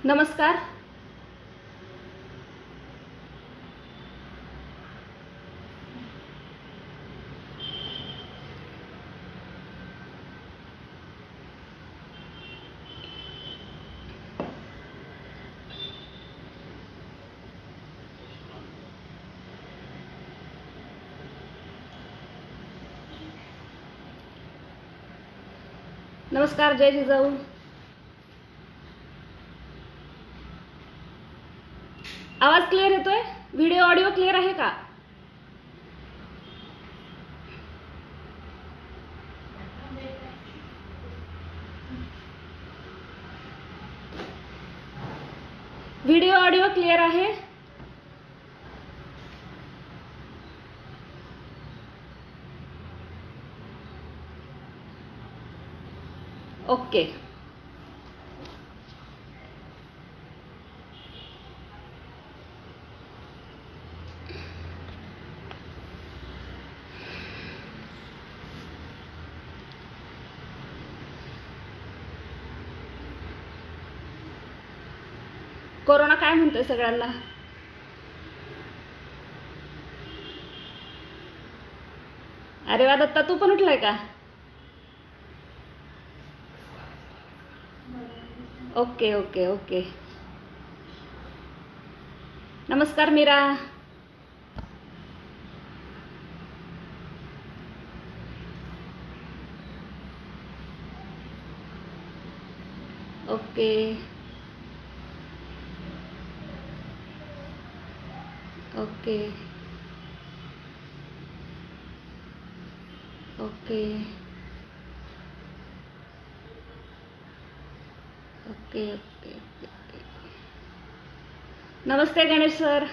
नमस्कार. नमस्कार जय जिजाऊ. आवाज क्लिअर येतोय? व्हिडिओ ऑडिओ क्लिअर आहे का? व्हिडिओ ऑडिओ क्लिअर आहे? ओके. कोरोना काय म्हणतोय सगळ्यांना? अरे वा दत्ता, तू पण उठलाय का? Okay okay okay. नमस्कार Meera. Okay okay okay okay okay okay. नमस्ते गणेश सर.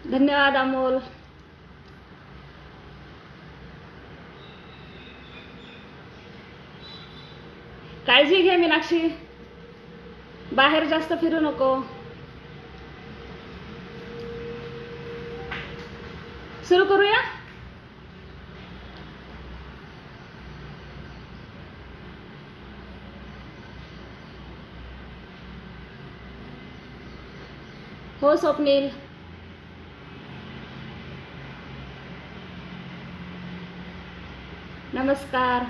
धन्यवाद अमोल. काळजी घे मीनाक्षी, बाहेर जास्त फिरू नको. सुरू करूया. हो स्वप्नील. नमस्कार.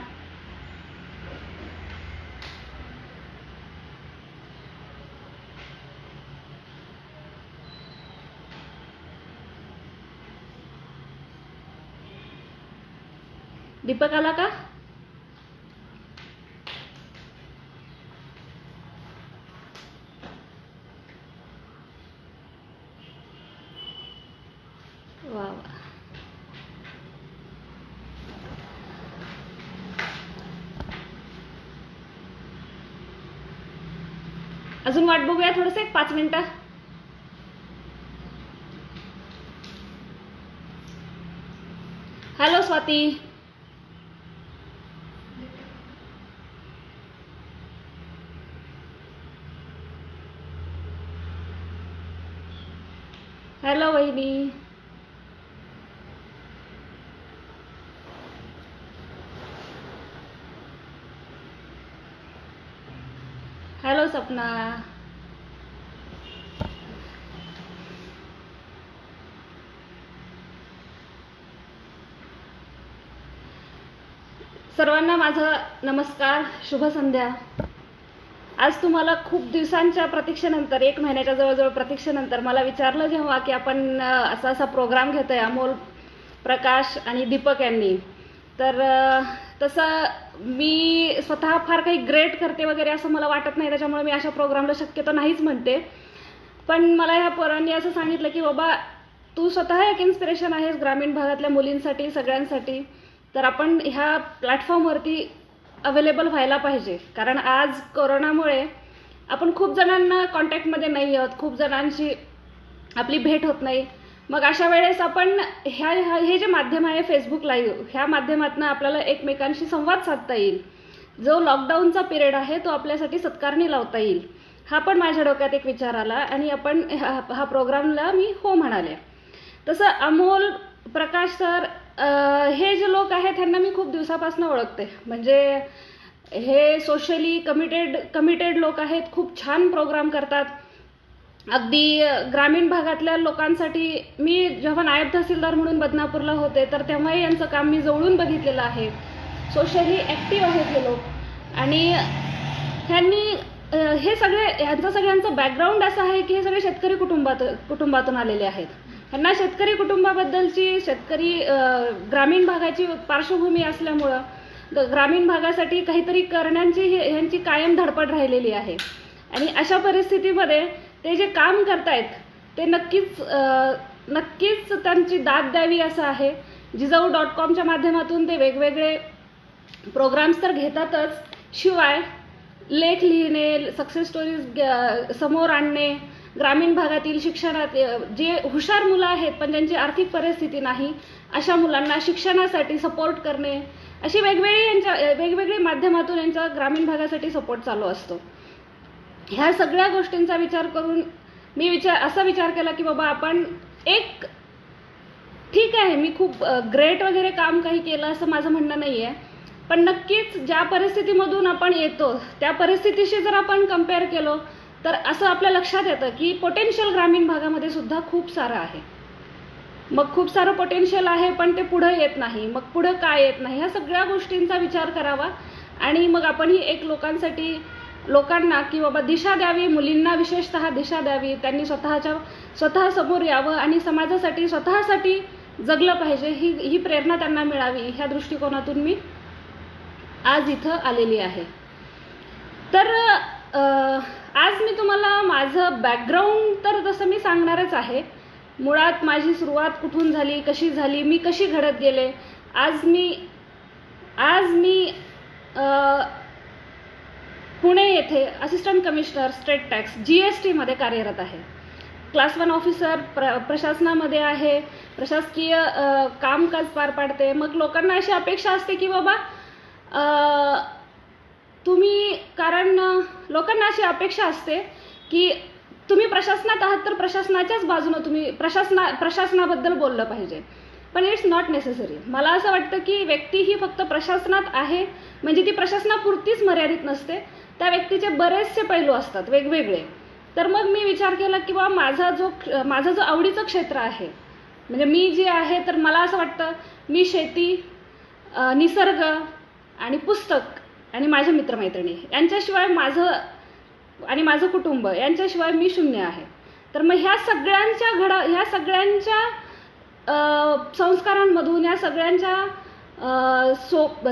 दीपक आला का? वा वा. अजून वाट बघूया थोडंसं, एक 5 मिनिटं. हॅलो स्वाती. हॅलो वहिनी. हॅलो सपना. सर्वांना माझा नमस्कार, शुभ संध्या. आज तुम्हाला खूप दिवसांच्या प्रतीक्षेनंतर, 1 महिन्याच्या जवळजवळ प्रतीक्षेनंतर मला विचारलं जेव्हा की आपण असा प्रोग्राम घेतोय अमोल, प्रकाश आणि दीपक यांनी, तर तसं मी स्वतः फार काही ग्रेट करते वगैरे असं मला वाटत नाही, त्याच्यामुळे मी अशा प्रोग्रामला शक्यतो नाहीच म्हणते. पण मला ह्या पोरांनी असं सांगितलं की बाबा तू स्वतः एक इन्स्पिरेशन आहेस ग्रामीण भागातल्या मुलींसाठी, सगळ्यांसाठी, तर आपण ह्या प्लॅटफॉर्मवरती अवेलेबल व्हायला पाहिजे. कारण आज कोरोनामुळे आपण खूप जणांना कॉन्टॅक्टमध्ये नाही आहोत, खूप जणांशी आपली भेट होत नाही. मग अशा वेळेस आपण हे जे माध्यम आहे फेसबुक लाईव्ह, ह्या माध्यमातून आपल्याला एकमेकांशी संवाद साधता येईल. जो लॉकडाऊनचा पिरियड आहे तो आपल्यासाठी सत्कारणी लावता येईल, हा पण माझ्या डोक्यात एक विचार आला आणि आपण हा प्रोग्रामला मी हो म्हणाले. तसं अमोल, प्रकाश सर, हे जे लोक आहेत त्यांना मी खूप दिवसापासून ओळखते. म्हणजे हे सोशली कमिटेड लोक आहेत, खूप छान प्रोग्राम करतात. अगदी ग्रामीण भागातल्या लोकांसाठी मी जेव्हा नायब तहसीलदार म्हणून बदनापूरला होते तर तेव्हाही यांचं काम मी जवळून बघितलेलं आहे. सोशली ॲक्टिव्ह आहेत हे लोक आणि ह्यांनी हे सगळे ह्यांचं सगळ्यांचं बॅकग्राऊंड असं आहे की हे सगळे शेतकरी कुटुंबातून आलेले आहेत. ह्यांना शेतकरी कुटुंबाबद्दलची ग्रामीण भागाची पार्श्वभूमी असल्यामुळं ग्रामीण भागासाठी काहीतरी करण्याची ह्यांची कायम धडपड राहिलेली आहे. आणि अशा परिस्थितीमध्ये ते जे काम करतायत ते नक्कीच त्यांची दाद द्यावी असं आहे. jizaou.com माध्यमातून ते वेगवेगळे प्रोग्राम्स तर घेतातच, शिवाय लेख लिहिणे, सक्सेस स्टोरीज समोर आणणे, ग्रामीण भागातील शिक्षणात जे हुशार मुलं आहेत पण ज्यांची आर्थिक परिस्थिती नाही अशा मुलांना शिक्षणासाठी सपोर्ट करणे, अशी वेगवेगळ्या माध्यमातून यांचा ग्रामीण भागासाठी सपोर्ट चालू असतो. ह्या सगळ्या गोष्टींचा विचार करून मी असा विचार केला की बाबा आपण ठीक आहे, मी खूप ग्रेट वगैरे काम काही केलं असं माझं म्हणणं नाही आहे, पण नक्कीच ज्या परिस्थितीमधून आपण येतो त्या परिस्थितीशी जर आपण कम्पेअर केलं तर असं आपल्या लक्षात येतं की पोटेन्शियल ग्रामीण भागामध्ये सुद्धा खूप सारं आहे. मग खूप सारं पोटेन्शियल आहे पण ते पुढं येत नाही, मग पुढं काय येत नाही, ह्या सगळ्या गोष्टींचा विचार करावा आणि मग आपणही एक लोकांना की बाबा दिशा द्यावी, मुलींना विशेषतः दिशा द्यावी. त्यांनी स्वतः समोर यावं आणि समाजासाठी स्वतःसाठी जगलं पाहिजे, ही प्रेरणा त्यांना मिळावी, ह्या दृष्टिकोनातून मी आज इथं आलेली आहे. तर आज मी तुम्हाला माझं बॅकग्राऊंड तर तसं मी सांगणारच आहे. मुळात माझी सुरुवात कुठून झाली, कशी झाली, मी कशी घडत गेले. आज मी पुणे येथे assistant commissioner state tax GST मध्ये कार्यरत आहे. क्लास 1 ऑफिसर प्रशासनामध्ये आहे, प्रशासकीय कामकाज पार पाडते. मग लोकांना अशी अपेक्षा असते की बाबा लोकांना अशी अपेक्षा असते की तुम्ही प्रशासनात आहात तर प्रशासनाच्याच बाजूने तुम्ही प्रशासनाबद्दल बोललं पाहिजे, पण इट्स नॉट नेसेसरी. मला असं वाटतं की व्यक्ती ही फक्त प्रशासनात आहे म्हणजे ती प्रशासनापुरतीच मर्यादित नसते, त्या व्यक्तीचे बरेचसे पैलू असतात वेगवेगळे. तर मग मी विचार केला की बाबा माझा जो आवडीचं क्षेत्र आहे, म्हणजे मी जे आहे तर मला असं वाटतं मी शेती, निसर्ग आणि पुस्तक आणि माझे मित्रमैत्रिणी यांच्याशिवाय माझं कुटुंब यांच्याशिवाय मी शून्य आहे. तर मग ह्या सगळ्यांच्या संस्कारांमधून, या सगळ्यांच्या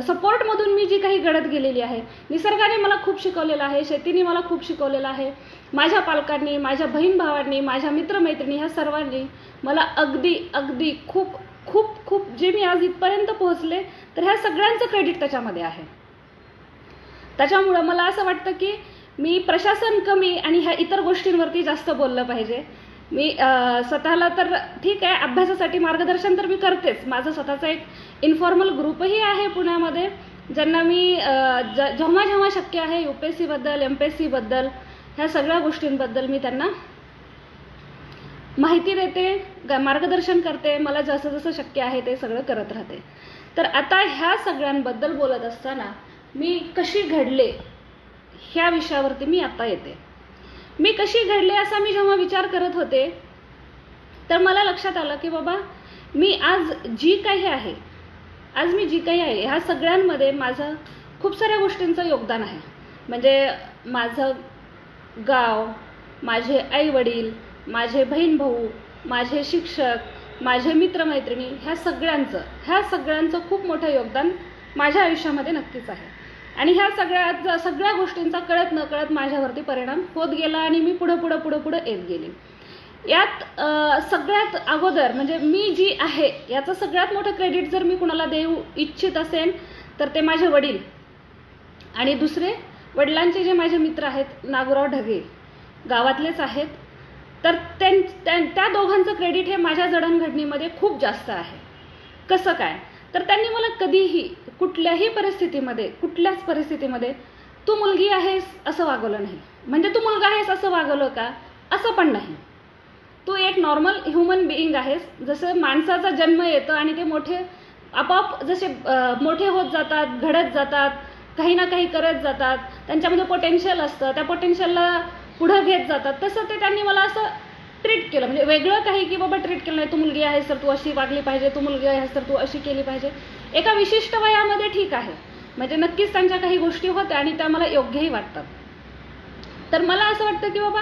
सपोर्टमधून मी जी काही घडत गेलेली आहे. निसर्गाने मला खूप शिकवलेलं आहे, शेतीने मला खूप शिकवलेलं आहे, माझ्या पालकांनी, माझ्या बहीण भावांनी, माझ्या मित्रमैत्रिणी ह्या सर्वांनी मला अगदी खूप खूप खूप जे मी आज इथपर्यंत पोहोचले तर ह्या सगळ्यांचं क्रेडिट त्याच्यामध्ये आहे. त्याच्यामुळं मला असं वाटतं की मी प्रशासन कमी आणि ह्या इतर गोष्टींवरती जास्त बोललं पाहिजे. मी स्वतःला तर ठीक आहे, अभ्यासासाठी मार्गदर्शन तर मी करतेच. माझं स्वतःचा एक इन्फॉर्मल ग्रुपही आहे पुण्यामध्ये, ज्यांना मी जेव्हा शक्य आहे UPSC बद्दल, MPSC बद्दल, ह्या सगळ्या गोष्टींबद्दल मी त्यांना माहिती देते, मार्गदर्शन करते. मला जसं शक्य आहे ते सगळं करत राहते. तर आता ह्या सगळ्यांबद्दल बोलत असताना मी कशी घडले ह्या विषयावरती मी आता येते. मी कशी घडले असा मी जेव्हा विचार करत होते तर मला लक्षात आलं की बाबा मी आज जी काही आहे ह्या सगळ्यांमध्ये माझं खूप साऱ्या गोष्टींचं योगदान आहे. म्हणजे माझं गाव, माझे आई वडील, माझे बहीण भाऊ, माझे शिक्षक, माझे मित्रमैत्रिणी, ह्या सगळ्यांचं खूप मोठं योगदान माझ्या आयुष्यामध्ये नक्कीच आहे. आणि ह्या सगळ्या गोष्टींचा कळत नकळत माझ्यावरती परिणाम होत गेला आणि मी पुढं येत गेली. यात सगळ्यात अगोदर म्हणजे मी जी आहे याचं सगळ्यात मोठं क्रेडिट जर मी कुणाला देऊ इच्छित असेल तर ते माझे वडील आणि दुसरे वडिलांचे जे माझे मित्र आहेत नागोराव ढगे, गावातलेच आहेत. तर त्या दोघांचं क्रेडिट हे माझ्या जडणघडणीमध्ये खूप जास्त आहे. कसं काय तर त्यांनी मला कधीही कुठल्याच परिस्थितीमध्ये तू मुलगी आहेस असं वागवलं नाही. म्हणजे तू मुलगा आहेस असं वागवलं का, असं पण नाही. तू एक नॉर्मल ह्युमन बिईंग आहेस. जसं माणसाचा जन्म येतो आणि ते आपोआप जसे मोठे होत जातात, घडत जातात, काही ना काही करत जातात, त्यांच्यामध्ये पोटेन्शियल असतं, त्या पोटेन्शियलला पुढं घेत जातात. तसं ते त्यांनी मला असं ट्रीट केलं, म्हणजे वेगळं काही की बाबा ट्रीट केलं नाही, तू मुलगी आहेस तर तू अशी वागली पाहिजे, तू मुलगी आहेस तर तू अशी केली पाहिजे. एका विशिष्ट वयामध्ये ठीक आहे, म्हणजे नक्कीच त्यांच्या काही गोष्टी होत्या आणि त्या मला योग्यही वाटतात. तर मला असं वाटतं की बाबा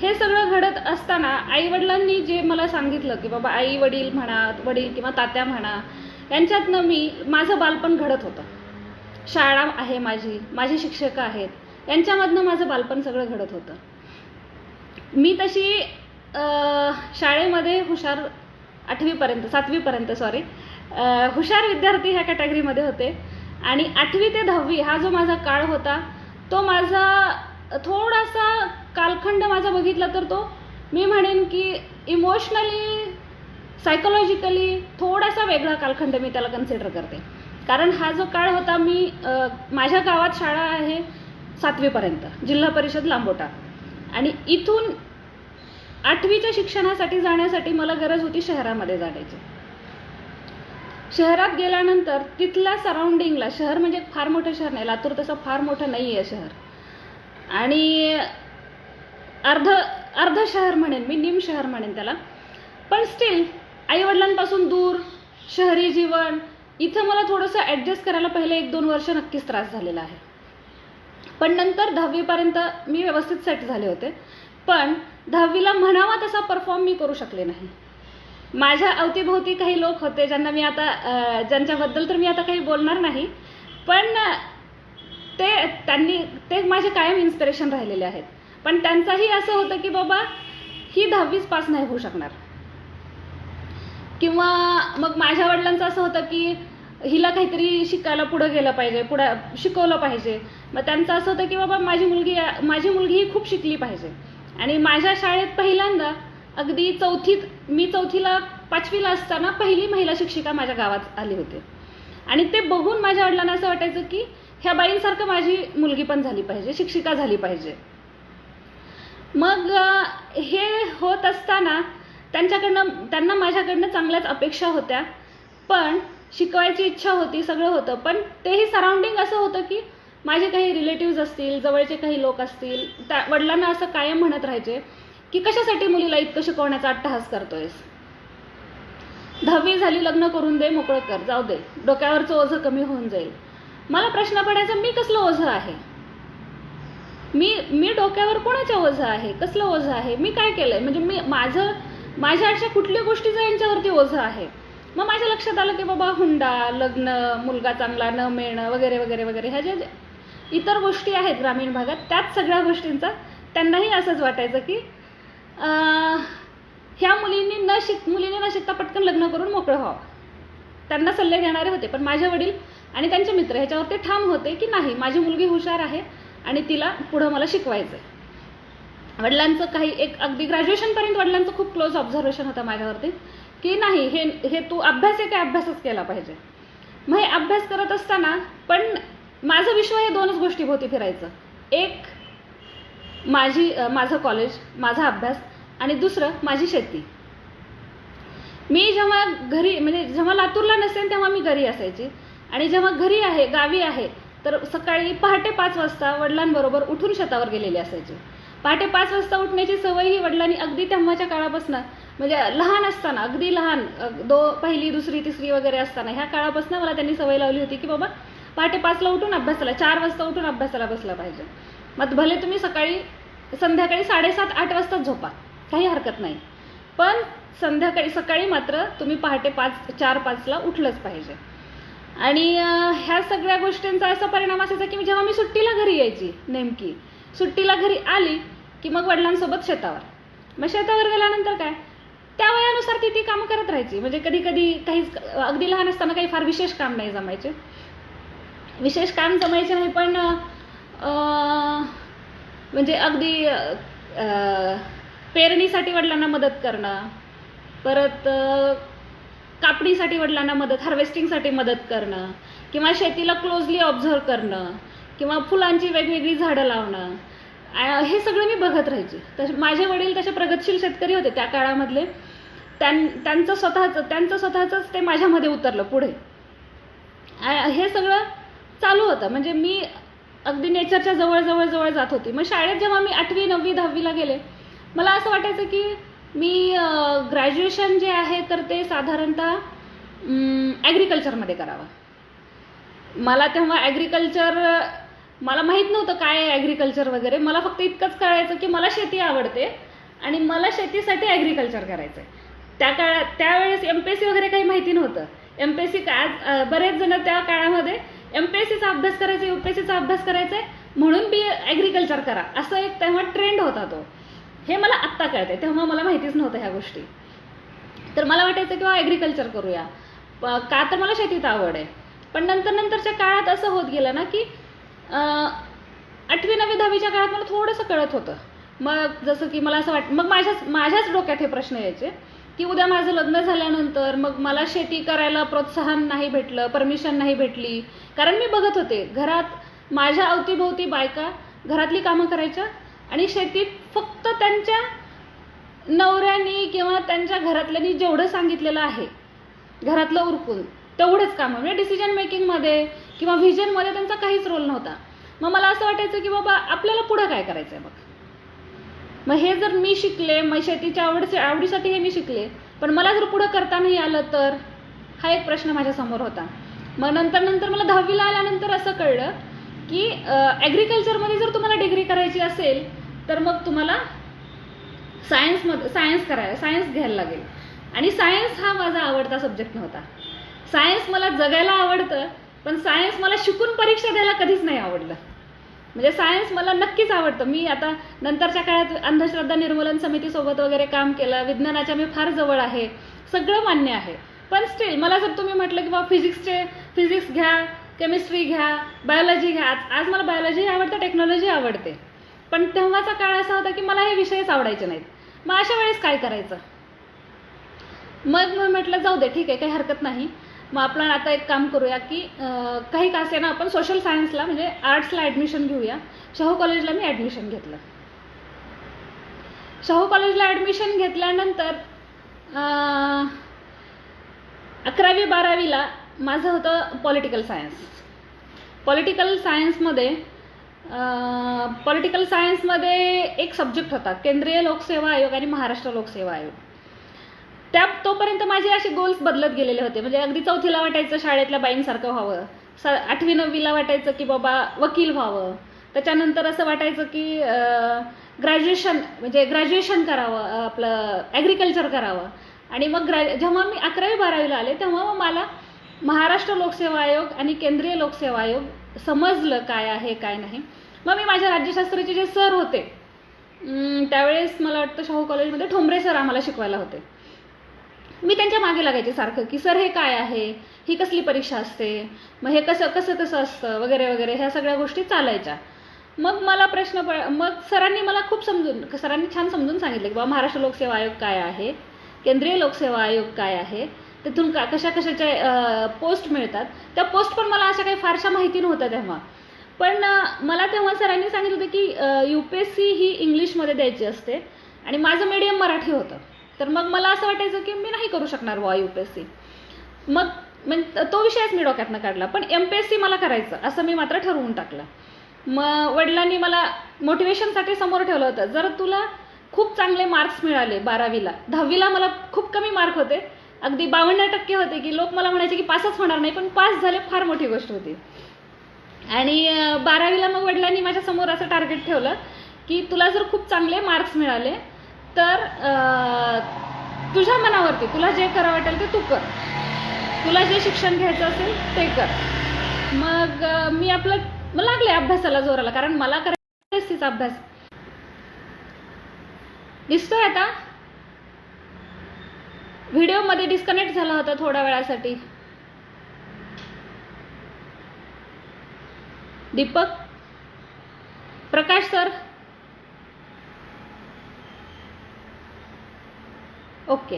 हे सगळं घडत असताना आईवडिलांनी जे मला सांगितलं की बाबा आई वडील म्हणा, वडील किंवा तात्या म्हणा, यांच्यातनं माझं बालपण घडत होतं. शाळा आहे माझी शिक्षक आहेत, यांच्यामधनं माझं बालपण सगळं घडत होतं. मी तशी शाळेमध्ये हुशार 7वीपर्यंत हुशार विद्यार्थी ह्या कॅटेगरीमध्ये होते. आणि 8वी ते 10वी हा जो माझा काळ होता तो माझा थोडासा कालखंड माझा बघितला तर तो मी म्हणेन की इमोशनली सायकोलॉजिकली थोडासा वेगळा कालखंड मी त्याला कन्सिडर करते. कारण हा जो काळ होता माझ्या गावात शाळा आहे 7वीपर्यंत, जिल्हा परिषद लांबोटा, आणि इथून 8वीच्या शिक्षणासाठी जाण्यासाठी मला गरज होती शहरामध्ये जाण्याची. शहरात गेल्यानंतर तिथल्या सराउंडिंगला, शहर म्हणजे फार मोठं शहर नाही, लातूर तसं फार मोठं नाही आहे शहर, आणि अर्ध शहर म्हणेन मी, निम शहर म्हणेन त्याला, पण स्टील आईवडिलांपासून दूर, शहरी जीवन, इथं मला थोडंसं ॲडजस्ट करायला पहिले 1-2 वर्ष नक्कीच त्रास झालेला आहे. पण नंतर 10वीपर्यंत मी व्यवस्थित सेट झाले होते. पण 10वीला म्हणावा तसा परफॉर्म मी करू शकले नाही. माझ्या अवतीभोवती काही लोक होते ज्यांच्याबद्दल तर मी आता काही बोलणार नाही, पण ते माझे कायम इन्स्पिरेशन राहिलेले आहेत. पण त्यांचंही असं होतं की बाबा ही 10वीच पास नाही होऊ शकणार, किंवा मग माझ्या वडिलांचं असं होतं की हिला काहीतरी शिकायला पुढं गेलं पाहिजे, पुढं शिकवलं पाहिजे. मग त्यांचं असं होतं की बाबा माझी मुलगी ही खूप शिकली पाहिजे. आणि माझ्या शाळेत पहिल्यांदा अगदी मी 4थीला 5वीला असताना पहिली महिला शिक्षिका माझ्या गावात आली होती. आणि ते बघून माझ्या वडिलांना असं वाटायचं की ह्या बाईंसारखं माझी मुलगी पण झाली पाहिजे, शिक्षिका झाली पाहिजे. मग हे होत असताना त्यांना माझ्याकडनं चांगल्याच अपेक्षा होत्या, पण शिकवायची इच्छा होती, सगळं होतं. पण तेही सराउंडिंग असं होतं की माझे काही रिलेटिव्ज असतील, जवळचे काही लोक असतील, त्या वडिलांना असं कायम म्हणत राहायचे की कशासाठी मुलीला इतकं शिकवण्याचा अट्टहास करतोयस, 10वी झाली, लग्न करून दे, मोकळं कर, जाऊ दे, डोक्यावरचं ओझं कमी होऊन जाईल. मला प्रश्न पडायचा, मी कसलं ओझं आहे, मी डोक्यावर कोणाच्या ओझं आहे, कसलं ओझं आहे, मी काय केलंय, म्हणजे माझ्या अशा कुठल्या गोष्टीचं यांच्यावरती ओझं आहे. मग माझ्या लक्षात आलं की बाबा हुंडा, लग्न, मुलगा चांगला न मिळणं वगैरे वगैरे वगैरे, ह्या ज्या इतर गोष्टी आहेत ग्रामीण भागात, त्याच सगळ्या गोष्टींचा त्यांनाही असंच वाटायचं की ह्या मुलींनी न शिकता पटकन लग्न करून मोकळं व्हावं. त्यांना सल्ले घेणारे होते, पण माझे वडील आणि त्यांचे मित्र ह्याच्यावरती ठाम होते की नाही, माझी मुलगी हुशार आहे आणि तिला पुढं मला शिकवायचं आहे. वडिलांचं अगदी ग्रॅज्युएशनपर्यंत वडिलांचं खूप क्लोज ऑब्झर्वेशन होतं माझ्यावरती की नाही, हे तू अभ्यास आहे काय, अभ्यासच केला पाहिजे. मग हे अभ्यास करत असताना पण माझं विश्व हे 2च गोष्टीभोवती फिरायचं. एक माझं कॉलेज, माझा अभ्यास, आणि दुसरं माझी शेती. मी जेव्हा लातूरला नसेल तेव्हा मी घरी असायची, आणि जेव्हा गावी आहे तर सकाळी पहाटे 5 वाजता वडिलांबरोबर उठून शेतावर गेलेली असायची. पहाटे 5 वाजता उठण्याची सवय ही वडिलांनी अगदी तेव्हाच्या काळापासून, म्हणजे लहान असताना, अगदी लहान, 1ली, 2री, 3री वगैरे असताना ह्या काळापासून मला त्यांनी सवय लावली होती की बाबा पहाटे 5ला उठून अभ्यासाला, 4 वाजता उठून अभ्यासाला बसला पाहिजे. मग भले तुम्ही संध्याकाळी 7:30-8 वाजता झोपा, काही हरकत नाही, पण सकाळी मात्र तुम्ही पहाटे 4-5ला उठलंच पाहिजे. आणि ह्या सगळ्या गोष्टींचा असा परिणाम असायचा की जेव्हा मी सुट्टीला घरी यायची, नेमकी सुट्टीला घरी आली की मग वडिलांसोबत शेतावर. मग शेतावर गेल्यानंतर काय, त्या वयानुसार ती कामं करत राहायची. म्हणजे कधी काहीच, अगदी लहान असताना काही फार विशेष काम नाही जमायचे, नाही, पण म्हणजे अगदी पेरणीसाठी वडिलांना मदत करणं, परत कापणीसाठी वडिलांना हार्वेस्टिंगसाठी मदत करणं, किंवा शेतीला क्लोजली ऑब्झर्व करणं, किंवा फुलांची वेगवेगळी झाडं लावणं, हे सगळं मी बघत राहायचे. माझे वडील तसे प्रगतशील शेतकरी होते त्या काळामधले, त्यांचं स्वतःच ते माझ्यामध्ये उतरलं पुढे. हे सगळं चालू होतं. म्हणजे मी अगदी नेचरच्या जवळ जवळ जवळ जात होती. मग शाळेत जेव्हा मी 8वी 9वी 10वीला गेले, मला असं वाटायचं की मी ग्रॅज्युएशन जे आहे तर ते साधारणतः ॲग्रिकल्चरमध्ये करावं. मला तेव्हा ॲग्रिकल्चर मला माहीत नव्हतं काय आहे ॲग्रिकल्चर वगैरे. मला फक्त इतकंच कळायचं की मला शेती आवडते आणि मला शेतीसाठी ॲग्रिकल्चर करायचं आहे. त्या काळात त्यावेळेस MPSC वगैरे काही माहिती नव्हतं. MPSC काय बरेच जण त्या काळामध्ये MPSCचा अभ्यास करायचा, UPSCचा अभ्यास करायचा आहे म्हणून ॲग्रिकल्चर करा असं एक तेव्हा ट्रेंड होता तो. हे मला आत्ता कळतंय, तेव्हा मला माहितीच नव्हतं ह्या गोष्टी. तर मला वाटायचं की ॲग्रिकल्चर करूया का तर मला शेतीत आवड आहे. पण नंतरच्या काळात असं होत गेलं ना की 8वी 9वी 10वीच्या काळात मला थोडंसं कळत होतं. मग जसं की मला असं मग माझ्याच डोक्यात हे प्रश्न यायचे की उद्या माझं लग्न झाल्यानंतर मग मला शेती करायला प्रोत्साहन नाही भेटलं, परमिशन नाही भेटली. कारण मी बघत होते घरात माझ्या अवतीभोवती बायका घरातली कामं करायच्या आणि शेतीत फक्त त्यांच्या नवऱ्यानी किंवा त्यांच्या घरातल्यांनी जेवढं सांगितलेलं आहे घरातलं उरकून तेवढंच कामं, म्हणजे डिसिजन मेकिंगमध्ये किंवा व्हिजनमध्ये त्यांचा काहीच रोल नव्हता. मग मला असं वाटायचं की बाबा आपल्याला पुढं काय करायचं आहे. मग हे जर मी शिकले, मग शेतीच्या आवडीसाठी हे मी शिकले, पण मला जर पुढं करता नाही आलं तर हा एक प्रश्न माझ्यासमोर होता. मग नंतर मला 10वीला आल्यानंतर असं कळलं की ॲग्रिकल्चरमध्ये जर तुम्हाला डिग्री करायची असेल तर मग तुम्हाला सायन्स घ्यायला लागेल. आणि सायन्स हा माझा आवडता सब्जेक्ट नव्हता. सायन्स मला जगायला आवडतं, पण सायन्स मला शिकून परीक्षा द्यायला कधीच नाही आवडलं. म्हणजे सायन्स मला नक्कीच आवडतं. मी आता नंतरच्या काळात अंधश्रद्धा निर्मूलन समितीसोबत वगैरे काम केलं, विज्ञानाच्या मी फार जवळ आहे, सगळं मान्य आहे. पण स्टील मला जर तुम्ही म्हटलं की बाबा फिजिक्स घ्या, केमिस्ट्री घ्या, बायोलॉजी घ्या, आज मला बायोलॉजी आवडतं, टेक्नॉलॉजी आवडते, पण तेव्हाचा काळ असा होता की मला हे विषयच आवडायचे नाहीत. मग अशा वेळेस काय करायचं. मग म्हटलं जाऊ दे, ठीक आहे, काही हरकत नाही. मग आपण आता एक काम करूया की काही का असे ना आपण सोशल सायन्सला म्हणजे आर्ट्सला ॲडमिशन घेऊया. शाहू कॉलेजला मी ॲडमिशन घेतलं. शाहू कॉलेजला ॲडमिशन घेतल्यानंतर 11वी 12वीला माझं होतं पॉलिटिकल सायन्समध्ये एक सब्जेक्ट होता केंद्रीय लोकसेवा आयोग आणि महाराष्ट्र लोकसेवा आयोग. तोपर्यंत माझे असे गोल्स बदलत गेलेले होते. म्हणजे अगदी 4थीला वाटायचं शाळेतल्या बाईंसारखं व्हावं, 8वी 9वीला वाटायचं की बाबा वकील व्हावं, त्याच्यानंतर असं वाटायचं की ग्रॅज्युएशन करावं, आपलं ॲग्रिकल्चर करावं. आणि मग जेव्हा मी 11वी 12वीला आले तेव्हा मग मला महाराष्ट्र लोकसेवा आयोग आणि केंद्रीय लोकसेवा आयोग समजलं काय आहे काय नाही. मग मी माझ्या राज्यशास्त्राचे जे सर होते त्यावेळेस मला वाटतं शाहू कॉलेजमध्ये ठोंबरे सर आम्हाला शिकवायला होते. मी त्यांच्या मागे लागायचे सारखं की सर हे काय आहे, ही कसली परीक्षा असते, मग हे कसं असतं वगैरे वगैरे, ह्या सगळ्या गोष्टी चालायच्या. मग मला मग सरांनी छान समजून सांगितलं की बाबा महाराष्ट्र लोकसेवा आयोग काय आहे, केंद्रीय लोकसेवा आयोग काय आहे, तिथून कशाच्या पोस्ट मिळतात. त्या पोस्ट पण मला अशा काही फारशा माहिती नव्हत्या तेव्हा. पण मला तेव्हा सरांनी सांगितलं होतं की UPSC ही इंग्लिशमध्ये द्यायची असते आणि माझं मीडियम मराठी होतं. तर मग मला असं वाटायचं की मी नाही करू शकणार UPSC. मग तो विषयच मी डोक्यातनं काढला. पण MPSC मला करायचं असं मी मात्र ठरवून टाकलं. मग वडिलांनी मला मोटिवेशनसाठी समोर ठेवलं होतं, जर तुला खूप चांगले मार्क्स मिळाले 12वीला, 10वीला मला खूप कमी मार्क होते, अगदी 52% होते की लोक मला म्हणायचे की पासच होणार नाही, पण पास झाले फार मोठी गोष्ट होती. आणि 12वीला मग वडिलांनी माझ्यासमोर असं टार्गेट ठेवलं की तुला जर खूप चांगले मार्क्स मिळाले तर तुझ्या मनावरती तुला जे करावं वाटेल ते तू कर, तुला जे शिक्षण घ्यायचं असेल ते कर. मग मी लागले अभ्यासाला जोराला, कारण मला करायचा तिचा अभ्यास. दिसतोय आता व्हिडिओमध्ये डिस्कनेक्ट झाला होता थोड्या वेळासाठी. दीपक, प्रकाश सर, ओके.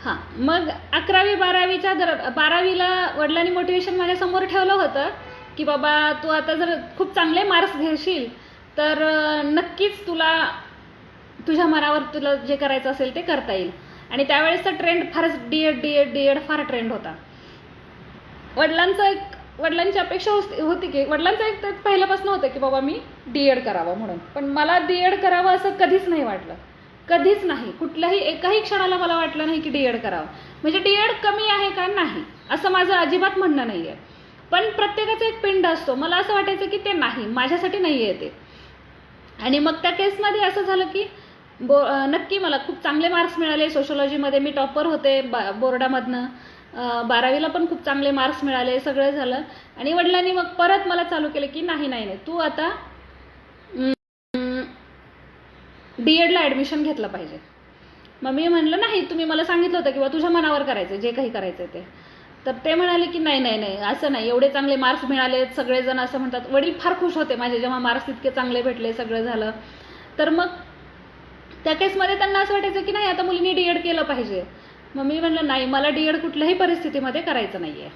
हां, मग 11वी 12वीला वडिलांनी मोटिवेशन माझ्यासमोर ठेवलं होतं की बाबा तू आता जर खूप चांगले मार्क्स घेशील तर नक्कीच तुझ्या मनावर तुला जे करायचं असेल ते करता येईल. आणि त्यावेळेसचा ट्रेंड फारच डी एड फार ट्रेंड होता. वडिलांची अपेक्षा होती की वडिलांचं एक तर पहिल्यापासून होतं की बाबा मी D.Ed करावं म्हणून, पण मला D.Ed करावं असं कधीच नाही वाटलं, कधीच नाही. कुठल्याही एकाही क्षणाला मला वाटलं नाही की D.Ed करावं. म्हणजे D.Ed कमी आहे का, नाही असं माझं अजिबात म्हणणं नाही आहे. पण प्रत्येकाचा एक पिंड असतो. मला असं वाटायचं की ते नाही, माझ्यासाठी नाही आहे ते. आणि मग त्या केसमध्ये असं झालं की नक्की मला खूप चांगले मार्क्स मिळाले. सोशॉलॉजीमध्ये मी टॉपर होते बोर्डामधनं. 12वीला पण खूप चांगले मार्क्स मिळाले, सगळं झालं. आणि वडिलांनी मग परत मला चालू केलं की नाही तू आता D.Edला ॲडमिशन घेतलं पाहिजे. मग मी म्हणलं नाही, तुम्ही मला सांगितलं होतं किंवा तुझ्या मनावर करायचं जे काही करायचं ते. तर ते म्हणाले की नाही असं नाही, एवढे चांगले मार्क्स मिळाले, सगळेजण असं म्हणतात. वडील फार खुश होते माझे जेव्हा मार्क्स इतके चांगले भेटले, सगळं झालं. तर मग त्या केसमध्ये त्यांना असं वाटायचं की नाही आता मुलींनी D.Ed केलं पाहिजे. मग मी म्हणलं नाही, मला D.Ed कुठल्याही परिस्थितीमध्ये करायचं नाही आहे,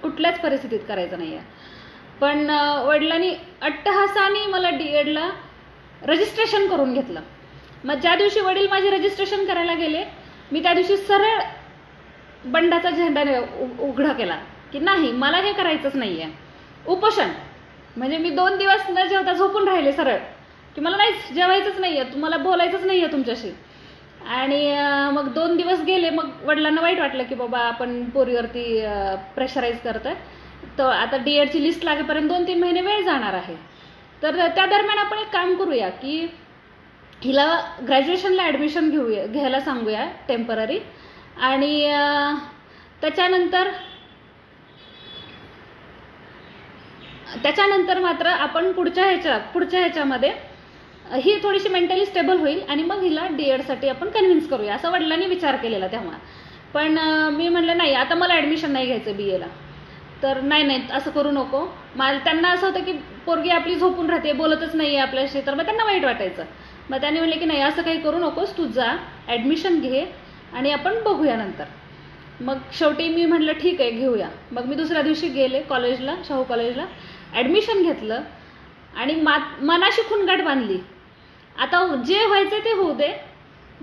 कुठल्याच परिस्थितीत करायचं नाही आहे. पण वडिलांनी अट्टहासाने मला D.Edला रजिस्ट्रेशन करून घेतलं. मग ज्या दिवशी वडील माझे रजिस्ट्रेशन करायला गेले, मी त्या दिवशी सरळ बंडाचा झेंडा उघडा केला की नाही, मला हे करायचंच नाही आहे. उपोषण म्हणजे मी 2 दिवस न जेवता झोपून राहिले सरळ की मला नाही जेवायचंच नाही आहे, तुम्हाला बोलायचंच नाही आहे तुमच्याशी. आणि मग 2 दिवस गेले. मग वडिलांना वाईट वाटलं की बाबा आपण पोरीवरती प्रेशराईज करतोय, तर आता D.Edची लिस्ट लागेपर्यंत 2-3 महिने वेळ जाणार आहे. तर त्या दरम्यान आपण एक काम करूया की हिला ग्रॅज्युएशनला ॲडमिशन घ्यायला सांगूया टेम्पररी. आणि त्याच्यानंतर मात्र आपण पुढच्या ह्याच्यामध्ये ही थोडीशी मेंटली स्टेबल होईल आणि मग हिला D.Edसाठी आपण कन्व्हिन्स करूया, असं वडिलांनी विचार केलेला तेव्हा. पण मी म्हणलं नाही, आता मला ॲडमिशन नाही घ्यायचं BAला. तर नाही असं करू नको. त्यांना असं होतं की पोरगी आपली झोपून राहते, बोलतच नाही आहे आपल्याशी, तर मग त्यांना वाईट वाटायचं. मग त्यांनी म्हणले की नाही असं काही करू नकोस, तू जा ॲडमिशन घे आणि आपण बघूया नंतर. मग शेवटी मी म्हटलं ठीक आहे घेऊया. मग मी दुसऱ्या दिवशी गेले कॉलेजला, शाहू कॉलेजला, ॲडमिशन घेतलं आणि मनाशी खुणगाठ बांधली. आता जे व्हायचं ते होऊ दे,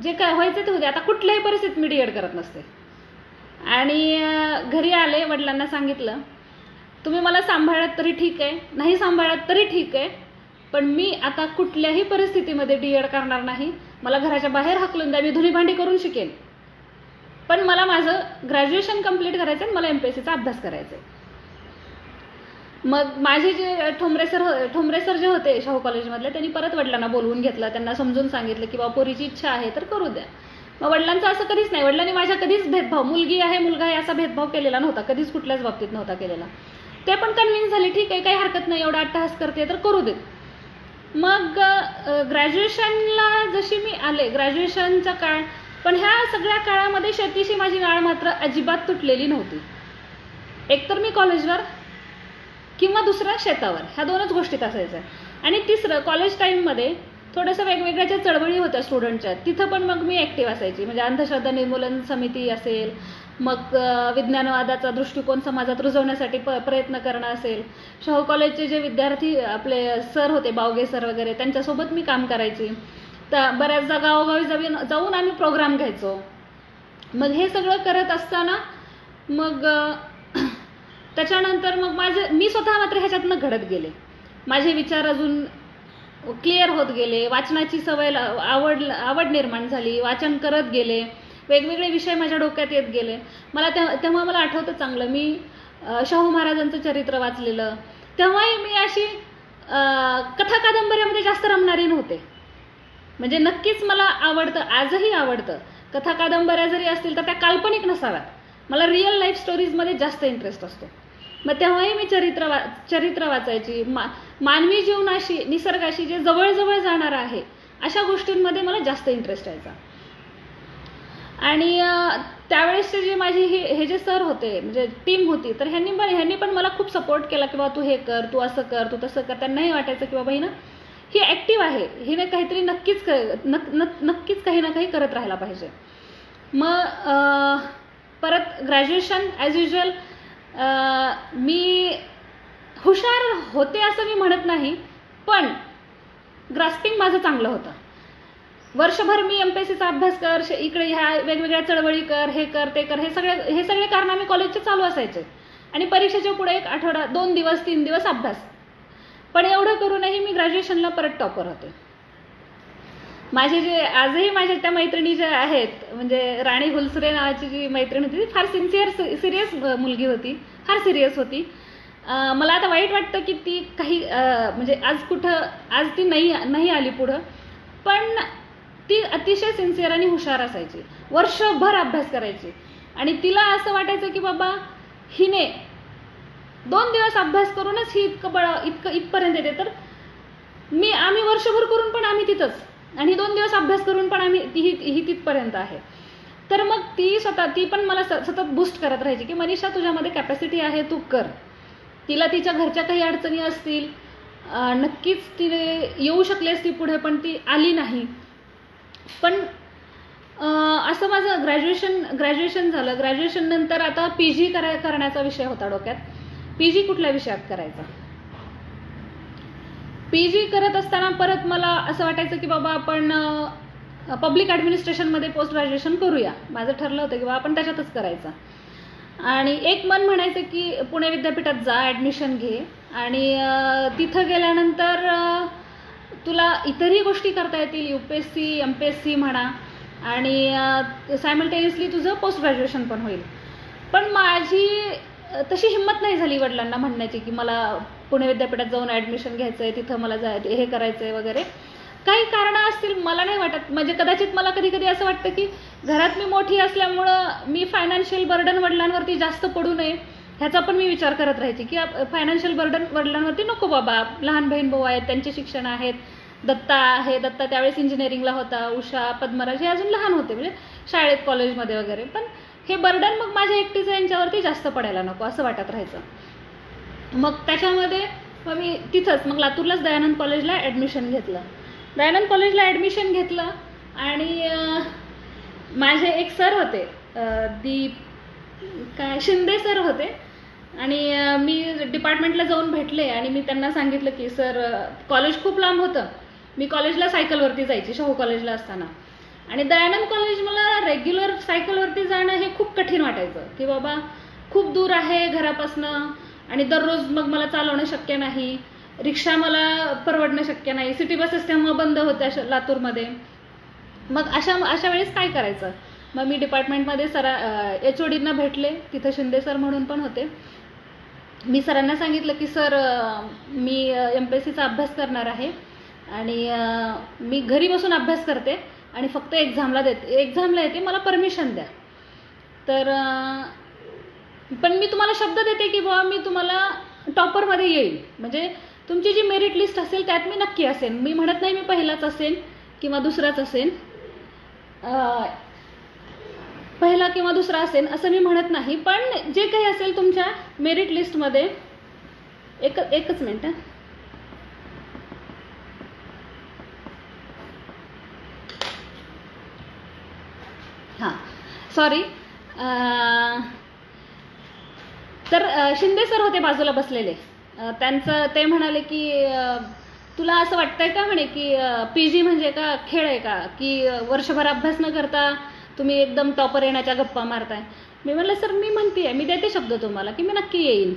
जे काय व्हायचं ते होऊ दे, आता कुठल्याही परिस्थितीत मी D.Ed करत नसते. आणि घरी आले, वडिलांना सांगितलं तुम्ही मला सांभाळत तरी ठीक आहे, नाही सांभाळत तरी ठीक आहे, पण मी आता कुठल्याही परिस्थितीमध्ये D.Ed करणार नाही. मला घराच्या बाहेर हाकलून द्या, मी धुणी भांडी करून शिकेन, पण मला माझं ग्रॅज्युएशन कंप्लीट करायचं आहे, मला MPSCचा अभ्यास करायचा आहे. मग माझे जे ठोंबरे सर जे होते शाहू कॉलेजमधले, त्यांनी परत वडिलांना बोलवून घेतलं, त्यांना समजून सांगितलं की बाबा पोरीची इच्छा आहे तर करू द्या. मग वडिलांचं असं कधीच नाही, वडिलांनी माझ्या कधीच भेदभाव, मुलगी आहे मुलगा आहे असा भेदभाव केलेला नव्हता, कधीच कुठल्याच बाबतीत नव्हता केलेला. ते पण कन्व्हिन्स झाले ठीक आहे, काही हरकत नाही, एवढा अट्टहास करते तर करू देत. मग ग्रॅज्युएशनला जशी मी आले, ग्रॅज्युएशनचा काळ, पण ह्या सगळ्या काळामध्ये शेतीशी माझी नाळ मात्र अजिबात तुटलेली नव्हती. एकतर मी कॉलेजवर किंवा दुसऱ्या शेतावर, ह्या 2च गोष्टीत असायच्या. आणि तिसरं कॉलेज टाईममध्ये थोडंसं वेगवेगळ्या चळवळी होत्या स्टुडंटच्या, तिथं पण मग मी ॲक्टिव्ह असायची. म्हणजे अंधश्रद्धा निर्मूलन समिती असेल, मग विज्ञानवादाचा दृष्टिकोन समाजात रुजवण्यासाठी प्रयत्न करणं असेल. शाहू कॉलेजचे जे विद्यार्थी आपले सर होते, बावगे सर वगैरे, त्यांच्यासोबत मी काम करायची. तर बऱ्याचदा गावोगावी जाऊन आम्ही प्रोग्राम घ्यायचो. मग हे सगळं करत असताना मग त्याच्यानंतर मग मी स्वतः मात्र ह्याच्यातनं घडत गेले. माझे विचार अजून क्लिअर होत गेले, वाचनाची सवय आवड निर्माण झाली, वाचन करत गेले, वेगवेगळे विषय माझ्या डोक्यात येत गेले. मला तेव्हा मला आठवतं चांगलं, मी शाहू महाराजांचं चरित्र वाचलेलं. तेव्हाही मी अशी कथा कादंबऱ्यामध्ये जास्त रमणारी नव्हते. म्हणजे नक्कीच मला आवडतं, आजही आवडतं. कथा कादंबऱ्या जरी असतील तर त्या काल्पनिक नसाव्यात, मला रिअल लाईफ स्टोरीजमध्ये जास्त इंटरेस्ट असतो. मग तेव्हाही मी चरित्र वाचायची. मानवी जीवनाशी, निसर्गाशी जे जवळ जाणार आहे अशा गोष्टींमध्ये मला जास्त इंटरेस्ट यायचा. आणि त्यावेळेसचे जे माझे हे जे सर होते, म्हणजे टीम होती, तर ह्यांनी पण मला खूप सपोर्ट केला की बाबा तू हे कर, तू असं कर, तू तसं कर. त्यांनाही वाटायचं की बाबा ही ॲक्टिव्ह आहे, हिने काहीतरी नक्कीच काही ना काही करत राहायला पाहिजे. मग परत ग्रॅज्युएशन ॲज युजल. मी हुशार होते असं मी म्हणत नाही, पण ग्रास्पिंग माझं चांगलं होतं. वर्षभर मी MPSCचा अभ्यास कर, इकडे ह्या वेगवेगळ्या चळवळी कर, हे कर ते कर, हे सगळे कारनामे कॉलेजचे चालू असायचे. आणि परीक्षेच्या पुढे एक आठवडा 2 दिवस 3 दिवस अभ्यास. पण एवढं करूनही मी ग्रॅज्युएशनला परत टॉपर होते. माझे जे आजही माझ्या त्या मैत्रिणी ज्या आहेत, म्हणजे राणी हुलसरे नावाची जी मैत्रीण होती, ती फार सिरियस मुलगी होती, फार सिरियस होती. मला आता वाईट वाटतं की ती काही म्हणजे आज ती नाही आली पुढं. पण ती अतिशय सिन्सिअर आणि हुशार असायची, वर्षभर अभ्यास करायची. आणि तिला असं वाटायचं की बाबा हिने 2 दिवस अभ्यास करूनच ही इथपर्यंत येते, तर आम्ही वर्षभर करून पण आम्ही तिथंच, आणि 2 दिवस अभ्यास करून पण ही तिथपर्यंत आहे. तर मग ती पण मला सतत बूस्ट करत राहायची की मनीषा, तुझ्यामध्ये कॅपॅसिटी आहे, तू कर. तिला तिच्या घरच्या काही अडचणी असतील, नक्कीच ती येऊ शकली असती पुढे, पण ती आली नाही. पण असं माझं ग्रॅज्युएशन झालं. ग्रॅज्युएशन नंतर आता PG करण्याचा विषय होता डोक्यात. PG कुठल्या विषयात करायचा? PG करत असताना परत मला असं वाटायचं की बाबा आपण पब्लिक ॲडमिनिस्ट्रेशनमध्ये पोस्ट ग्रॅज्युएशन करूया. माझं ठरलं होतं की बाबा आपण त्याच्यातच करायचं. आणि एक मन म्हणायचं की पुणे विद्यापीठात जा, ॲडमिशन घे, आणि तिथं गेल्यानंतर तुला इतरही गोष्टी करता येतील, UPSC MPSC म्हणा, आणि सायमल्टेनियसली तुझं पोस्ट ग्रॅज्युएशन पण होईल. पण माझी तशी हिंमत नाही झाली वडिलांना म्हणण्याची की मला पुणे विद्यापीठात जाऊन ॲडमिशन घ्यायचं आहे, तिथं मला हे करायचं आहे वगैरे. काही कारणं असतील, मला नाही वाटत. म्हणजे कदाचित मला कधी कधी असं वाटतं की घरात मी मोठी असल्यामुळं मी फायनान्शियल बर्डन वडिलांवरती जास्त पडू नये ह्याचा पण मी विचार करत राहायची की फायनान्शियल बर्डन वडिलांवरती नको बाबा, लहान बहीण भाऊ आहेत, त्यांचे शिक्षण आहेत, दत्ता त्यावेळेस इंजिनिअरिंगला होता, उषा, पद्मराज हे अजून लहान होते, म्हणजे शाळेत कॉलेजमध्ये वगैरे. पण हे बर्डन मग माझ्या एकटीचं यांच्यावरती जास्त पडायला नको असं वाटत राहायचं. मग त्याच्यामध्ये मी तिथंच मग लातूरलाच दयानंद कॉलेजला ॲडमिशन घेतलं. आणि माझे एक सर होते, शिंदे सर होते, आणि मी डिपार्टमेंटला जाऊन भेटले आणि मी त्यांना सांगितलं की सर, कॉलेज खूप लांब होतं, मी कॉलेजला सायकलवरती जायची शाहू कॉलेजला असताना, आणि दयानंद कॉलेज मला रेग्युलर सायकलवरती जाणं हे खूप कठीण वाटायचं की बाबा खूप दूर आहे घरापासनं, आणि दररोज मग मला चालवणं शक्य नाही, रिक्षा मला परवडणं शक्य नाही, सिटी बसेस तेव्हा बंद होत्या लातूरमध्ये. मग अशा वेळेस काय करायचं? मग मी डिपार्टमेंटमध्ये HODना भेटले, तिथं शिंदे सर म्हणून पण होते. मी सरांना सांगितलं की सर, मी MPSCचा अभ्यास करणार आहे, आणि मी घरी बसून अभ्यास करते आणि फक्त एक्झामला येते, मला परमिशन द्या. तर पण मी तुम्हाला शब्द देते की बाबा मी तुम्हाला टॉपरमध्ये येईल, म्हणजे तुमची जी मेरिट लिस्ट असेल त्यात मी नक्की असेन. मी म्हणत नाही मी पहिलाच असेन किंवा दुसराच असेन, पहिला किंवा दुसरा असेल असं मी म्हणत नाही, पण जे काही असेल तुमच्या मेरिट लिस्टमध्ये. एकच मिनिट. हां, सॉरी. तर शिंदे सर होते बाजूला बसलेले. ते म्हणाले की तुला असं वाटतंय का म्हणे की PG म्हणजे का खेळ आहे का, की वर्षभर अभ्यास न करता तुम्ही एकदम टॉपर येण्याच्या गप्पा मारताय. मी म्हटलं सर, मी म्हणते, मी देते शब्द तुम्हाला की मी नक्की येईन.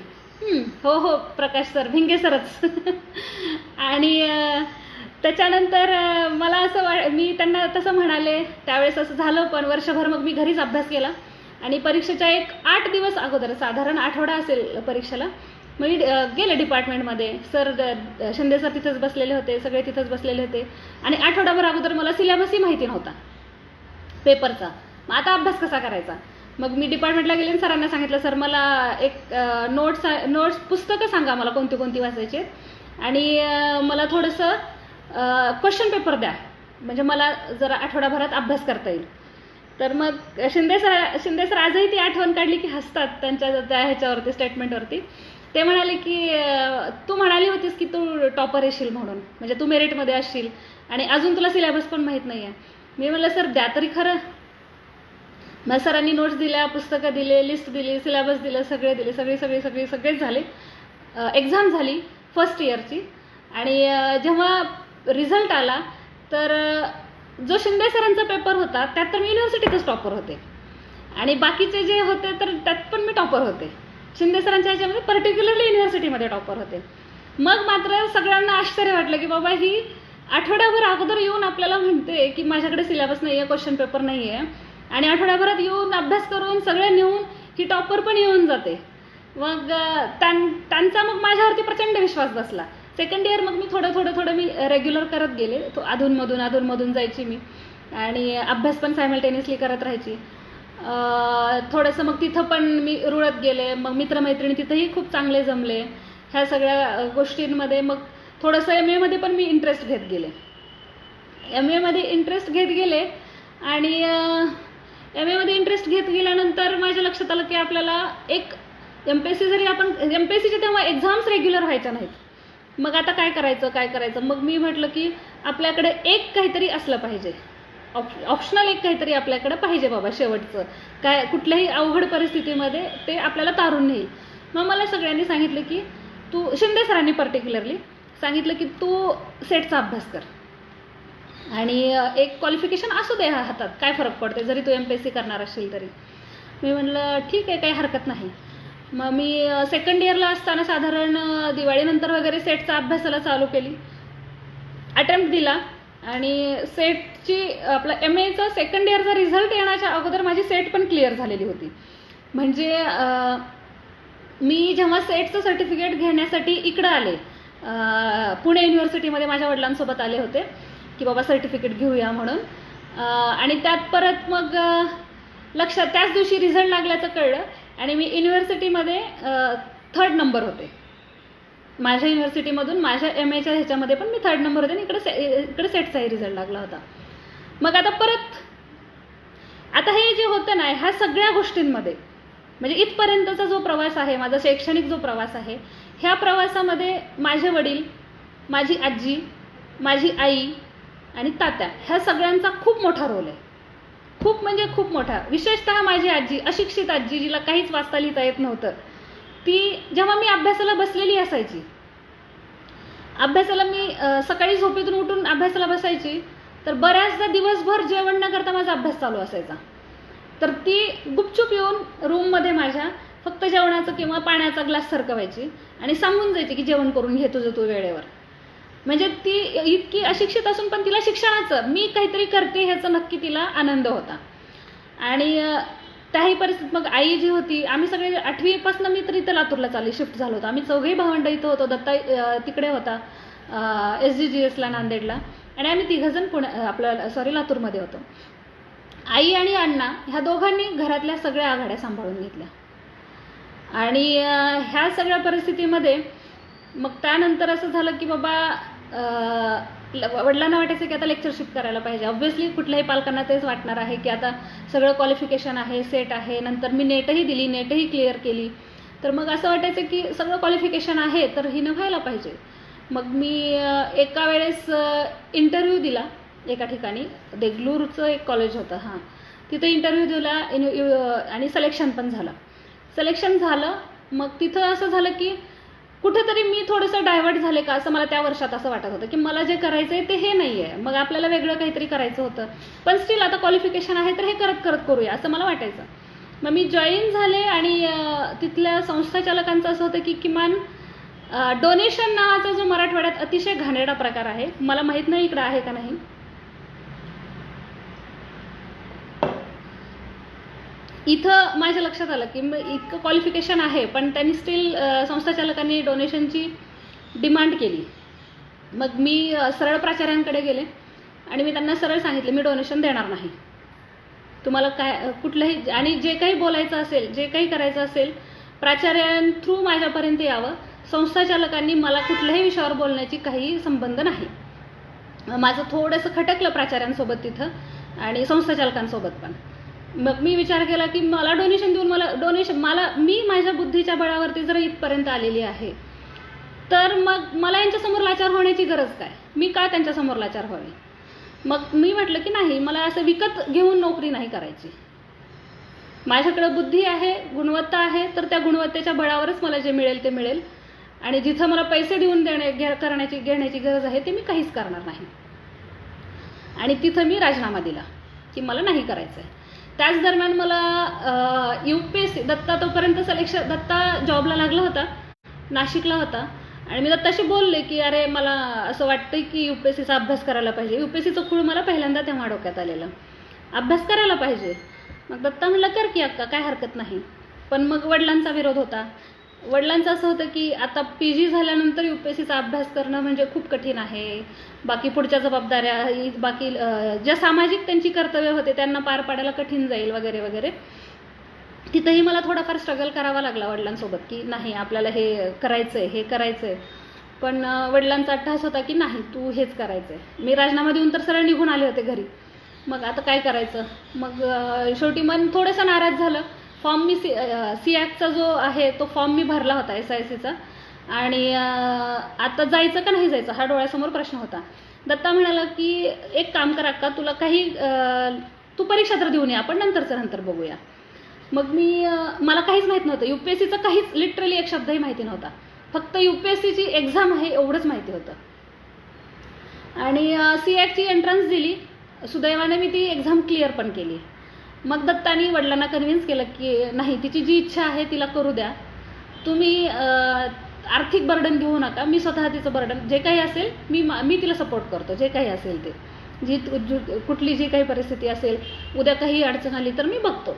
हो प्रकाश सर, भिंगे सरच. आणि त्याच्यानंतर मला असं मी त्यांना तसं म्हणाले, त्यावेळेस असं झालं. पण वर्षभर मग मी घरीच अभ्यास केला, आणि परीक्षेच्या 8 दिवस अगोदर, साधारण आठवडा असेल परीक्षेला, मग मी गेले डिपार्टमेंटमध्ये. शिंदे सर तिथंच बसलेले होते, सगळे तिथंच बसलेले होते, आणि आठवडाभर अगोदर मला सिलेबसही माहिती नव्हता पेपरचा. मग आता अभ्यास कसा करायचा? मग मी डिपार्टमेंटला गेले आणि सरांना सांगितलं, सर मला एक नोट्स पुस्तकं सांगा मला कोणती कोणती वाचायची, आणि मला थोडंसं क्वेश्चन पेपर द्या, म्हणजे मला जरा आठवडाभरात अभ्यास करता येईल. तर मग शिंदे सर आजही ती आठवण काढली की हसतात त्यांच्या त्या ह्याच्यावरती, स्टेटमेंटवरती. ते म्हणाले की तू म्हणाली होतीस की तू टॉपर येशील म्हणून, म्हणजे तू मेरिटमध्ये असशील, आणि अजून तुला सिलेबस पण माहीत नाही आहे. मी म्हटलं सर द्या तरी खरं. मग सरांनी नोट्स दिल्या, पुस्तकं दिले, लिस्ट दिली, सिलेबस दिलं, सगळे दिले, सगळेच झाले. एक्झाम झाली फर्स्ट इयरची, आणि जेव्हा रिझल्ट आला तर जो शिंदे सरांचा पेपर होता त्यात तर मी युनिव्हर्सिटीतच टॉपर होते, आणि बाकीचे जे होते तर त्यात पण मी टॉपर होते. शिंदे सरांच्या ह्याच्यामध्ये पर्टिक्युलरली युनिव्हर्सिटीमध्ये टॉपर होते. मग मात्र सगळ्यांना आश्चर्य वाटलं की बाबा ही आठवड्याभर अगोदर येऊन आपल्याला म्हणते की माझ्याकडे सिलेबस नाही आहे, क्वेश्चन पेपर नाही आहे, आणि आठवड्याभरात येऊन अभ्यास करून सगळे नेऊन ही टॉपर पण येऊन जाते. मग त्यांचा मग माझ्यावरती प्रचंड विश्वास बसला. सेकंड इयर मग मी थोडं मी रेग्युलर करत गेले. अधूनमधून जायची मी आणि अभ्यास पण सायमल्टेनियसली करत राहायची. थोडंसं मग तिथं पण मी रुळत गेले. मग मित्रमैत्रिणी तिथंही खूप चांगले जमले. ह्या सगळ्या गोष्टींमध्ये मग थोडंसं एम एमध्ये पण मी इंटरेस्ट घेत गेले. एम एमध्ये इंटरेस्ट घेत गेले आणि एम एमध्ये इंटरेस्ट घेत गेल्यानंतर माझ्या लक्षात आलं की आपल्याला एक MPSC जरी आपण MPSCच्या तेव्हा एक्झाम्स रेग्युलर व्हायच्या नाहीत. मग आता काय करायचं. मग मी म्हटलं की आपल्याकडे एक काहीतरी असलं पाहिजे, ऑप्शनल एक काहीतरी आपल्याकडे पाहिजे बाबा, शेवटचं काय कुठल्याही अवघड परिस्थितीमध्ये ते आपल्याला तारून नेईल. मग मला सगळ्यांनी सांगितलं की तू, शिंदे सरांनी पर्टिक्युलरली सांगितलं की तू सेटचा अभ्यास कर आणि एक क्वालिफिकेशन असू दे हातात, काय फरक पडते जरी तू MPSC करणार असेल तरी. मी म्हणलं ठीक आहे, काही हरकत नाही. मग मी सेकंड इयरला असताना साधारण दिवाळीनंतर वगैरे सेटचा अभ्यासाला चालू केली, अटेम्प्ट दिला आणि सेटची आपला MAचा सेकंड इयरचा रिझल्ट येण्याच्या अगोदर माझी सेट पण क्लिअर झालेली होती. म्हणजे मी जेव्हा सेटचं सर्टिफिकेट घेण्यासाठी इकडं आले, पुणे युनिव्हर्सिटीमध्ये माझ्या वडिलांसोबत आले होते की बाबा सर्टिफिकेट घेऊया म्हणून. आणि त्यात परत मग लक्षात त्याच दिवशी रिझल्ट लागल्याचं कळलं आणि मी युनिव्हर्सिटीमध्ये 3rd नंबर होते. माझ्या युनिव्हर्सिटीमधून माझ्या MAच्या ह्याच्यामध्ये पण मी 3rd नंबर होते आणि इकडे सेटचाही रिझल्ट लागला होता. मग आता हे जे होतं ना, ह्या सगळ्या गोष्टींमध्ये म्हणजे इथपर्यंतचा जो प्रवास आहे, माझा शैक्षणिक जो प्रवास आहे, ह्या प्रवासामध्ये माझे वडील, माझी आजी, माझी आई आणि तात्या ह्या सगळ्यांचा खूप मोठा रोल आहे. खूप म्हणजे खूप मोठा. विशेषतः माझी आजी, अशिक्षित आजी, जिला काहीच वाचता लिहिता येत नव्हतं, ती जेव्हा मी अभ्यासाला बसलेली असायची, मी सकाळी झोपेतून उठून अभ्यासाला बसायची, तर बऱ्याचदा दिवसभर जेवण न करता माझा अभ्यास चालू असायचा. तर ती गुपचूप येऊन रूममध्ये माझ्या फक्त जेवणाचं किंवा पाण्याचा ग्लास सरकवायची आणि सांगून जायची की जेवण करून घे तुझं तू वेळेवर. म्हणजे ती इतकी अशिक्षित असून पण तिला शिक्षणाचं, मी काहीतरी करते ह्याचा नक्की तिला आनंद होता. आणि त्याही परिस्थितीत मग आई जी होती, आम्ही सगळे 8वीपासून मी तर इथं लातूरला शिफ्ट झालो होतो. आम्ही चौघेही भावंड इथं होतो. दत्ता तिकडे होता SGGSला नांदेडला, आणि आम्ही 3 जण लातूरमध्ये होतो. आई आणि अण्णा ह्या दोघांनी घरातल्या सगळ्या आघाड्या सांभाळून घेतल्या. आणि ह्या सगळ्या परिस्थितीमध्ये मग त्यानंतर असं झालं की बाबा वडिलांना वाटायचं की आता लेक्चरशिप करायला पाहिजे. ऑब्व्हियसली कुठल्याही पालकांना तेच वाटणार आहे की आता सगळं क्वालिफिकेशन आहे, सेट आहे, नंतर मी नेटही दिली, नेटही क्लिअर केली, तर मग असं वाटायचं की सगळं क्वालिफिकेशन आहे तर हिनं व्हायला पाहिजे. मग मी एका वेळेस इंटरव्ह्यू दिला एका ठिकाणी, देगलूरचं एक कॉलेज होतं, तिथं इंटरव्ह्यू दिला आणि सिलेक्शन पण झालं. मग तिथं असं झालं की कुठेतरी मी थोडंसं डायव्हर्ट झाले का असं मला त्या वर्षात असं वाटत होतं की मला जे करायचं आहे ते हे नाही आहे, मग आपल्याला वेगळं काहीतरी करायचं होतं, पण स्टील आता क्वालिफिकेशन आहे तर हे करत करूया असं मला वाटायचं. मग मी जॉईन झाले आणि तिथल्या संस्थाचालकांचं असं होतं की किमान डोनेशन नावाचा जो मराठवाड्यात अतिशय घाणेरडा प्रकार आहे, मला माहीत नाही इकडं आहे का नाही, इथं माझ्या लक्षात आलं की इतकं क्वालिफिकेशन आहे पण त्यांनी स्टील संस्थाचालकांनी डोनेशनची डिमांड केली. मग मी सरळ प्राचार्यांकडे गेले आणि मी त्यांना सरळ सांगितलं मी डोनेशन देणार नाही, तुम्हाला काय कुठलंही, आणि जे काही बोलायचं असेल, जे काही करायचं असेल प्राचार्यांथ्रू माझ्यापर्यंत यावं, संस्थाचालकांनी मला कुठल्याही विषयावर बोलण्याची काही संबंध नाही. माझं थोडंसं खटकलं प्राचार्यांसोबत तिथं आणि संस्थाचालकांसोबत पण. मग मी विचार केला की मला डोनेशन देऊन मी माझ्या बुद्धीच्या बळावरती जर इथपर्यंत आलेली आहे तर मग मला यांच्यासमोर लाचार होण्याची गरज काय, मी का त्यांच्यासमोर लाचार व्हावे. मग मी म्हटलं की नाही, मला असं विकत घेऊन नोकरी नाही करायची, माझ्याकडं बुद्धी आहे, गुणवत्ता आहे, तर त्या गुणवत्तेच्या बळावरच मला जे मिळेल ते मिळेल, आणि जिथं मला पैसे देऊन घेण्याची गरज आहे ते मी काहीच करणार नाही. आणि तिथं मी राजीनामा दिला की मला नाही करायचं आहे. त्याच दरम्यान मला UPSC दत्ता तोपर्यंत दत्ता जॉबला लागला होता, नाशिकला होता. आणि मी दत्ताशी बोलले की अरे मला असं वाटतं की UPSCचा अभ्यास करायला पाहिजे. UPSCचं खूळ मला पहिल्यांदा तेव्हा डोक्यात आलेलं, अभ्यास करायला पाहिजे. मग दत्ता म्हणला कर की अक्का, काय हरकत नाही. पण मग वडिलांचा विरोध होता. वडिलांचं असं होतं की आता PG झाल्यानंतर UPSCचा अभ्यास करणं म्हणजे खूप कठीण आहे, बाकी पुढच्या जबाबदाऱ्या, बाकी ज्या सामाजिक त्यांची कर्तव्य होते त्यांना पार पाडायला कठीण जाईल वगैरे वगैरे. तिथंही मला थोडाफार स्ट्रगल करावा लागला वडिलांसोबत की नाही आपल्याला हे करायचंय, हे करायचंय. पण वडिलांचा अट्टहास होता की नाही तू हेच करायचंय. मी राजीनामा देऊन तर सरळ निघून आले होते घरी. मग आता काय करायचं. मग शेवटी मन थोडंसं नाराज झालं. फॉर्म मी CACचा जो आहे तो फॉर्म मी भरला होता SICचा. आणि आता जायचं का नाही जायचं हा डोळ्यासमोर प्रश्न होता. दत्ता म्हणाला की एक काम करा का, तुला काही तू परीक्षा तर देऊन ये, आपण नंतर बघूया. मग मला काहीच माहीत नव्हतं, UPSCचं काहीच लिटरली एक शब्दही माहिती नव्हता. फक्त UPSCची एक्झाम आहे एवढंच माहिती होतं. आणि CACची एंट्रन्स दिली. सुदैवाने मी ती एक्झाम क्लिअर पण केली. मग दत्तानी वडिलांना कन्व्हिन्स केलं की नाही तिची जी इच्छा आहे तिला करू द्या, तुम्ही आर्थिक बर्डन घेऊ नका, मी स्वतः तिचं बर्डन जे काही असेल मी तिला सपोर्ट करतो, जे काही असेल ते, कुठली जी काही परिस्थिती असेल, उद्या काही अडचण आली तर मी बघतो.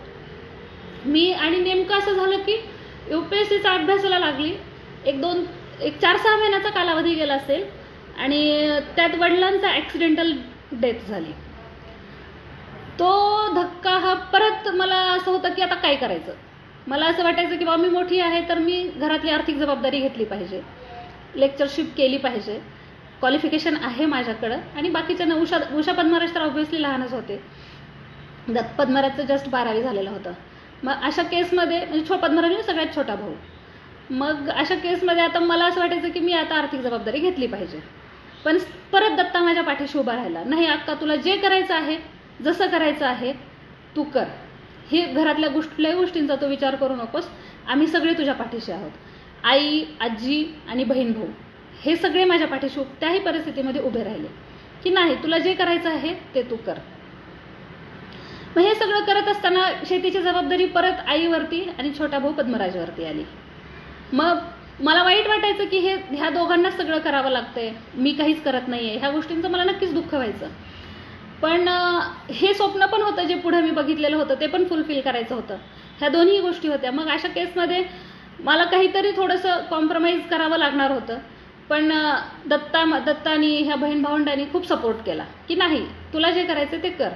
आणि नेमकं असं झालं की UPSCचा अभ्यासाला लागली. एक 4-6 महिन्याचा कालावधी गेला असेल आणि त्यात वडिलांचा ॲक्सिडेंटल डेथ झाली. तो धक्का हा परत मला असं होतं की आता काय करायचं. मला असं वाटायचं की बाबा मी मोठी आहे तर मी घरातली आर्थिक जबाबदारी घेतली पाहिजे, लेक्चरशिप केली पाहिजे, क्वालिफिकेशन आहे माझ्याकडं. आणि बाकीच्या उषा पद्मराज तर ऑब्व्हियसली लहानच होते, पद्मराजचं जस्ट 12वी झालेलं होतं. मग अशा केसमध्ये म्हणजे पद्मराज सगळ्यात छोटा भाऊ. मग अशा केसमध्ये आता मला असं वाटायचं की मी आता आर्थिक जबाबदारी घेतली पाहिजे. पण परत दत्ता माझ्या पाठीशी उभा राहिला. नाही अक्का, तुला जे करायचं आहे, जसं करायचं आहे तू कर, हे घरातल्या कुठल्याही गोष्टींचा तू विचार करू नकोस, आम्ही सगळे तुझ्या पाठीशी आहोत. आई, आजी आणि बहीण भाऊ हे सगळे माझ्या पाठीशी त्याही परिस्थितीमध्ये उभे राहिले की नाही तुला जे करायचं आहे ते तू कर. मग हे सगळं करत असताना शेतीची जबाबदारी परत आईवरती आणि छोटा भाऊ पद्मराजवरती आली. मग मला वाईट वाटायचं की ह्या दोघांना सगळं करावं लागतंय, मी काहीच करत नाहीये. ह्या गोष्टींचं मला नक्कीच दुःख व्हायचं. पण हे स्वप्न पण होतं जे पुढे मी बघितलेलं होतं ते पण फुलफिल करायचं होतं. ह्या दोन्ही गोष्टी होत्या. मग अशा केसमध्ये मला काहीतरी थोडंसं कॉम्प्रोमाइज करावं लागणार होतं. पण दत्तानी ह्या बहीण भावंडांनी खूप सपोर्ट केला की नाही तुला जे करायचं ते कर.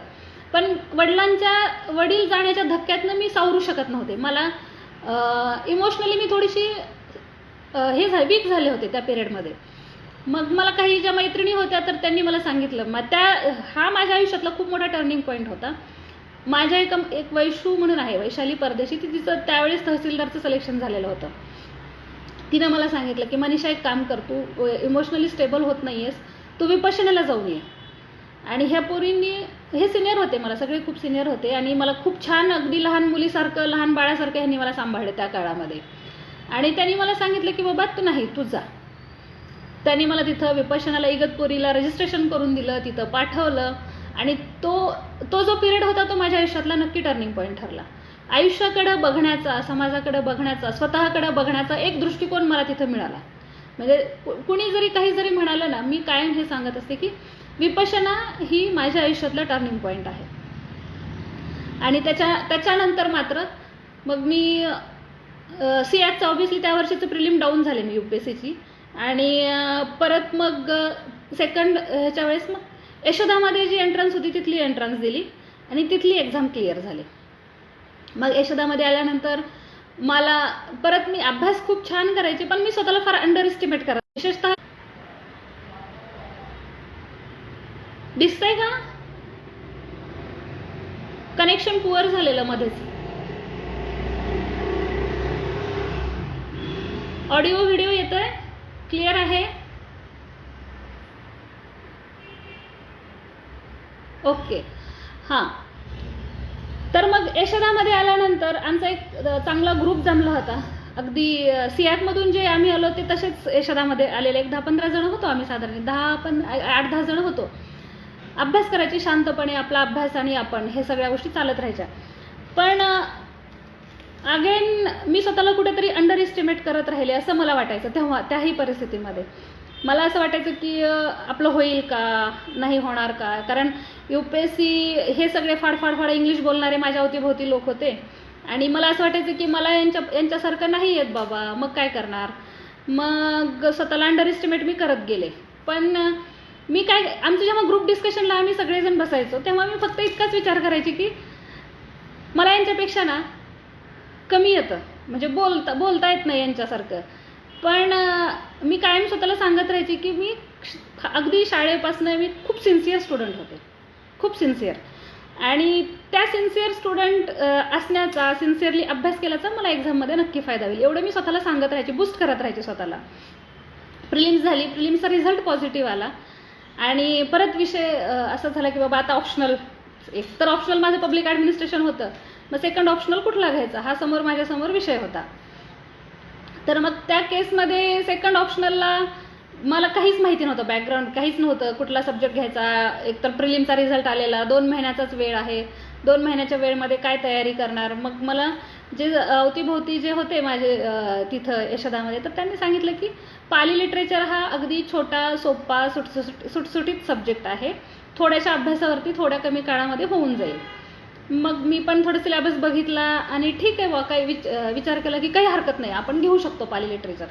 पण वडील जाण्याच्या धक्क्यातनं मी सावरू शकत नव्हते. मला इमोशनली मी थोडीशी वीक झाले होते त्या पिरियडमध्ये. मग मला काही ज्या मैत्रिणी होत्या तर त्यांनी मला सांगितलं, हा माझ्या आयुष्यातला खूप मोठा टर्निंग पॉईंट होता. माझ्या एक वैशू म्हणून आहे, वैशाली परदेशी, तिचं त्यावेळेस तहसीलदारचं सिलेक्शन झालेलं होतं. तिनं मला सांगितलं की मनीषा एक काम कर, तू इमोशनली स्टेबल होत नाही आहेस, तू विपश्यनाला जाऊन ये. आणि ह्या पोरींनी, हे सिनियर होते, मला सगळे खूप सिनियर होते आणि मला खूप छान अगदी लहान मुलीसारखं, लहान बाळासारखं ह्यांनी मला सांभाळले त्या काळामध्ये. आणि त्यांनी मला सांगितलं की बाबा तू जा. त्यांनी मला तिथं विपश्यनाला इगतपुरीला रजिस्ट्रेशन करून दिलं, तिथं पाठवलं. आणि तो जो पिरियड होता तो माझ्या आयुष्यातला नक्की टर्निंग पॉईंट ठरला. आयुष्याकडे बघण्याचा, समाजाकडे बघण्याचा, स्वतःकडे बघण्याचा एक दृष्टिकोन मला तिथं मिळाला. म्हणजे कुणी काही जरी म्हणालं ना, मी कायम हे सांगत असते की विपश्यना ही माझ्या आयुष्यातला टर्निंग पॉईंट आहे. आणि त्याच्यानंतर मात्र मग मी CACचं ऑब्व्हियसली त्या वर्षीचं प्रिलिम डाऊन झाले मी UPSCची. आणि परत मग सेकंड ह्याच्या वेळेस मग यशोदामध्ये जी एंट्रन्स होती तिथली एंट्रन्स दिली आणि तिथली एक्झाम क्लिअर झाली. मग यशोदामध्ये आल्यानंतर मला परत मी अभ्यास खूप छान करायचे, पण मी स्वतःला फार अंडर एस्टिमेट करायचे. विशेषतः दिसतंय का कनेक्शन पुअर झालेलं मध्येच. ऑडिओ व्हिडिओ येतोय, क्लिअर आहे? ओके. हां, तर मग यशोदामध्ये आल्यानंतर आमचा एक चांगला ग्रुप जमला होता. अगदी CACमधून जे आम्ही आलो ते तसेच यशोदामध्ये आलेले एक 10-15 जण होतो आम्ही, साधारण 8-10 जण होतो. अभ्यास करायची शांतपणे, आपला अभ्यास आणि आपण हे सगळ्या गोष्टी चालत राहायच्या. पण अगेन मी स्वतःला कुठेतरी अंडर एस्टिमेट करत राहिले असं मला वाटायचं तेव्हा, त्याही परिस्थितीमध्ये. मला असं वाटायचं की आपलं होईल का, नाही होणार का, कारण UPSC हे सगळे फाडफाड इंग्लिश बोलणारे माझ्या अवतीभोवती लोक होते आणि मला असं वाटायचं की मला यांच्यासारखं नाही येत बाबा, मग काय करणार. मग स्वतःला अंडर एस्टिमेट मी करत गेले. पण मी काय, आमचं जेव्हा ग्रुप डिस्कशनला आम्ही सगळेजण बसायचो तेव्हा मी फक्त इतकाच विचार करायची की मला यांच्यापेक्षा ना कमी येतं, म्हणजे बोलता येत नाही यांच्यासारखं. पण मी कायम स्वतःला सांगत राहायची की मी अगदी शाळेपासून मी खूप सिन्सिअर स्टुडंट होते, खूप सिन्सिअर. आणि त्या सिन्सिअर स्टुडंट असण्याचा, सिन्सिअरली अभ्यास केल्याचा मला एक्झाममध्ये नक्की फायदा होईल एवढं मी स्वतःला सांगत राहायची, बूस्ट करत राहायची स्वतःला. प्रिलिम्स झाली, प्रिलिम्सचा रिझल्ट पॉझिटिव्ह आला आणि परत विषय असा झाला की बाबा आता ऑप्शनल. एक तर ऑप्शनल माझं पब्लिक ॲडमिनिस्ट्रेशन होतं, मग सेकंड ऑप्शनल कुठला घ्यायचा हा माझ्यासमोर विषय होता. तर मग त्या केसमध्ये सेकंड ऑप्शनलला मला काहीच माहिती नव्हतं, बॅकग्राऊंड काहीच नव्हतं, कुठला सब्जेक्ट घ्यायचा. एकतर प्रिलिमचा रिझल्ट आलेला, 2 महिन्याचाच वेळ आहे, 2 महिन्याच्या वेळेमध्ये काय तयारी करणार. मग मला जे अवतीभोवती जे होते माझे तिथं यशोदामध्ये, तर त्यांनी सांगितलं की पाली लिटरेचर हा अगदी छोटा, सोपा, सुटसुटीत सब्जेक्ट आहे, थोड्याशा अभ्यासावरती थोड्या कमी काळामध्ये होऊन जाईल. मग मी पण थोडं सिलेबस बघितला आणि ठीक आहे बा, काही विचार केला की काही हरकत नाही, आपण घेऊ शकतो पाली लिटरेचर.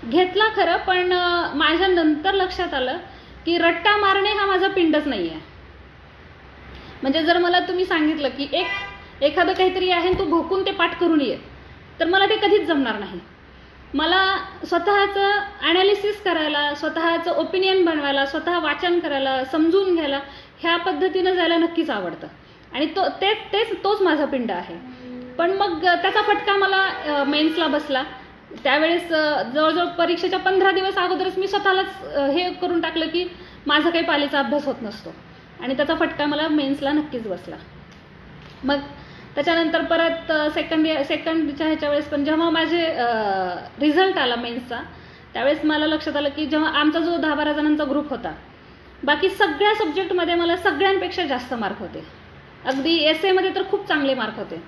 घेतला खरं, पण माझ्या नंतर लक्षात आलं की रट्टा मारणे हा माझा पिंडच नाही आहे. म्हणजे जर मला तुम्ही सांगितलं की एखादं काहीतरी आहे आणि तू भोकून ते पाठ करून ये, तर मला ते कधीच जमणार नाही. मला स्वतःचं ॲनालिसिस करायला, स्वतःचं ओपिनियन बनवायला, स्वतः वाचन करायला, समजून घ्यायला, ह्या पद्धतीनं जायला नक्कीच आवडतं आणि तोच माझा पिंड आहे. पण मग त्याचा फटका मला मेन्सला बसला. त्यावेळेस जवळजवळ परीक्षेच्या 15 दिवस अगोदरच मी स्वतःलाच हे करून टाकलं की माझा काही पालीचा अभ्यास होत नसतो आणि त्याचा फटका मला मेन्सला नक्कीच बसला. मग त्याच्यानंतर परत सेकंडच्या ह्याच्या वेळेस पण जेव्हा माझे रिझल्ट आला मेन्सचा, त्यावेळेस मला लक्षात आलं की जेव्हा आमचा जो 10-12 जणांचा ग्रुप होता, बाकी सगळ्या सब्जेक्टमध्ये मला सगळ्यांपेक्षा जास्त मार्क होते. अगदी एसएमध्ये तर खूप चांगले मार्क होते.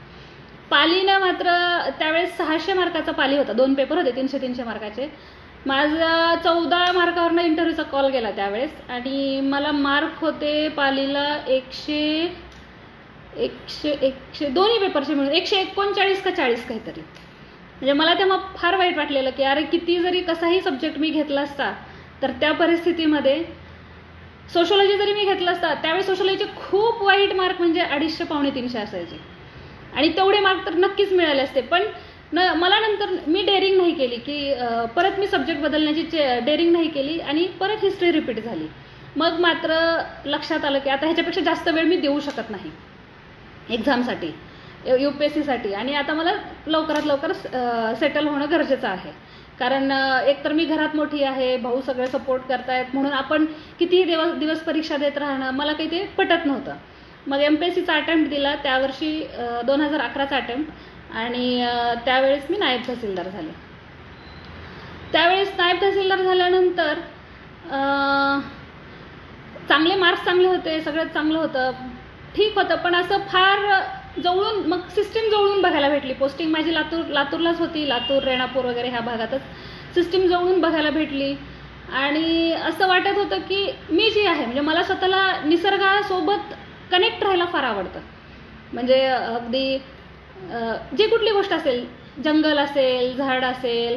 पालीनं मात्र त्यावेळेस 600 मार्काचा पाली होता, 2 पेपर होते 300-300 मार्काचे. माझा 14 मार्कावरनं इंटरव्ह्यूचा कॉल गेला त्यावेळेस आणि मला मार्क होते पालीला 100 दोन्ही पेपरचे मिळून 139 का 40 काहीतरी. म्हणजे मला तेव्हा फार वाईट वाटलेलं की अरे किती जरी कसाही सब्जेक्ट मी घेतला असता तर त्या परिस्थितीमध्ये, सोशॉलॉजी जरी मी घेतला असता त्यावेळेस सोशॉलॉजीचे खूप वाईट मार्क म्हणजे 250-300 असायचे आणि तेवढे मार्क तर नक्कीच मिळाले असते. पण मला नंतर मी डेअरिंग नाही केली की परत मी सब्जेक्ट बदलण्याची डेअरिंग नाही केली आणि परत हिस्ट्री रिपीट झाली. मग मात्र लक्षात आलं की आता ह्याच्यापेक्षा जास्त वेळ मी देऊ शकत नाही एक्झामसाठी, UPSCसाठी. आणि आता मला लवकरात लवकर सेटल होणं गरजेचं आहे. कारण एकतर मी घरात मोठी आहे, भाऊ सगळे सपोर्ट करतायत, म्हणून आपण कितीही दिवस परीक्षा देत राहणं मला काही ते पटत नव्हतं. मग MPSCचा अटेम्प्ट दिला त्यावर्षी 2011चा अटेम्प्ट आणि त्यावेळेस मी नायब तहसीलदार झाले. त्यावेळेस नायब तहसीलदार झाल्यानंतर चांगले मार्क्स चांगले होते, सगळं चांगलं होतं, ठीक होतं. पण असं फार जवळून मग सिस्टीम जवळून बघायला भेटली. पोस्टिंग माझी लातूरलाच होती, लातूर, रेणापूर वगैरे ह्या भागातच सिस्टीम जवळून बघायला भेटली आणि असं वाटत होतं की मी जी आहे, म्हणजे मला स्वतःला निसर्गासोबत कनेक्ट राहायला फार आवडतं. म्हणजे अगदी जे कुठली गोष्ट असेल, जंगल असेल, झाड असेल,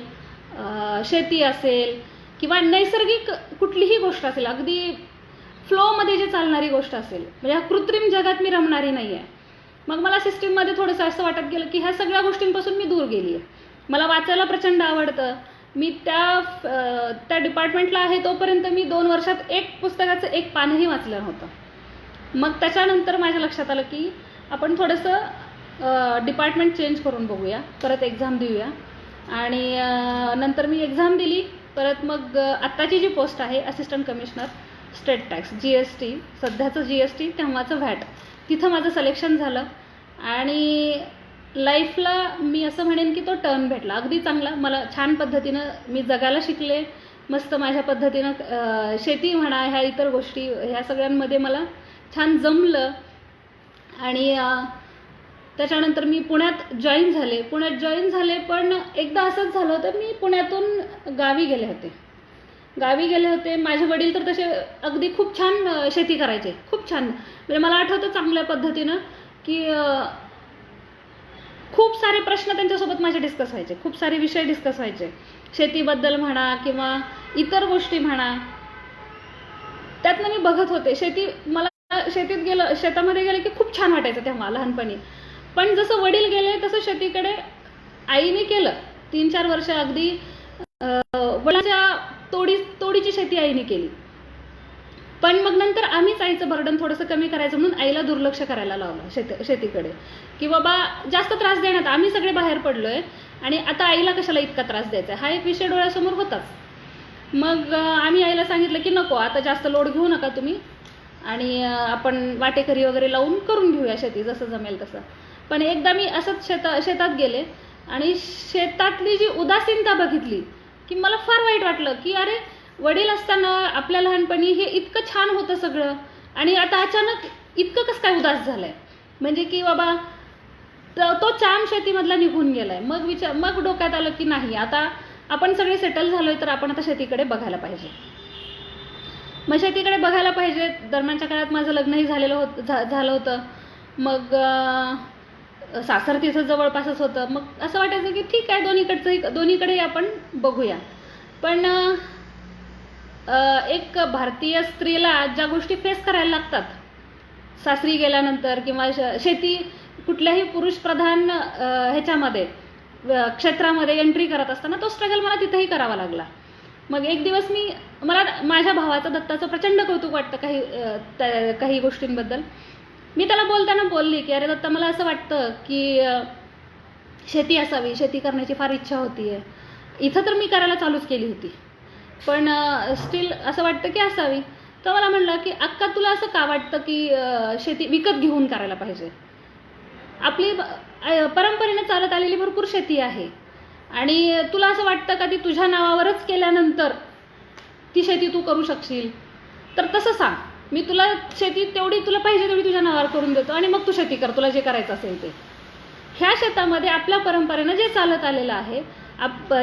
शेती असेल किंवा नैसर्गिक कुठलीही गोष्ट असेल, अगदी फ्लोमध्ये जे चालणारी गोष्ट असेल, म्हणजे ह्या कृत्रिम जगात मी रमणारी नाही आहे. मग मला सिस्टीममध्ये थोडंसं असं वाटत गेलं की ह्या सगळ्या गोष्टींपासून मी दूर गेली आहे. मला वाचायला प्रचंड आवडतं. मी त्या डिपार्टमेंटला आहे तोपर्यंत मी 2 वर्षात एक पुस्तकाचं एक पानही वाचलं नव्हतं. मग त्याच्यानंतर माझ्या लक्षात आलं की आपण थोडंसं डिपार्टमेंट चेंज करून बघूया, परत एक्झाम देऊया. आणि नंतर मी एक्झाम दिली. परत मग आत्ताची जी पोस्ट आहे assistant commissioner state tax, GST, सध्याचं GST तेव्हाचं VAT, तिथं माझं सिलेक्शन झालं आणि लाईफला मी असं म्हणेन की तो टर्न भेटला अगदी चांगला. मला छान पद्धतीनं मी जगायला शिकले, मस्त माझ्या पद्धतीनं शेती म्हणा, ह्या इतर गोष्टी, ह्या सगळ्यांमध्ये मला छान जमलं. आणि त्याच्यानंतर मी पुण्यात जॉईन झाले. पण एकदा असंच झालं होतं, मी पुण्यातून गावी गेले होते. माझे वडील तर तसे अगदी खूप छान शेती करायचे, खूप छान. म्हणजे मला आठवतं चांगल्या पद्धतीनं की खूप सारे प्रश्न त्यांच्यासोबत माझे डिस्कस व्हायचे, खूप सारे विषय डिस्कस व्हायचे, शेतीबद्दल म्हणा किंवा इतर गोष्टी म्हणा. त्यातनं मी बघत होते मला शेतामध्ये गेलं की खूप छान वाटायचं तेव्हा लहानपणी. पण जसं वडील गेले तसं शेतीकडे आईने केलं. 3-4 वर्ष अगदी वडिलांच्या तोडीची शेती आईने केली. पण मग नंतर आम्हीच आईचं बर्डन थोडंसं कमी करायचं म्हणून आईला दुर्लक्ष करायला लावलं शेतीकडे, की बाबा जास्त त्रास देण्यात. आम्ही सगळे बाहेर पडलोय आणि आता आईला कशाला इतका त्रास द्यायचा, हा एक विषय डोळ्यासमोर होताच. मग आम्ही आईला सांगितलं की नको, आता जास्त लोड घेऊ नका तुम्ही, आणि आपण वाटेकरी वगैरे लावून करून घेऊया शेती, जसं जमेल तसं. पण एकदा मी असंच शेतात गेले आणि शेतातली जी उदासीनता बघितली की मला फार वाईट वाटलं, की अरे वडील असताना आपल्या लहानपणी हे इतकं छान होतं सगळं, आणि आता अचानक इतकं कसं काय उदास झालंय. म्हणजे की बाबा तो चाम शेतीमधला निघून गेलाय. मग डोक्यात आलं की नाही, आता आपण सगळे सेटल झालोय तर आपण आता शेतीकडे बघायला पाहिजे. मग शेतीकडे बघायला पाहिजे. दरम्यानच्या काळात माझं लग्नही झालं होतं. मग सासर तिथं जवळपासच होतं. मग असं वाटायचं की ठीक आहे, दोन्हीकडे आपण बघूया. पण एक भारतीय स्त्रीला ज्या गोष्टी फेस करायला लागतात सासरी गेल्यानंतर, किंवा शेती कुठल्याही पुरुष प्रधान ह्याच्यामध्ये क्षेत्रामध्ये एंट्री करत असताना, तो स्ट्रगल मला तिथेही करावा लागला. मग एक दिवस मला माझ्या भावाचं, दत्ताचं प्रचंड कौतुक वाटतं काही गोष्टींबद्दल. मी त्याला बोलताना बोलली की अरे दत्ता, मला असं वाटतं की शेती असावी, शेती करण्याची फार इच्छा होतीये. इथं तर मी करायला चालूच केली होती, पण स्टील असं वाटतं की असावी. तर मला म्हणलं की अक्का, तुला असं का वाटतं की शेती विकत घेऊन करायला पाहिजे? आपली परंपरेने चालत आलेली भरपूर शेती आहे, आणि तुला असं वाटतं का ती तुझ्या नावावरच केल्यानंतर ती शेती तू करू शकशील? तर तसं सांग, मी तुला शेती तेवढी तुला पाहिजे तेवढी तुझ्या नावावर करून देतो, आणि मग तू शेती कर, तुला जे करायचं असेल ते. ह्या शेतामध्ये आपल्या परंपरेनं जे चालत आलेलं आहे,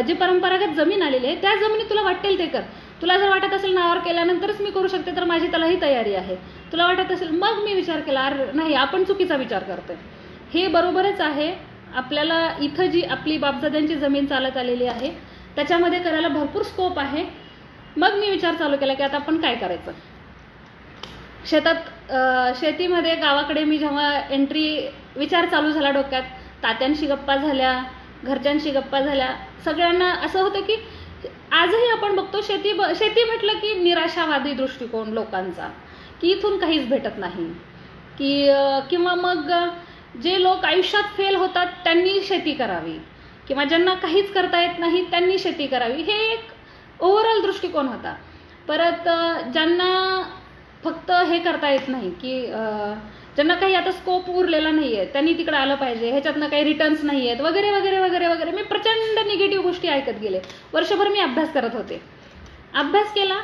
जी परंपरागत जमीन आलेली आहे, त्या जमिनी तुला वाटेल ते कर. तुला जर वाटत असेल नावावर केल्यानंतरच मी करू शकते, तर माझी त्यालाही तयारी आहे. तुला वाटत असेल, मग मी विचार केला, अरे नाही, आपण चुकीचा विचार करतोय. हे बरोबरच आहे. आपल्याला इथं जी आपली बापदाद्यांची जमीन चालत आलेली आहे त्याच्यामध्ये करायला भरपूर स्कोप आहे. मग मी विचार चालू केला की आता आपण काय करायचं. शेतीमध्ये गावाकडे मी जेव्हा विचार चालू झाला डोक्यात, तात्यांशी गप्पा झाल्या, घरच्यांशी गप्पा झाल्या, सगळ्यांना असं होतं की आजही आपण बघतो शेती म्हटलं की निराशावादी दृष्टिकोन लोकांचा, की इथून काहीच भेटत नाही, की किंवा मग जे लोक आयुष्यात फेल होतात त्यांनी शेती करावी, किंवा ज्यांना काहीच करता येत नाही त्यांनी शेती करावी, हे एक ओव्हरऑल दृष्टिकोन होता. परत ज्यांना फक्त हे करता येत नाही, की ज्यांना काही आता स्कोप उरलेला नाही आहे त्यांनी तिकडे आलं पाहिजे, ह्याच्यातनं काही रिटर्न्स नाही आहेत, वगैरे वगैरे वगैरे वगैरे. मी प्रचंड निगेटिव्ह गोष्टी ऐकत गेले. वर्षभर मी अभ्यास करत होते. अभ्यास केला